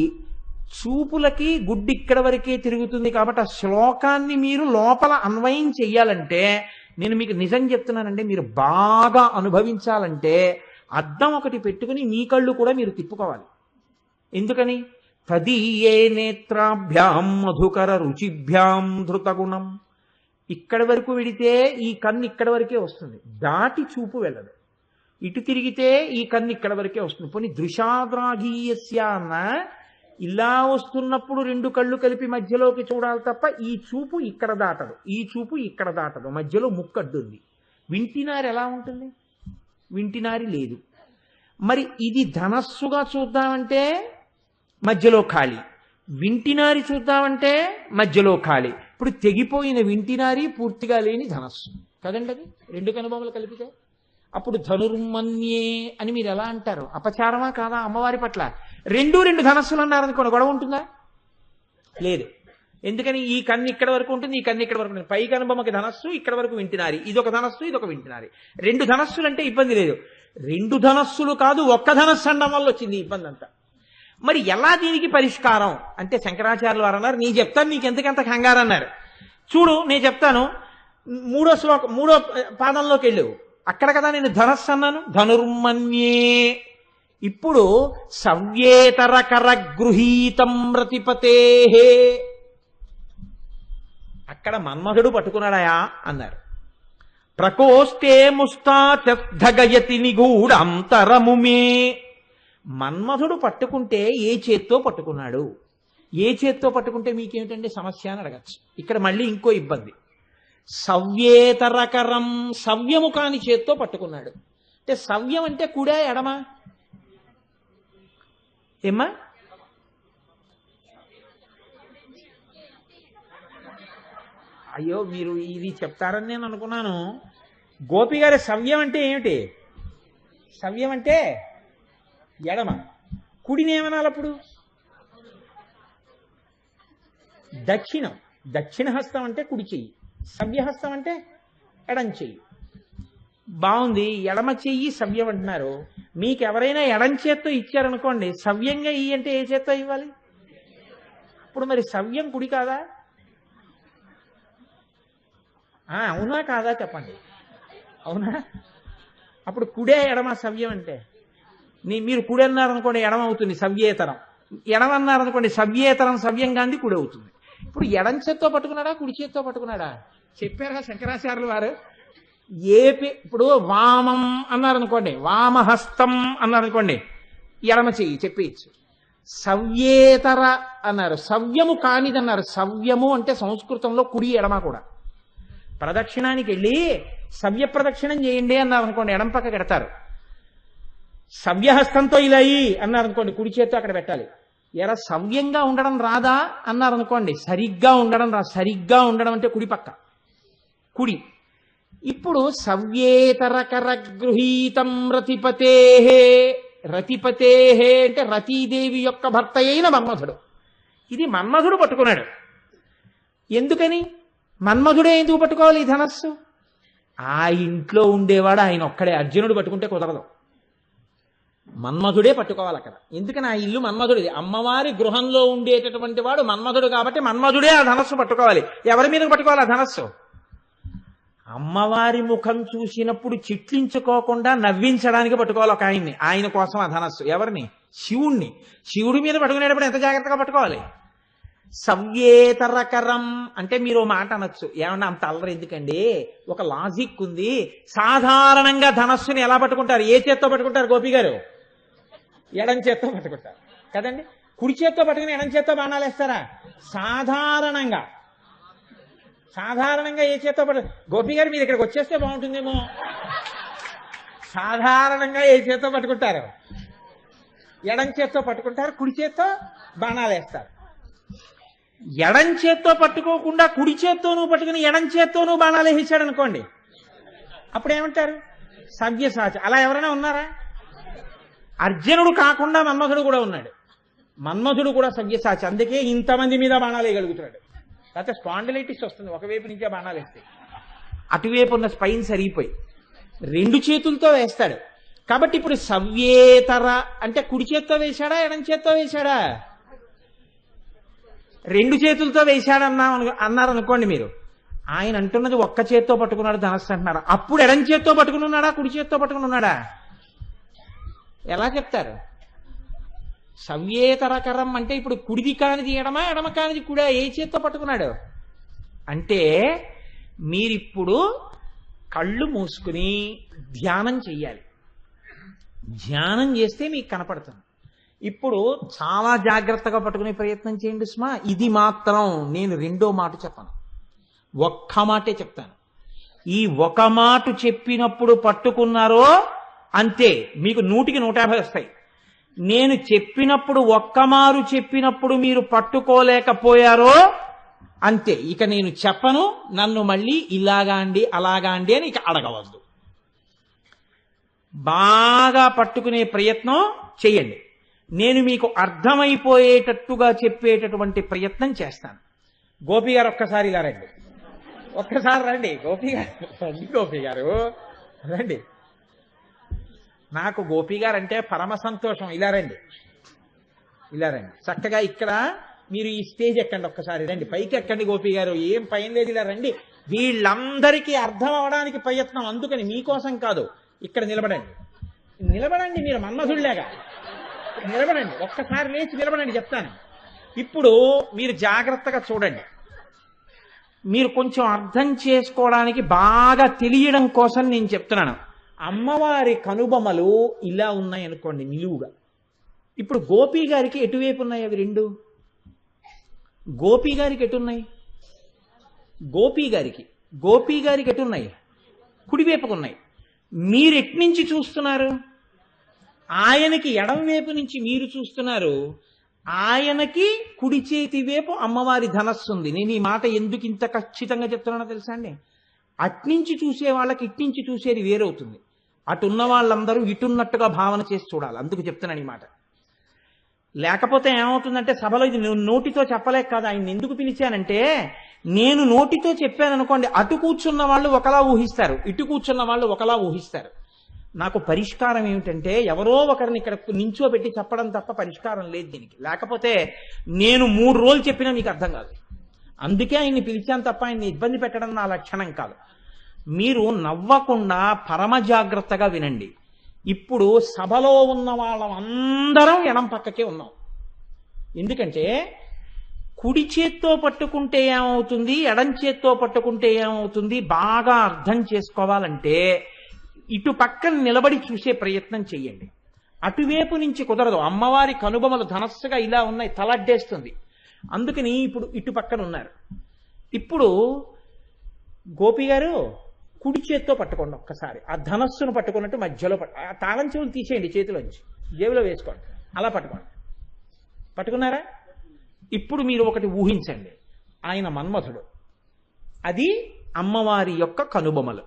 చూపులకి గుడ్డి ఇక్కడ వరకే తిరుగుతుంది. కాబట్టి ఆ శ్లోకాన్ని మీరు లోపల అన్వయం చెయ్యాలంటే, నేను మీకు నిజం చెప్తున్నానండి, మీరు బాగా అనుభవించాలంటే అద్దం ఒకటి పెట్టుకుని మీ కళ్ళు కూడా మీరు తిప్పుకోవాలి. ఎందుకని? తదీయే నేత్రాభ్యాం మధుకర రుచిభ్యాం ధృతగుణం. ఇక్కడి వరకు వెడితే ఈ కన్ను ఇక్కడ వరకే వస్తుంది, దాటి చూపు వెళ్ళదు. ఇటు తిరిగితే ఈ కన్ను ఇక్కడ వరకే వస్తుంది. పోనీ దృశాద్రాఘీయస్య అన్న, ఇలా వస్తున్నప్పుడు రెండు కళ్ళు కలిపి మధ్యలోకి చూడాలి తప్ప ఈ చూపు ఇక్కడ దాటదు, ఈ చూపు ఇక్కడ దాటదు, మధ్యలో ముక్కడ్డుంది. వింటినారి ఎలా ఉంటుంది? వింటినారి లేదు. మరి ఇది ధనస్సుగా చూద్దామంటే మధ్యలో ఖాళీ, వింటినారి చూద్దామంటే మధ్యలో ఖాళీ. ఇప్పుడు తెగిపోయిన వింటినారి, పూర్తిగా లేని ధనస్సు కదండి అది, రెండు కనుబొమ్మలు కలిపితే. అప్పుడు ధనుర్మన్యే అని మీరు ఎలా అంటారు? అపచారమా కాదా అమ్మవారి పట్ల? రెండు ధనస్సులు అన్నారనుకోండి, గొడవ ఉంటుందా? లేదు. ఎందుకని? ఈ కన్ను ఇక్కడ వరకు ఉంటుంది, ఈ కన్ను ఇక్కడ వరకు ఉంటుంది. పై కనుబొమ్మకి ధనస్సు, ఇక్కడ వరకు వింటినారి. ఇదొక ధనస్సు, ఇదొక వింటినారి. రెండు ధనస్సులు అంటే ఇబ్బంది లేదు. రెండు ధనస్సులు కాదు, ఒక్క ధనస్సు అనడం వల్ల వచ్చింది ఇబ్బంది అంతా. మరి ఎలా దీనికి పరిష్కారం అంటే శంకరాచార్యులు వారు అన్నారు, నీ చెప్తాను, నీకు ఎందుకంత కంగారు అన్నారు. చూడు నేను చెప్తాను, మూడో పాదంలోకి వెళ్ళావు, అక్కడ కదా నేను ధనస్సు అన్నాను, ధనుర్మన్యే. ఇప్పుడు సవ్యేతరకర గృహీతం రతిపతే, అక్కడ మన్మధుడు పట్టుకున్నాడయా అన్నారు. ప్రకోష్టే ముస్తాచగయతి నిగూఢంతరముమే. మన్మధుడు పట్టుకుంటే ఏ చేత్తో పట్టుకున్నాడు? ఏ చేత్తో పట్టుకుంటే మీకేమిటండి సమస్య అని అడగచ్చు. ఇక్కడ మళ్ళీ ఇంకో ఇబ్బంది, సవ్యేతరకరం, సవ్యము కాని చేత్తో పట్టుకున్నాడు. అంటే సవ్యం అంటే కుడా ఎడమా? ఏమ్మా? అయ్యో, మీరు ఇది చెప్తారని నేను అనుకున్నాను. గోపి గారి సవ్యం అంటే ఏమిటి? సవ్యం అంటే ఎడమ. కుడిని ఏమనాలి అప్పుడు? దక్షిణం. దక్షిణ హస్తం అంటే కుడి చెయ్యి, సవ్యహస్తం అంటే ఎడం చెయ్యి. బాగుంది, ఎడమ చెయ్యి సవ్యం అంటున్నారు. మీకు ఎవరైనా ఎడం చేత్తో ఇచ్చారనుకోండి, సవ్యంగా ఇయ్యి అంటే ఏ చేత్తో ఇవ్వాలి? ఇప్పుడు మరి సవ్యం కుడి కాదా? అవునా కాదా చెప్పండి. అవునా? అప్పుడు కుడే ఎడమ సవ్యం అంటే? మీరు కుడి అన్నారనుకోండి ఎడమ అవుతుంది, సవ్యేతరం. ఎడమ అన్నారనుకోండి సవ్యేతరం, సవ్యం గాంధీ కుడి అవుతుంది. ఇప్పుడు ఎడం చేత్తో పట్టుకున్నాడా, కుడి చేత్తో పట్టుకున్నాడా? చెప్పారుగా శంకరాచార్యులు వారు. ఇప్పుడు వామం అన్నారనుకోండి, వామహస్తం అన్నారనుకోండి, ఎడమ చెయ్యి చెప్పేయచ్చు. సవ్యేతర అన్నారు, సవ్యము కానిదన్నారు. సవ్యము అంటే సంస్కృతంలో కుడి ఎడమ కూడా. ప్రదక్షిణానికి వెళ్ళి సవ్య ప్రదక్షిణం చేయండి అన్నారు అనుకోండి, ఎడం పక్క పెడతారు. సవ్యహస్తంతో ఇలా అన్నారు అనుకోండి, కుడి చేత్తో అక్కడ పెట్టాలి. ఎరా సవ్యంగా ఉండడం రాదా అన్నారు అనుకోండి, సరిగ్గా ఉండడం రా. సరిగ్గా ఉండడం అంటే కుడి పక్క, కుడి. ఇప్పుడు సవ్యేతరకర గృహీతం రతిపతే. రతిపతే అంటే రతీదేవి యొక్క భర్త అయిన మన్మధుడు. ఇది మన్మధుడు పట్టుకున్నాడు. ఎందుకని? మన్మధుడే ఎందుకు పట్టుకోవాలి ఈ ధనస్సు? ఆ ఇంట్లో ఉండేవాడు ఆయన ఒక్కడే. అర్జునుడు పట్టుకుంటే కుదరదు, మన్మధుడే పట్టుకోవాలి అక్కడ. ఎందుకని? ఆ ఇల్లు మన్మధుడిది. అమ్మవారి గృహంలో ఉండేటటువంటి వాడు మన్మధుడు కాబట్టి మన్మధుడే ఆ ధనస్సు పట్టుకోవాలి. ఎవరి మీద పట్టుకోవాలి ఆ ధనస్సు? అమ్మవారి ముఖం చూసినప్పుడు చిట్లించుకోకుండా నవ్వించడానికి పట్టుకోవాలి ఒక ఆయన్ని. ఆయన కోసం ఆ ధనస్సు. ఎవరిని? శివుణ్ణి. శివుడి మీద పట్టుకునేటప్పుడు ఎంత జాగ్రత్తగా పట్టుకోవాలి? సవ్యేతరకరం అంటే మీరు మాట అనొచ్చు, ఏమన్నా అంత అల్లరి ఎందుకండి, ఒక లాజిక్ ఉంది. సాధారణంగా ధనస్సుని ఎలా పట్టుకుంటారు? ఏ చేత్తో పట్టుకుంటారు గోపి గారు? ఎడం చేత్తో పట్టుకుంటారు కదండి. కుడి చేత్తో పట్టుకుని ఎడం చేత్తో బాణాలు వేస్తారా? సాధారణంగా ఏ చేత్తో గోపి గారు మీరు ఇక్కడికి వచ్చేస్తే బాగుంటుందేమో. సాధారణంగా ఏ చేత్తో పట్టుకుంటారు? ఎడం చేత్తో పట్టుకుంటారు, కుడి చేత్తో బాణాలు వేస్తారు. ఎడం చేత్తో పట్టుకోకుండా కుడి చేత్తోనూ పట్టుకుని ఎడం చేత్తోనూ బాణాలు వేసాడు అనుకోండి, అప్పుడు ఏమంటారు? సవ్యసాచి. అలా ఎవరైనా ఉన్నారా? అర్జునుడు కాకుండా మన్మధుడు కూడా ఉన్నాడు. మన్మధుడు కూడా సవ్యసాచి, అందుకే ఇంతమంది మీద బాణాలు వేయగలుగుతున్నాడు. లేకపోతే స్పాండిలైటిస్ వస్తుంది ఒకవైపు నుంచే బాణాలు వేస్తే. అటువైపు ఉన్న స్పైన్ సరిగిపోయి రెండు చేతులతో వేస్తాడు. కాబట్టి ఇప్పుడు సవ్యేతర అంటే కుడి చేత్తో వేశాడా ఎడం చేత్తో వేశాడా? రెండు చేతులతో అన్నారనుకోండి మీరు. ఆయన అంటున్నది ఒక్క చేత్తో పట్టుకున్నాడు ధనస్సు అంటున్నారు. అప్పుడు ఎడం చేత్తో పట్టుకుని ఉన్నాడా కుడి చేత్తో పట్టుకుని ఉన్నాడా? ఎలా చెప్తారు? సవ్యేతరకరం అంటే ఇప్పుడు కుడిది కానిది ఎడమా ఎడమ కానిది కుడా? ఏ చేత్తో పట్టుకున్నాడు అంటే మీరిప్పుడు కళ్ళు మూసుకుని ధ్యానం చెయ్యాలి. ధ్యానం చేస్తే మీకు కనపడుతుంది. ఇప్పుడు చాలా జాగ్రత్తగా పట్టుకునే ప్రయత్నం చేయండి సుమా. ఇది మాత్రం నేను రెండో మాట చెప్పను, ఒక్క మాటే చెప్తాను. ఈ ఒక మాట చెప్పినప్పుడు పట్టుకున్నారో అంతే, మీకు 100కి 150 వస్తాయి. నేను చెప్పినప్పుడు ఒక్కమారు చెప్పినప్పుడు మీరు పట్టుకోలేకపోయారో అంతే. ఇక నేను చెప్పను, నన్ను మళ్ళీ ఇలాగా అండి అలాగా అండి అని ఇక అడగవద్దు. బాగా పట్టుకునే ప్రయత్నం చెయ్యండి. నేను మీకు అర్థమైపోయేటట్టుగా చెప్పేటటువంటి ప్రయత్నం చేస్తాను. గోపి గారు ఒక్కసారి ఇలా రండి, ఒక్కసారి రండి. గోపి గారు రండి, గోపి గారు రండి. నాకు గోపి గారు అంటే పరమ సంతోషం. ఇలా రండి, ఇలా రండి. చక్కగా ఇక్కడ మీరు ఈ స్టేజ్ ఎక్కండి, ఒక్కసారి రండి, పైకి ఎక్కండి. గోపి గారు ఏం పైన లేదు, ఇలా రండి. వీళ్ళందరికీ అర్థం అవడానికి ప్రయత్నం, అందుకని మీకోసం కాదు. ఇక్కడ నిలబడండి, నిలబడండి. మీరు మన్మధుడిలాగా నిలబడండి, ఒక్కసారి లేచి నిలబడండి, చెప్తాను. ఇప్పుడు మీరు జాగ్రత్తగా చూడండి. మీరు కొంచెం అర్థం చేసుకోవడానికి బాగా తెలియడం కోసం నేను చెప్తున్నాను. అమ్మవారి కనుబొమ్మలు ఇలా ఉన్నాయి అనుకోండి నిలువుగా. ఇప్పుడు గోపి గారికి ఎటువైపు ఉన్నాయి అవి రెండు? గోపి గారికి ఎటున్నాయి? గోపి గారికి ఎటున్నాయి? కుడివైపుకున్నాయి. మీరు ఎట్నుంచి చూస్తున్నారు? ఆయనకి ఎడం వైపు నుంచి మీరు చూస్తున్నారు. ఆయనకి కుడి చేతి వైపు అమ్మవారి ధనస్సు ఉంది. నేను ఈ మాట ఎందుకు ఇంత ఖచ్చితంగా చెప్తున్నానో తెలుసా అండి? అట్నుంచి చూసే వాళ్ళకి ఇట్నుంచి చూసేది వేరవుతుంది. అటున్న వాళ్ళందరూ ఇటున్నట్టుగా భావన చేసి చూడాలి. అందుకు చెప్తున్నాను ఈ మాట. లేకపోతే ఏమవుతుందంటే సభలో ఇది నోటితో చెప్పలేక కాదు, ఆయన ఎందుకు పిలిచానంటే, నేను నోటితో చెప్పాను అనుకోండి, అటు కూర్చున్న వాళ్ళు ఒకలా ఊహిస్తారు, ఇటు కూర్చున్న వాళ్ళు ఒకలా ఊహిస్తారు. నాకు పరిష్కారం ఏమిటంటే ఎవరో ఒకరిని ఇక్కడ నించోబెట్టి చెప్పడం తప్ప పరిష్కారం లేదు దీనికి. లేకపోతే నేను 3 రోజులు చెప్పినా మీకు అర్థం కాదు. అందుకే ఆయన్ని పిలిచాను తప్ప ఆయన్ని ఇబ్బంది పెట్టడం నా లక్షణం కాదు. మీరు నవ్వకుండా పరమ జాగ్రత్తగా వినండి. ఇప్పుడు సభలో ఉన్న వాళ్ళందరం ఎడం పక్కకే ఉన్నాం. ఎందుకంటే కుడి చేత్తో పట్టుకుంటే ఏమవుతుంది, ఎడం చేత్తో పట్టుకుంటే ఏమవుతుంది బాగా అర్థం చేసుకోవాలంటే ఇటు పక్కన నిలబడి చూసే ప్రయత్నం చెయ్యండి. అటువైపు నుంచి కుదరదు. అమ్మవారి కనుబొమలు ధనస్సుగా ఇలా ఉన్నాయి, తలడ్డేస్తుంది. అందుకని ఇప్పుడు ఇటు పక్కన ఉన్నారు. ఇప్పుడు గోపి గారు కుడి చేత్తో పట్టుకోండి ఒక్కసారి. ఆ ధనస్సును పట్టుకున్నట్టు మధ్యలో ఆ తాళం చెవులు తీసేయండి, చేతిలోంచి జేబులో వేసుకోండి. అలా పట్టుకోండి. పట్టుకున్నారా? ఇప్పుడు మీరు ఒకటి ఊహించండి. ఆయన మన్మథుడు, అది అమ్మవారి యొక్క కనుబొమలు.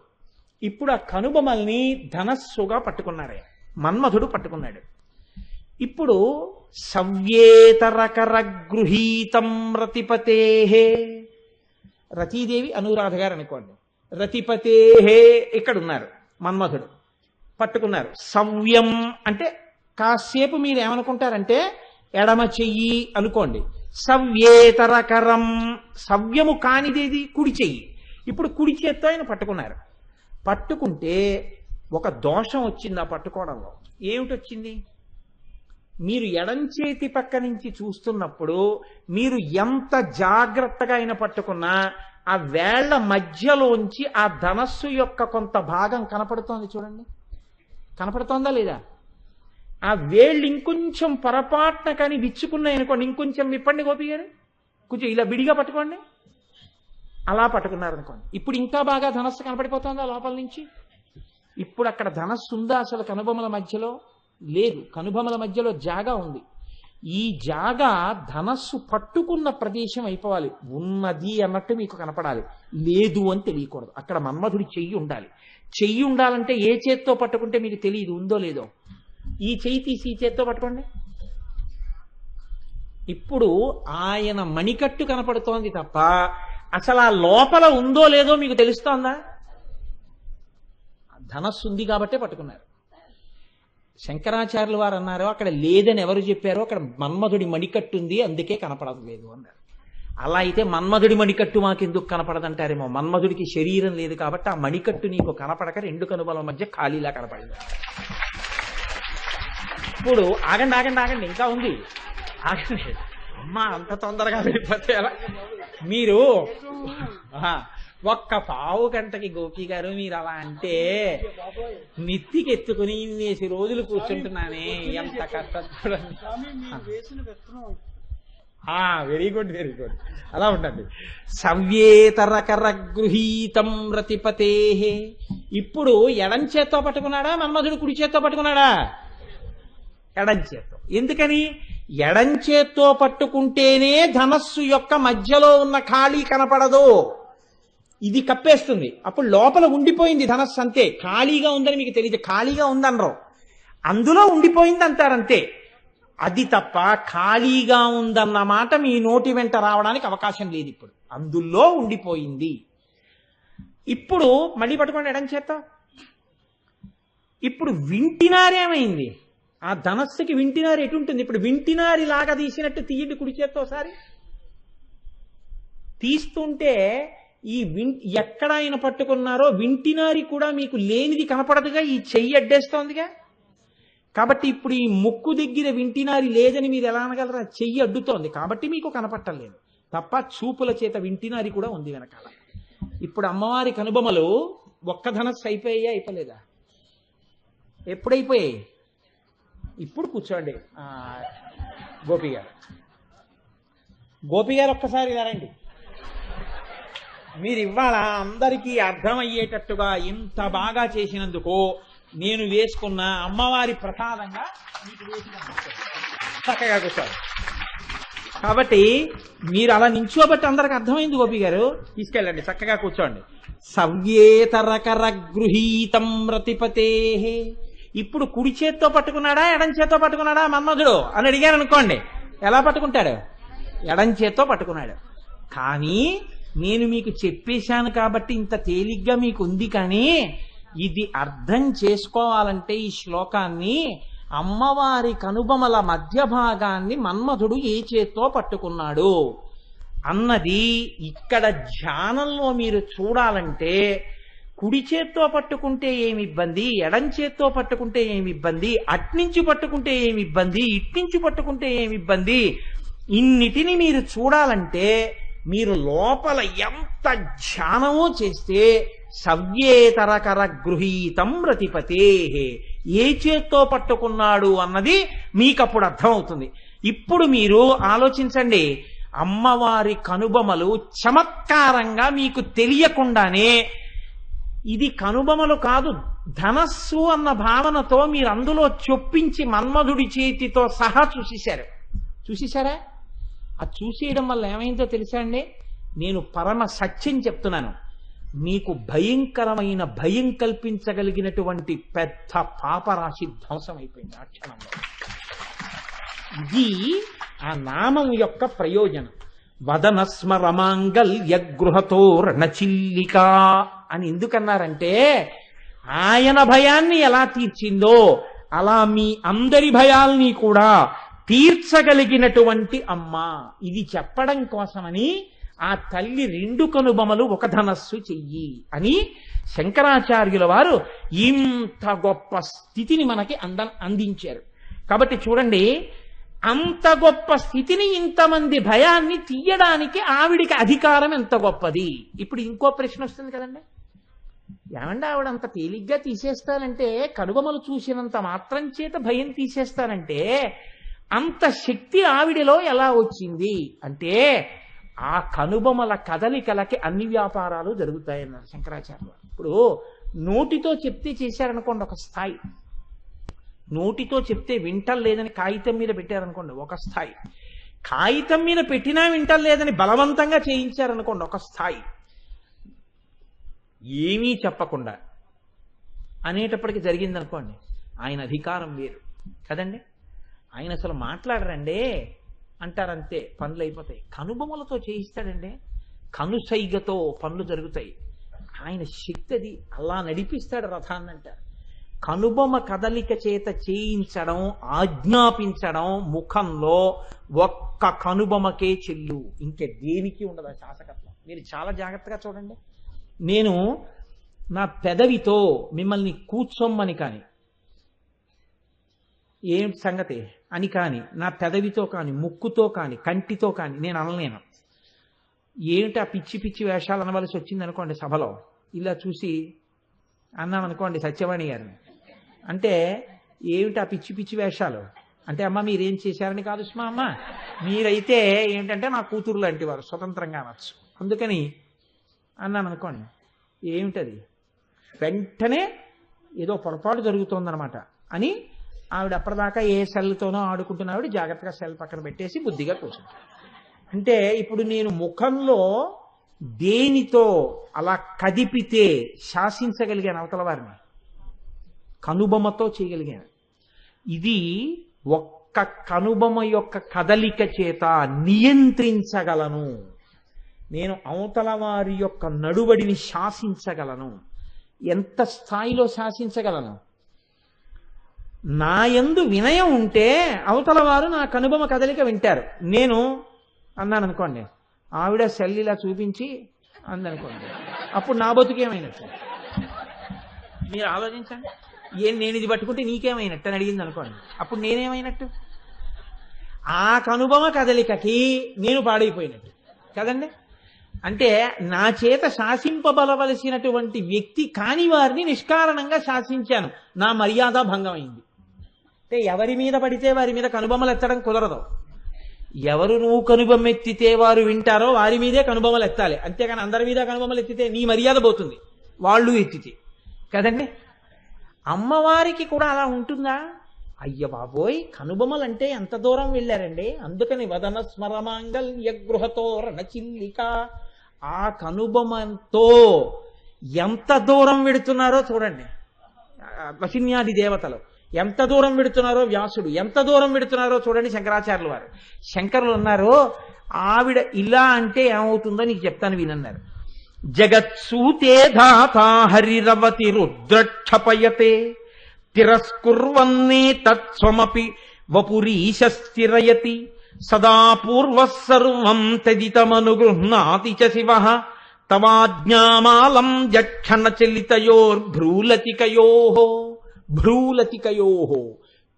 ఇప్పుడు ఆ కనుబొమల్ని ధనస్సుగా పట్టుకున్నారు. మన్మథుడు పట్టుకున్నాడు. ఇప్పుడు సవ్యేతరకర గృహీతం రతిపతేహే, రతీదేవి అనురాధ గారు అనుకోండి, రతిపతేహే ఇక్కడ ఉన్నారు, మన్మథుడు పట్టుకున్నారు. సవ్యం అంటే కాసేపు మీరు ఏమనుకుంటారంటే ఎడమ చెయ్యి అనుకోండి. సవ్యేతరకరం, సవ్యము కానిదేది కుడి చెయ్యి. ఇప్పుడు కుడి చేత్తో ఆయన పట్టుకున్నారు. పట్టుకుంటే ఒక దోషం వచ్చింది ఆ పట్టుకోవడంలో. ఏమిటి వచ్చింది? మీరు ఎడం చేతి పక్క నుంచి చూస్తున్నప్పుడు మీరు ఎంత జాగ్రత్తగా అయినా పట్టుకున్నా ఆ వేళ్ల మధ్యలోంచి ఆ ధనస్సు యొక్క కొంత భాగం కనపడుతోంది. చూడండి, కనపడుతోందా లేదా? ఆ వేళ్ళు ఇంకొంచెం పొరపాటున కానీ విచ్చుకున్నాయి అనుకోండి, ఇంకొంచెం విప్పండి గోపి గారు, కొంచెం ఇలా విడిగా పట్టుకోండి. అలా పట్టుకున్నారనుకోండి, ఇప్పుడు ఇంకా బాగా ధనస్సు కనపడిపోతుందా లోపల నుంచి? ఇప్పుడు అక్కడ ధనస్సు ఉందా అసలు? కనుబొమల మధ్యలో లేదు. కనుబొమల మధ్యలో జాగా ఉంది. ఈ జాగా ధనస్సు పట్టుకున్న ప్రదేశం అయిపోవాలి. ఉన్నది అన్నట్టు మీకు కనపడాలి, లేదు అని తెలియకూడదు. అక్కడ మన్మధుడి చెయ్యి ఉండాలి. చెయ్యి ఉండాలంటే ఏ చేత్తో పట్టుకుంటే మీకు తెలియదు ఉందో లేదో. ఈ చెయ్యి తీసి ఈ చేత్తో పట్టుకోండి. ఇప్పుడు ఆయన మణికట్టు కనపడుతోంది తప్ప అసలు ఆ లోపల ఉందో లేదో మీకు తెలుస్తోందా? ధనస్సు ఉంది కాబట్టే పట్టుకున్నారు. శంకరాచార్యులు వారు అన్నారు అక్కడ లేదని ఎవరు చెప్పారో అక్కడ మన్మధుడి మణికట్టు ఉంది అందుకే కనపడలేదు అన్నారు. అలా అయితే మన్మధుడి మణికట్టు మాకెందుకు కనపడదంటారేమో. మన్మధుడికి శరీరం లేదు కాబట్టి ఆ మణికట్టు నీకు కనపడక రెండు కనుబల మధ్య ఖాళీలా కనపడింది. ఇప్పుడు ఆగండి ఆగండి ఆగండి, ఇంకా ఉంది, ఆగండి. అమ్మ అంత తొందరగా వెళ్ళిపోతే ఎలా? మీరు ఒక్క పావు గంటకి గోపి గారు మీరు అలా అంటే నెత్తికి ఎత్తుకుని ఇన్నేసి రోజులు కూర్చుంటున్నానే, ఎంత కష్టం చూడండి. వెరీ గుడ్ వెరీ గుడ్, అలా ఉండండి. సవ్యేతరకర గృహీతం రతిపతే. ఇప్పుడు ఎడం చేత్తో పట్టుకున్నాడా మన్మధుడు కుడి చేత్తో పట్టుకున్నాడా? ఎడం చేత్తో. ఎందుకని? ఎడం చేత్తో పట్టుకుంటేనే ధనస్సు యొక్క మధ్యలో ఉన్న ఖాళీ కనపడదు, ఇది కప్పేస్తుంది. అప్పుడు లోపల ఉండిపోయింది ధనస్సు, అంతే. ఖాళీగా ఉందని మీకు తెలియదు, ఖాళీగా ఉందనరు, అందులో ఉండిపోయింది అంటారంతే. అది తప్ప ఖాళీగా ఉందన్న మాట మీ నోటి వెంట రావడానికి అవకాశం లేదు. ఇప్పుడు అందులో ఉండిపోయింది. ఇప్పుడు మళ్ళీ పట్టుకోండి ఎడం చేత్తో. ఇప్పుడు వింటినారేమైంది? ఆ ధనస్సుకి వింటినారు ఎటుంటుంది? ఇప్పుడు వింటినారి లాగా తీసినట్టు తీయండి కుడి చేత్తో ఒకసారి. తీస్తుంటే ఈ ఎక్కడ ఆయన పట్టుకున్నారో వింటినారి కూడా మీకు లేనిది కనపడదుగా, ఈ చెయ్యి అడ్డేస్తోందిగా. కాబట్టి ఇప్పుడు ఈ ముక్కు దగ్గర వింటినారి లేదని మీరు ఎలా అనగలరా? చెయ్యి అడ్డుతోంది కాబట్టి మీకు కనపట్టలేదు తప్ప చూపుల చేత వింటినారి కూడా ఉంది వెనకాల. ఇప్పుడు అమ్మవారి కనుబొమలు ఒక్క ధనస్సు అయిపోయాయా అయిపోలేదా? ఎప్పుడైపోయాయి? ఇప్పుడు కూర్చోండి గోపి గారు. గోపి గారు ఒక్కసారి ఇలా రండి. మీరు ఇవాళ అందరికీ అర్థమయ్యేటట్టుగా ఇంత బాగా చేసినందుకు నేను వేసుకున్న అమ్మవారి ప్రసాదంగా మీకు చక్కగా కూర్చోండి. కాబట్టి మీరు అలా నించోబట్టి అందరికి అర్థమైంది. గోపి గారు తీసుకెళ్ళండి, చక్కగా కూర్చోండి. సవ్యేతరకర గృహీతం రతిపతే. ఇప్పుడు కుడి చేత్తో పట్టుకున్నాడా ఎడం చేత్తో పట్టుకున్నాడా మన్మధుడు అని అడిగారు అనుకోండి, ఎలా పట్టుకుంటాడు? ఎడం చేత్తో పట్టుకున్నాడు. కానీ నేను మీకు చెప్పేశాను కాబట్టి ఇంత తేలిగ్గా మీకు ఉంది. కానీ ఇది అర్థం చేసుకోవాలంటే ఈ శ్లోకాన్ని అమ్మవారి కనుబొమల మధ్య భాగాన్ని మన్మధుడు ఏ చేత్తో పట్టుకున్నాడు అన్నది ఇక్కడ ధ్యానంలో మీరు చూడాలంటే కుడి చేత్తో పట్టుకుంటే ఏమి ఇబ్బంది, ఎడం చేత్తో పట్టుకుంటే ఏమి ఇబ్బంది, అట్నుంచి పట్టుకుంటే ఏమి ఇబ్బంది, ఇట్నుంచి పట్టుకుంటే ఏమి ఇబ్బంది, ఇన్నిటిని మీరు చూడాలంటే మీరు లోపల ఎంత ధ్యానమో చేస్తే సవ్యేతరకర గృహీతం రతిపతే, ఏ చేత్తో పట్టుకున్నాడు అన్నది మీకప్పుడు అర్థమవుతుంది. ఇప్పుడు మీరు ఆలోచించండి, అమ్మవారి కనుబొమలు చమత్కారంగా మీకు తెలియకుండానే ఇది కనుబొమలు కాదు ధనస్సు అన్న భావనతో మీరు అందులో చొప్పించి మన్మధుడి చేతితో సహా చూసేశారా? ఆ చూసేయడం వల్ల ఏమైందో తెలుసా అండి? నేను పరమ సత్యం చెప్తున్నాను. మీకు భయంకరమైన భయం కల్పించగలిగినటువంటి పెద్ద పాపరాశి ధ్వంసం అయిపోయింది ఆ క్షణంలో. ఇది ఆ నామం యొక్క ప్రయోజనం. వదనస్మరమాంగల్య గృహతో రణచిల్లిక అని ఎందుకన్నారంటే ఆయన భయాన్ని ఎలా తీర్చిందో అలా మీ అందరి భయాల్ని కూడా తీర్చగలిగినటువంటి అమ్మ. ఇది చెప్పడం కోసమని ఆ తల్లి రెండు కనుబొమలు ఒక ధనస్సు చెయ్యి అని శంకరాచార్యుల వారు ఇంత గొప్ప స్థితిని మనకి అందించారు. కాబట్టి చూడండి, అంత గొప్ప స్థితిని ఇంతమంది భయాన్ని తీయడానికి ఆవిడికి అధికారం ఎంత గొప్పది. ఇప్పుడు ఇంకో ప్రశ్న వస్తుంది కదండి, ఏమంటే ఆవిడ అంత తేలిగ్గా తీసేస్తానంటే, కనుబొమలు చూసినంత మాత్రం చేత భయం తీసేస్తానంటే అంత శక్తి ఆవిడలో ఎలా వచ్చింది అంటే ఆ కనుబొమల కదలికలకి అన్ని వ్యాపారాలు జరుగుతాయన్నారు శంకరాచార్య. ఇప్పుడు నోటితో చెప్తే చేశారనుకోండి ఒక స్థాయి, నోటితో చెప్తే వింటలేదని కాగితం మీద పెట్టారనుకోండి ఒక స్థాయి, కాగితం మీద పెట్టినా వింటలేదని బలవంతంగా చేయించారనుకోండి ఒక స్థాయి, ఏమీ చెప్పకుండా అనేటప్పటికి జరిగిందనుకోండి ఆయన అధికారం వేరు కదండి. ఆయన అసలు మాట్లాడరండి అంటారంతే, పనులు అయిపోతాయి. కనుబొమ్మలతో చేయిస్తాడండి, కనుసైగతో పనులు జరుగుతాయి. ఆయన శక్తి అది, అలా నడిపిస్తాడు రథాన్ని అంటారు. కనుబొమ కదలిక చేత చేయించడం, ఆజ్ఞాపించడం ముఖంలో ఒక్క కనుబొమకే చెల్లు, ఇంకే దేనికి ఉండదు ఆ శాసకత్వం. మీరు చాలా జాగ్రత్తగా చూడండి. నేను నా పెదవితో మిమ్మల్ని కూర్చోమ్మని కానీ, ఏం సంగతి అని కానీ, నా పెదవితో కానీ, ముక్కుతో కానీ, కంటితో కానీ నేను అనలేను. ఏమిటి ఆ పిచ్చి పిచ్చి వేషాలు అనవలసి వచ్చింది అనుకోండి సభలో, ఇలా చూసి అన్నామనుకోండి సత్యవాణి గారిని, అంటే ఏమిటి ఆ పిచ్చి పిచ్చి వేషాలు అంటే, అమ్మ మీరేం చేశారని కాదు సుమా, అమ్మ మీరైతే ఏంటంటే నా కూతురు లాంటి వారు, స్వతంత్రంగా అనొచ్చు, అందుకని అన్నాను అనుకోండి. ఏమిటది, వెంటనే ఏదో పొరపాటు జరుగుతోందనమాట అని ఆవిడ అప్పటిదాకా ఏ సెల్తోనో ఆడుకుంటున్న ఆవిడ జాగ్రత్తగా సెల్ పక్కన పెట్టేసి బుద్ధిగా కూర్చుంటారు. అంటే ఇప్పుడు నేను ముఖంలో దేనితో అలా కదిపితే శాసించగలిగాను అవతల వారిని, కనుబొమ్మతో చేయగలిగాను. ఇది ఒక్క కనుబొమ్మ యొక్క కదలిక చేత నియంత్రించగలను నేను, అవతల వారి యొక్క నడువడిని శాసించగలను. ఎంత స్థాయిలో శాసించగలను? నా యందు వినయం ఉంటే అవతల వారు నా కనుబొమ్మ కదలిక వింటారు. నేను అన్నాను అనుకోండి, ఆవిడ సెల్ ఇలా చూపించి అందనుకోండి, అప్పుడు నా బతుకేమైనట్టు మీరు ఆలోచించండి. నేను ఇది పట్టుకుంటే నీకేమైనట్టు అని అడిగింది అనుకోండి, అప్పుడు నేనేమైనట్టు? ఆ కనుబొమ్మ కదలికకి నేను పాడైపోయినట్టు కదండి. అంటే నా చేత శాసింపబలవలసినటువంటి వ్యక్తి కాని వారిని నిష్కారణంగా శాసించాను, నా మర్యాద భంగం అయింది. అంటే ఎవరి మీద పడితే వారి మీద కనుబొమ్మలు ఎత్తడం కుదరదు. ఎవరు నువ్వు కనుబొమ్మ ఎత్తితే వారు వింటారో వారి మీదే కనుబొమ్మలు ఎత్తాలి, అంతేగాని అందరి మీద కనుబొమ్మలు ఎత్తితే నీ మర్యాద పోతుంది, వాళ్ళు ఎత్తితే కదండి. అమ్మవారికి కూడా అలా ఉంటుందా? అయ్య బాబోయ్, కనుబొమ్మలు అంటే ఎంత దూరం వెళ్ళారండి. అందుకని వదన స్మరమాంగల్య గృహతో రణచిల్లిక, ఆ కనుబొమ్మతో ఎంత దూరం వెడుతున్నారో చూడండి. వశిన్యాది దేవతలు ఎంత దూరం వెడుతున్నారో, వ్యాసుడు ఎంత దూరం వెడుతున్నారో చూడండి. శంకరాచార్యుల వారు, శంకరులు ఉన్నారు, ఆవిడ ఇలా అంటే ఏమవుతుందో నీకు చెప్తాను వినన్నారు. జగత్సూతే ధాతా హరిరవతి రుద్రక్షపయతే తిరస్కుర్వన్నే తత్స్వమపి వపురీశ స్థిరయతి సదా పూర్వః సర్వం తదితమనుగృహ్ణాతి చ శివః తవాజ్ఞామాలం యక్షణ చలితయోర్భ్రూలతికయోః. భ్రూలతికయోః,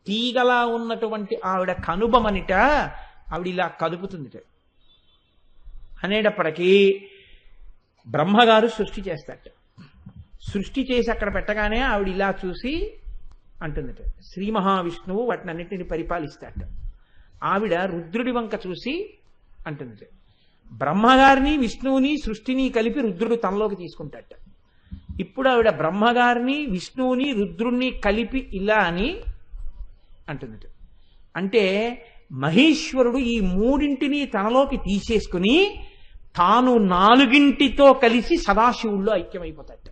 తీగలా ఉన్నటువంటి ఆవిడ కనుబొమనిట ఆవిడ ఇలా కదుపుతుందిట. అనేటప్పటికీ బ్రహ్మగారు సృష్టి చేస్తాట. సృష్టి చేసి అక్కడ పెట్టగానే ఆవిడ ఇలా చూసి అంటుందట. శ్రీ మహావిష్ణువు వాటిని అన్నింటిని పరిపాలిస్తాట. ఆవిడ రుద్రుడి వంక చూసి అంటుందట. బ్రహ్మగారిని విష్ణువుని సృష్టిని కలిపి రుద్రుడు తనలోకి తీసుకుంటాట. ఇప్పుడు ఆవిడ బ్రహ్మగారిని విష్ణువుని రుద్రుణ్ణి కలిపి ఇలా అని అంటుందట. అంటే మహేశ్వరుడు ఈ మూడింటిని తనలోకి తీసేసుకుని తాను నాలుగింటితో కలిసి సదాశివుల్లో ఐక్యమైపోతాడు.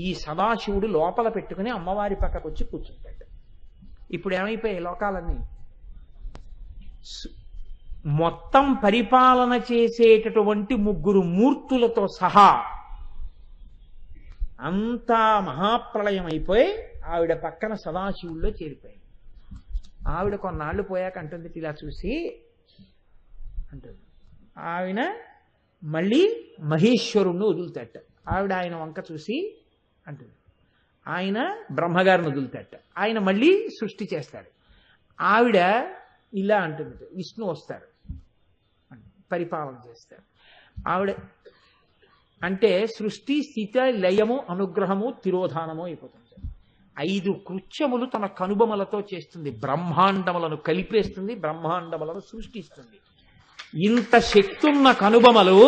ఈ సదాశివుడు లోపల పెట్టుకుని అమ్మవారి పక్కకు వచ్చి కూర్చుంటాడు. ఇప్పుడు ఏమైపోయాయి లోకాలన్నీ? మొత్తం పరిపాలన చేసేటటువంటి ముగ్గురు మూర్తులతో సహా అంతా మహాప్రళయం అయిపోయి ఆవిడ పక్కన సదాశివుల్లో చేరిపోయింది. ఆవిడ కొన్నాళ్ళు పోయాక అంటుంది, ఇలా చూసి అంటుంది, ఆవిడ మళ్ళీ మహేశ్వరుణ్ణి వదులుతాట. ఆవిడ ఆయన వంక చూసి అంటుంది, ఆయన బ్రహ్మగారిని వదులుతాట. ఆయన మళ్ళీ సృష్టి చేస్తాడు. ఆవిడ ఇలా అంటుంది, విష్ణు వస్తారు, పరిపాలన చేస్తారు. ఆవిడ అంటే సృష్టి స్థితి లయము అనుగ్రహము తిరోధానము అయిపోతుంది. 5 కృత్యములు తన కనుబొమలతో చేస్తుంది. బ్రహ్మాండములను కలిపేస్తుంది, బ్రహ్మాండములను సృష్టిస్తుంది. ఇంత శక్తున్న కనుబొమలు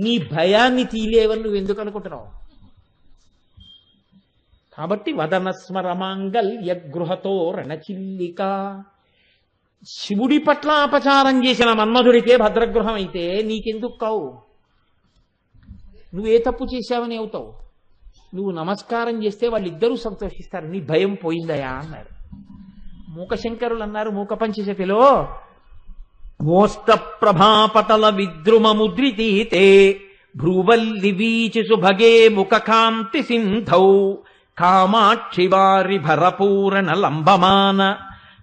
నీ భయాన్ని తీలేవని నువ్వు ఎందుకు అనుకుంటున్నావు? కాబట్టి వదన స్మరమాంగల్య గృహతో రణచిల్లిక. శివుడి పట్ల అపచారం చేసిన మన్మధుడికే భద్రగృహం అయితే నీకెందుకు కావు? నువ్వే తప్పు చేశావని అవుతావు. నువ్వు నమస్కారం చేస్తే వాళ్ళిద్దరూ సంతోషిస్తారు. నీ భయం పోయిందయా అన్నారు. మూకశంకరులు అన్నారు మూక పంచశతిలో, మోష్ట ప్రభాపటల విద్రుమముద్రితీతే భ్రూవల్లి వీచి సుభగే ముఖకాంతి సింధౌ కామాక్షి వారి భరపూరణ లంబమాన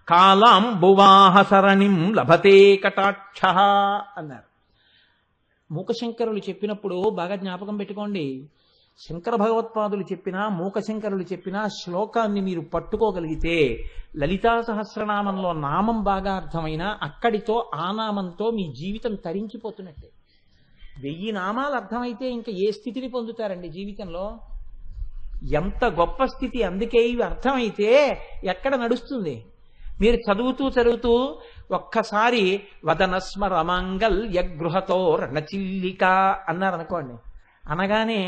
కాలాంబువాహ సరణిం లభతే కటాక్ష అన్నారు. మూకశంకరులు చెప్పినప్పుడు బాగా జ్ఞాపకం పెట్టుకోండి. శంకర భగవత్పాదులు చెప్పినా మూకశంకరులు చెప్పినా శ్లోకాన్ని మీరు పట్టుకోగలిగితే లలితా సహస్రనామంలో నామం బాగా అర్థమైనా అక్కడితో ఆ నామంతో మీ జీవితం తరించిపోతున్నట్టే. 1000 నామాలు అర్థమైతే ఇంకా ఏ స్థితిని పొందుతారండి జీవితంలో? ఎంత గొప్ప స్థితి. అందుకే ఇవి అర్థమైతే ఎక్కడ నడుస్తుంది? మీరు చదువుతూ ఒక్కసారి వదనస్మరమంగళ్య గృహతో రణచిల్లిక అన్నారనుకోండి, అనగానే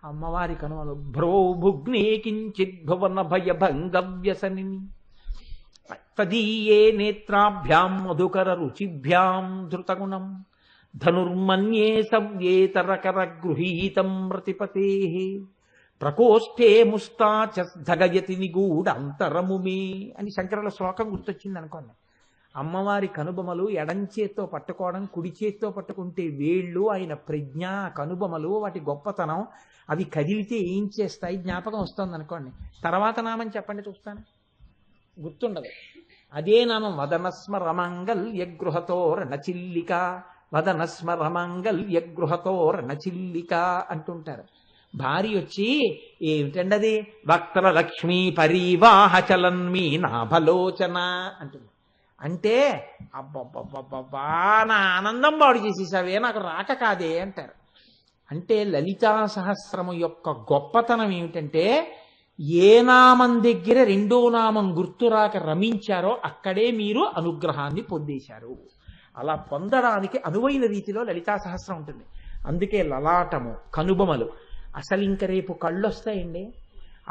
అమ్మవారి కనుమలు భ్రోభుగ్నే కించిత్ భువన భయభంగ వ్యసనిని తదీయే నేత్రాభ్యాం మధుకర రుచిభ్యాం ధృతగుణం ధనుర్మన్యే సవ్యేతరకర గృహీతం ప్రతిపతే ప్రకోష్ఠే ముస్తాచగయతి నిగూఢ అంతరముమే అని శంకరుల శ్లోకం గుర్తొచ్చింది అనుకోండి. అమ్మవారి కనుబొమలు ఎడంచేత్తో పట్టుకోవడం, కుడి చేత్తో పట్టుకుంటే వేళ్ళు, ఆయన ప్రజ్ఞ, కనుబొమలు, వాటి గొప్పతనం, అవి కదిలితే ఏం చేస్తాయి జ్ఞాపకం వస్తుంది అనుకోండి. తర్వాత నామం చెప్పండి చూస్తాను, గుర్తుండదు. అదే నామం వదనస్మరమంగళ్య గృహతో రణచిల్లిక, వదనస్మరమంగళ్య గృహతో రణచిల్లిక అంటుంటారు. భార్య వచ్చి ఏమిటండి అది, వక్ర లక్ష్మీ పరీవాహ చలన్మీ నాభలోచన అంటుంది. అంటే అబ్బబ్బబ్బబ్బా నా ఆనందం బాడు చేసేసావే, నాకు రాక కాదే అంటారు. అంటే లలితా సహస్రము యొక్క గొప్పతనం ఏమిటంటే ఏ నామం దగ్గర రెండో నామం గుర్తురాక రమించారో అక్కడే మీరు అనుగ్రహాన్ని పొందేశారు. అలా పొందడానికి అనువైన రీతిలో లలితా సహస్రం ఉంటుంది. అందుకే లలాటము, కనుబొమలు. అసలు ఇంక రేపు కళ్ళు వస్తాయండి.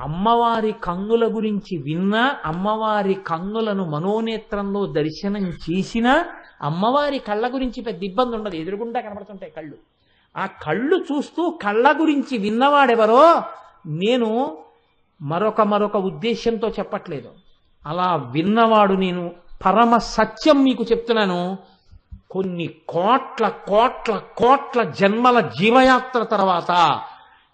అమ్మవారి కన్నుల గురించి విన్నా, అమ్మవారి కన్నులను మనోనేత్రంలో దర్శనం చేసినా అమ్మవారి కళ్ళ గురించి పెద్ద ఇబ్బంది ఉండదు. ఎదురుగుండా కనబడుతుంటాయి కళ్ళు. ఆ కళ్ళు చూస్తూ కళ్ళ గురించి విన్నవాడెవరో, నేను మరొక ఉద్దేశంతో చెప్పట్లేదు, అలా విన్నవాడు నేను పరమ సత్యం మీకు చెప్తున్నాను. కొన్ని కోట్ల కోట్ల కోట్ల జన్మల జీవయాత్ర తర్వాత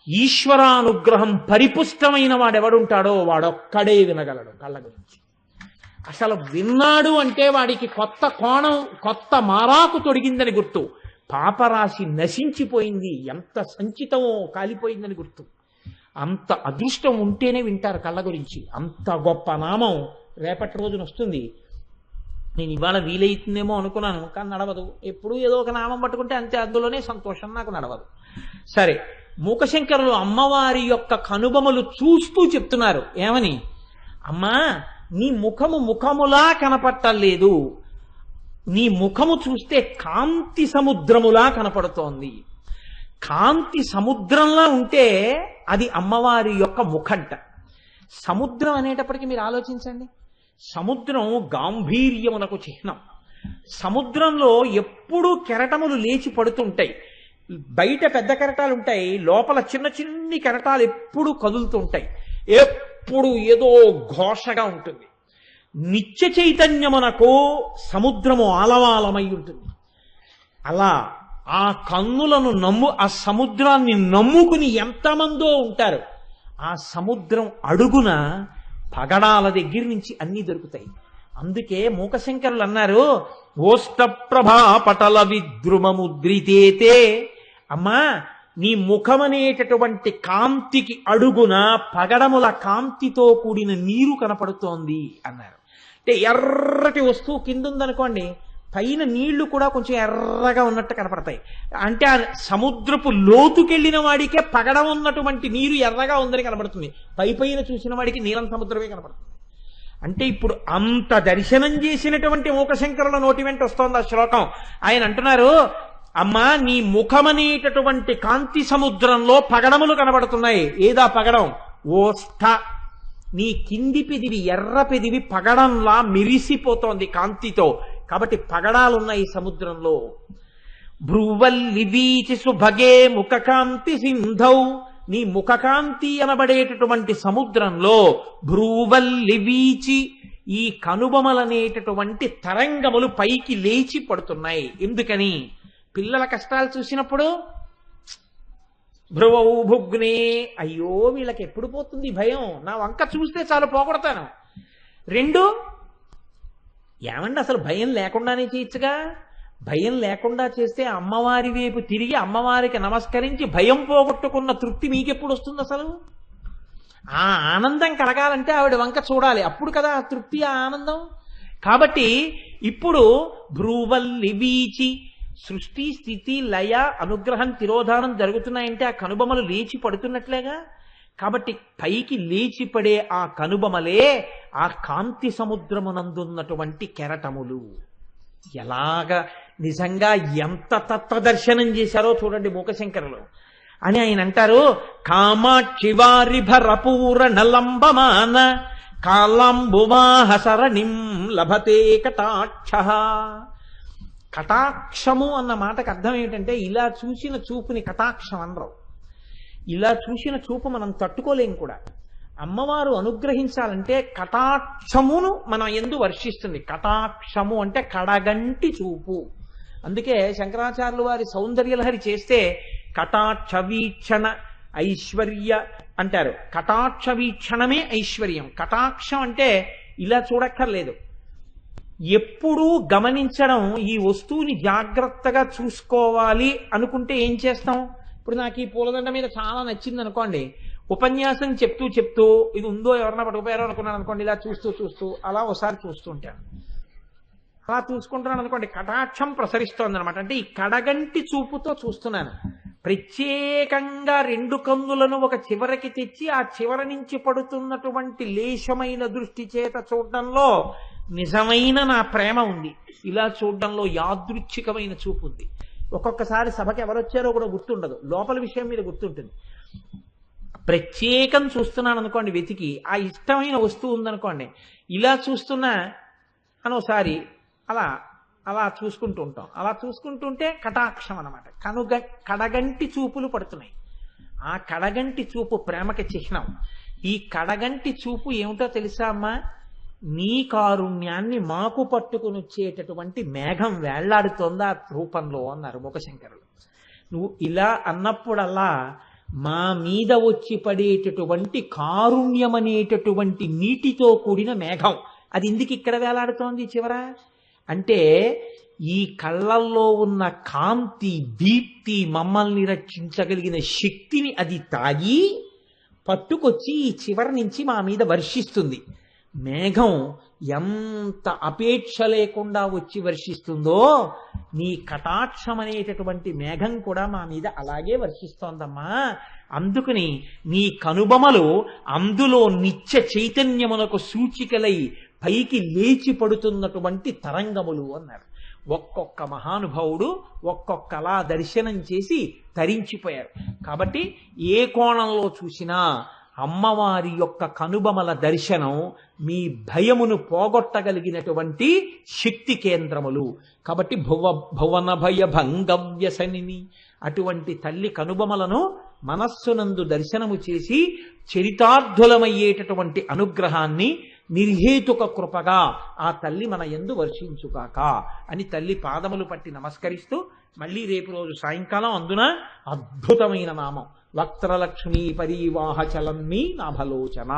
ఈశ్వరానుగ్రహం పరిపుష్టమైన వాడెవడుంటాడో వాడొక్కడే వినగలడు కళ్ళ గురించి. అసలు విన్నాడు అంటే వాడికి కొత్త కోణం, కొత్త మారాకు తొడిగిందని గుర్తు. పాపరాశి నశించిపోయింది, ఎంత సంచితమో కాలిపోయిందని గుర్తు. అంత అదృష్టం ఉంటేనే వింటారు కళ్ళ గురించి. అంత గొప్ప నామం రేపటి రోజున వస్తుంది. నేను ఇవాళ వీలైతుందేమో అనుకున్నాను, కానీ నడవదు. ఎప్పుడూ ఏదో ఒక నామం పట్టుకుంటే అంతే, అందులోనే సంతోషం, నాకు నడవదు. సరే, మూకశంకరులు అమ్మవారి యొక్క కనుబొమలు చూస్తూ చెప్తున్నారు ఏమని, అమ్మా నీ ముఖము ముఖములా కనపట్టలేదు, నీ ముఖము చూస్తే కాంతి సముద్రములా కనపడుతోంది. కాంతి సముద్రంలా ఉంటే అది అమ్మవారి యొక్క ముఖంట. సముద్రం అనేటప్పటికీ మీరు ఆలోచించండి, సముద్రం గాంభీర్యమునకు చిహ్నం. సముద్రంలో ఎప్పుడూ కెరటములు లేచి పడుతుంటాయి. బయట పెద్ద కెరటాలు ఉంటాయి, లోపల చిన్న చిన్ని కెరటాలు ఎప్పుడు కదులుతుంటాయి. ఎప్పుడు ఏదో ఘోషగా ఉంటుంది. నిత్య చైతన్యమునకు సముద్రము ఆలవాలమై ఉంటుంది. అలా ఆ కన్నులను ఆ సముద్రాన్ని నమ్ముకుని ఎంతమందో ఉంటారు. ఆ సముద్రం అడుగున పగడాల దగ్గర నుంచి అన్నీ దొరుకుతాయి. అందుకే మూకశంకరులు అన్నారు, ఓష్ట ప్రభా పటల విద్రుమముద్రితేతే, అమ్మా నీ ముఖమనేటటువంటి కాంతికి అడుగున పగడముల కాంతితో కూడిన నీరు కనపడుతోంది అన్నారు. అంటే ఎర్రటి వస్తువు కింద ఉందనుకోండి, పైన నీళ్లు కూడా కొంచెం ఎర్రగా ఉన్నట్టు కనపడతాయి. అంటే ఆ సముద్రపు లోతుకెళ్లిన వాడికే పగడం ఉన్నటువంటి నీరు ఎర్రగా ఉందని కనపడుతుంది, పైన చూసిన వాడికి నీలం సముద్రమే కనపడుతుంది. అంటే ఇప్పుడు అంత దర్శనం చేసినటువంటి మూకశంకరుల నోటి వెంట వస్తోంది ఆ శ్లోకం. ఆయన అంటున్నారు, అమ్మా నీ ముఖమనేటటువంటి కాంతి సముద్రంలో పగడములు కనబడుతున్నాయి. ఏదా పగడం? ఓష్ఠ, నీ కింది పెదివి, ఎర్ర పెదివి పగడంలా మిరిసిపోతోంది కాంతితో, కాబట్టి పగడాలున్నాయి సముద్రంలో. భ్రువల్లి వీచి సుభగే ముఖకాంతి సింధౌ, నీ ముఖకాంతి అనబడేటటువంటి సముద్రంలో భ్రువల్లి వీచి, ఈ కనుబొమలనేటటువంటి తరంగములు పైకి లేచి పడుతున్నాయి. ఎందుకని? పిల్లల కష్టాలు చూసినప్పుడు భ్రువౌ భుగ్నే. అయ్యో వీళ్ళకి ఎప్పుడు పోతుంది భయం, నా వంక చూస్తే చాలు పోగొడతాను. 2, ఏమండి అసలు భయం లేకుండానే చేయొచ్చుగా. భయం లేకుండా చేస్తే అమ్మవారి వైపు తిరిగి అమ్మవారికి నమస్కరించి భయం పోగొట్టుకున్న తృప్తి మీకెప్పుడు వస్తుంది అసలు? ఆ ఆనందం కలగాలంటే ఆవిడ వంక చూడాలి, అప్పుడు కదా ఆ తృప్తి, ఆ ఆనందం. కాబట్టి ఇప్పుడు భ్రూవల్లి వీచి సృష్టి స్థితి లయ అనుగ్రహం తిరోధానం జరుగుతున్నాయంటే ఆ కనుబొమలు లేచి పడుతున్నట్లేగా. కాబట్టి పైకి లేచి పడే ఆ కనుబొమలే ఆ కాంతి సముద్రమునందున్నటువంటి కెరటములు. ఎలాగ నిజంగా ఎంత తత్వదర్శనం చేశారో చూడండి మూకశంకరులు అని ఆయన అంటారు. కామాక్షి వారి భరపూరణ లంబమాన కాళంబువాహ సరణిం లభతే కటాక్ష. కటాక్షము అన్న మాటకు అర్థం ఏమిటంటే ఇలా చూసిన చూపుని కటాక్షం అనరు. ఇలా చూసిన చూపు మనం తట్టుకోలేం కూడా. అమ్మవారు అనుగ్రహించాలంటే కటాక్షమును మనం ఎందు వర్షిస్తుంది. కటాక్షము అంటే కడగంటి చూపు. అందుకే శంకరాచార్యులు వారి సౌందర్యలహరి చేస్తే కటాక్ష వీక్షణ ఐశ్వర్య అంటారు. కటాక్ష వీక్షణమే ఐశ్వర్యం. కటాక్షం అంటే ఇలా చూడక్కర్లేదు, ఎప్పుడూ గమనించడం. ఈ వస్తువుని జాగ్రత్తగా చూసుకోవాలి అనుకుంటే ఏం చేస్తాం? ఇప్పుడు నాకు ఈ పూలదండ మీద చాలా నచ్చింది అనుకోండి, ఉపన్యాసం చెప్తూ చెప్తూ ఇది ఉందో ఎవరన్నా పట్టుకుపోయారో అనుకున్నాను అనుకోండి, ఇలా చూస్తూ చూస్తూ అలా ఒకసారి చూస్తూ ఉంటాను. అలా చూసుకుంటున్నాను అనుకోండి, కటాక్షం ప్రసరిస్తోంది అనమాట. అంటే ఈ కడగంటి చూపుతో చూస్తున్నాను. ప్రత్యేకంగా 2 కన్నులను ఒక చివరకి తెచ్చి ఆ చివర నుంచి పడుతున్నటువంటి లేశమైన దృష్టి చేత చూడడంలో నిజమైన నా ప్రేమ ఉంది. ఇలా చూడడంలో యాదృచ్ఛికమైన చూపు ఉంది. ఒక్కొక్కసారి సభకి ఎవరొచ్చారో కూడా గుర్తుండదు, లోపల విషయం మీద గుర్తుంటుంది. ప్రత్యేకం చూస్తున్నాను అనుకోండి, వెతికి ఆ ఇష్టమైన వస్తువు ఉందనుకోండి, ఇలా చూస్తున్నా అనోసారి అలా అలా చూసుకుంటూ ఉంటాం. అలా చూసుకుంటుంటే కటాక్షం అనమాట. కడగంటి చూపులు పడుతున్నాయి. ఆ కడగంటి చూపు ప్రేమకి చిహ్నం. ఈ కడగంటి చూపు ఏమిటో తెలుసా అమ్మా? నీ కారుణ్యాన్ని మాకు పట్టుకుని వచ్చేటటువంటి మేఘం వేళ్లాడుతోందా రూపంలో అన్నారు మూకశంకరులు. నువ్వు ఇలా అన్నప్పుడల్లా మా మీద వచ్చి పడేటటువంటి కారుణ్యం అనేటటువంటి నీటితో కూడిన మేఘం అది ఎందుకు ఇక్కడ వేలాడుతోంది చివర అంటే, ఈ కళ్ళల్లో ఉన్న కాంతి దీప్తి మమ్మల్ని రక్షించగలిగిన శక్తిని అది తాగి పట్టుకొచ్చి ఈ చివరి నుంచి మా మీద వర్షిస్తుంది. మేఘం ఎంత అపేక్ష లేకుండా వచ్చి వర్షిస్తుందో, నీ కటాక్షం అనేటటువంటి మేఘం కూడా మా మీద అలాగే వర్షిస్తోందమ్మా. అందుకని నీ కనుబొమలు అందులో నిత్య చైతన్యమునకు సూచికలై పైకి లేచి పడుతున్నటువంటి తరంగములు అన్నారు. ఒక్కొక్క మహానుభావుడు ఒక్కొక్కలా దర్శనం చేసి తరించిపోయారు. కాబట్టి ఏ కోణంలో చూసినా అమ్మవారి యొక్క కనుబొమల దర్శనం మీ భయమును పోగొట్టగలిగినటువంటి శక్తి కేంద్రములు. కాబట్టి భువన భయ భంగవ్యసనిని అటువంటి తల్లి కనుబొమలను మనస్సునందు దర్శనము చేసి చరితార్థులమయ్యేటటువంటి అనుగ్రహాన్ని నిర్హేతుక కృపగా ఆ తల్లి మన యందు వర్షించుగాక అని తల్లి పాదములు పట్టి నమస్కరిస్తూ, మళ్ళీ రేపు రోజు సాయంకాలం అందున అద్భుతమైన నామం వక్త్రలక్ష్మీ పరీవాహ చలన్మీ నాభలోచన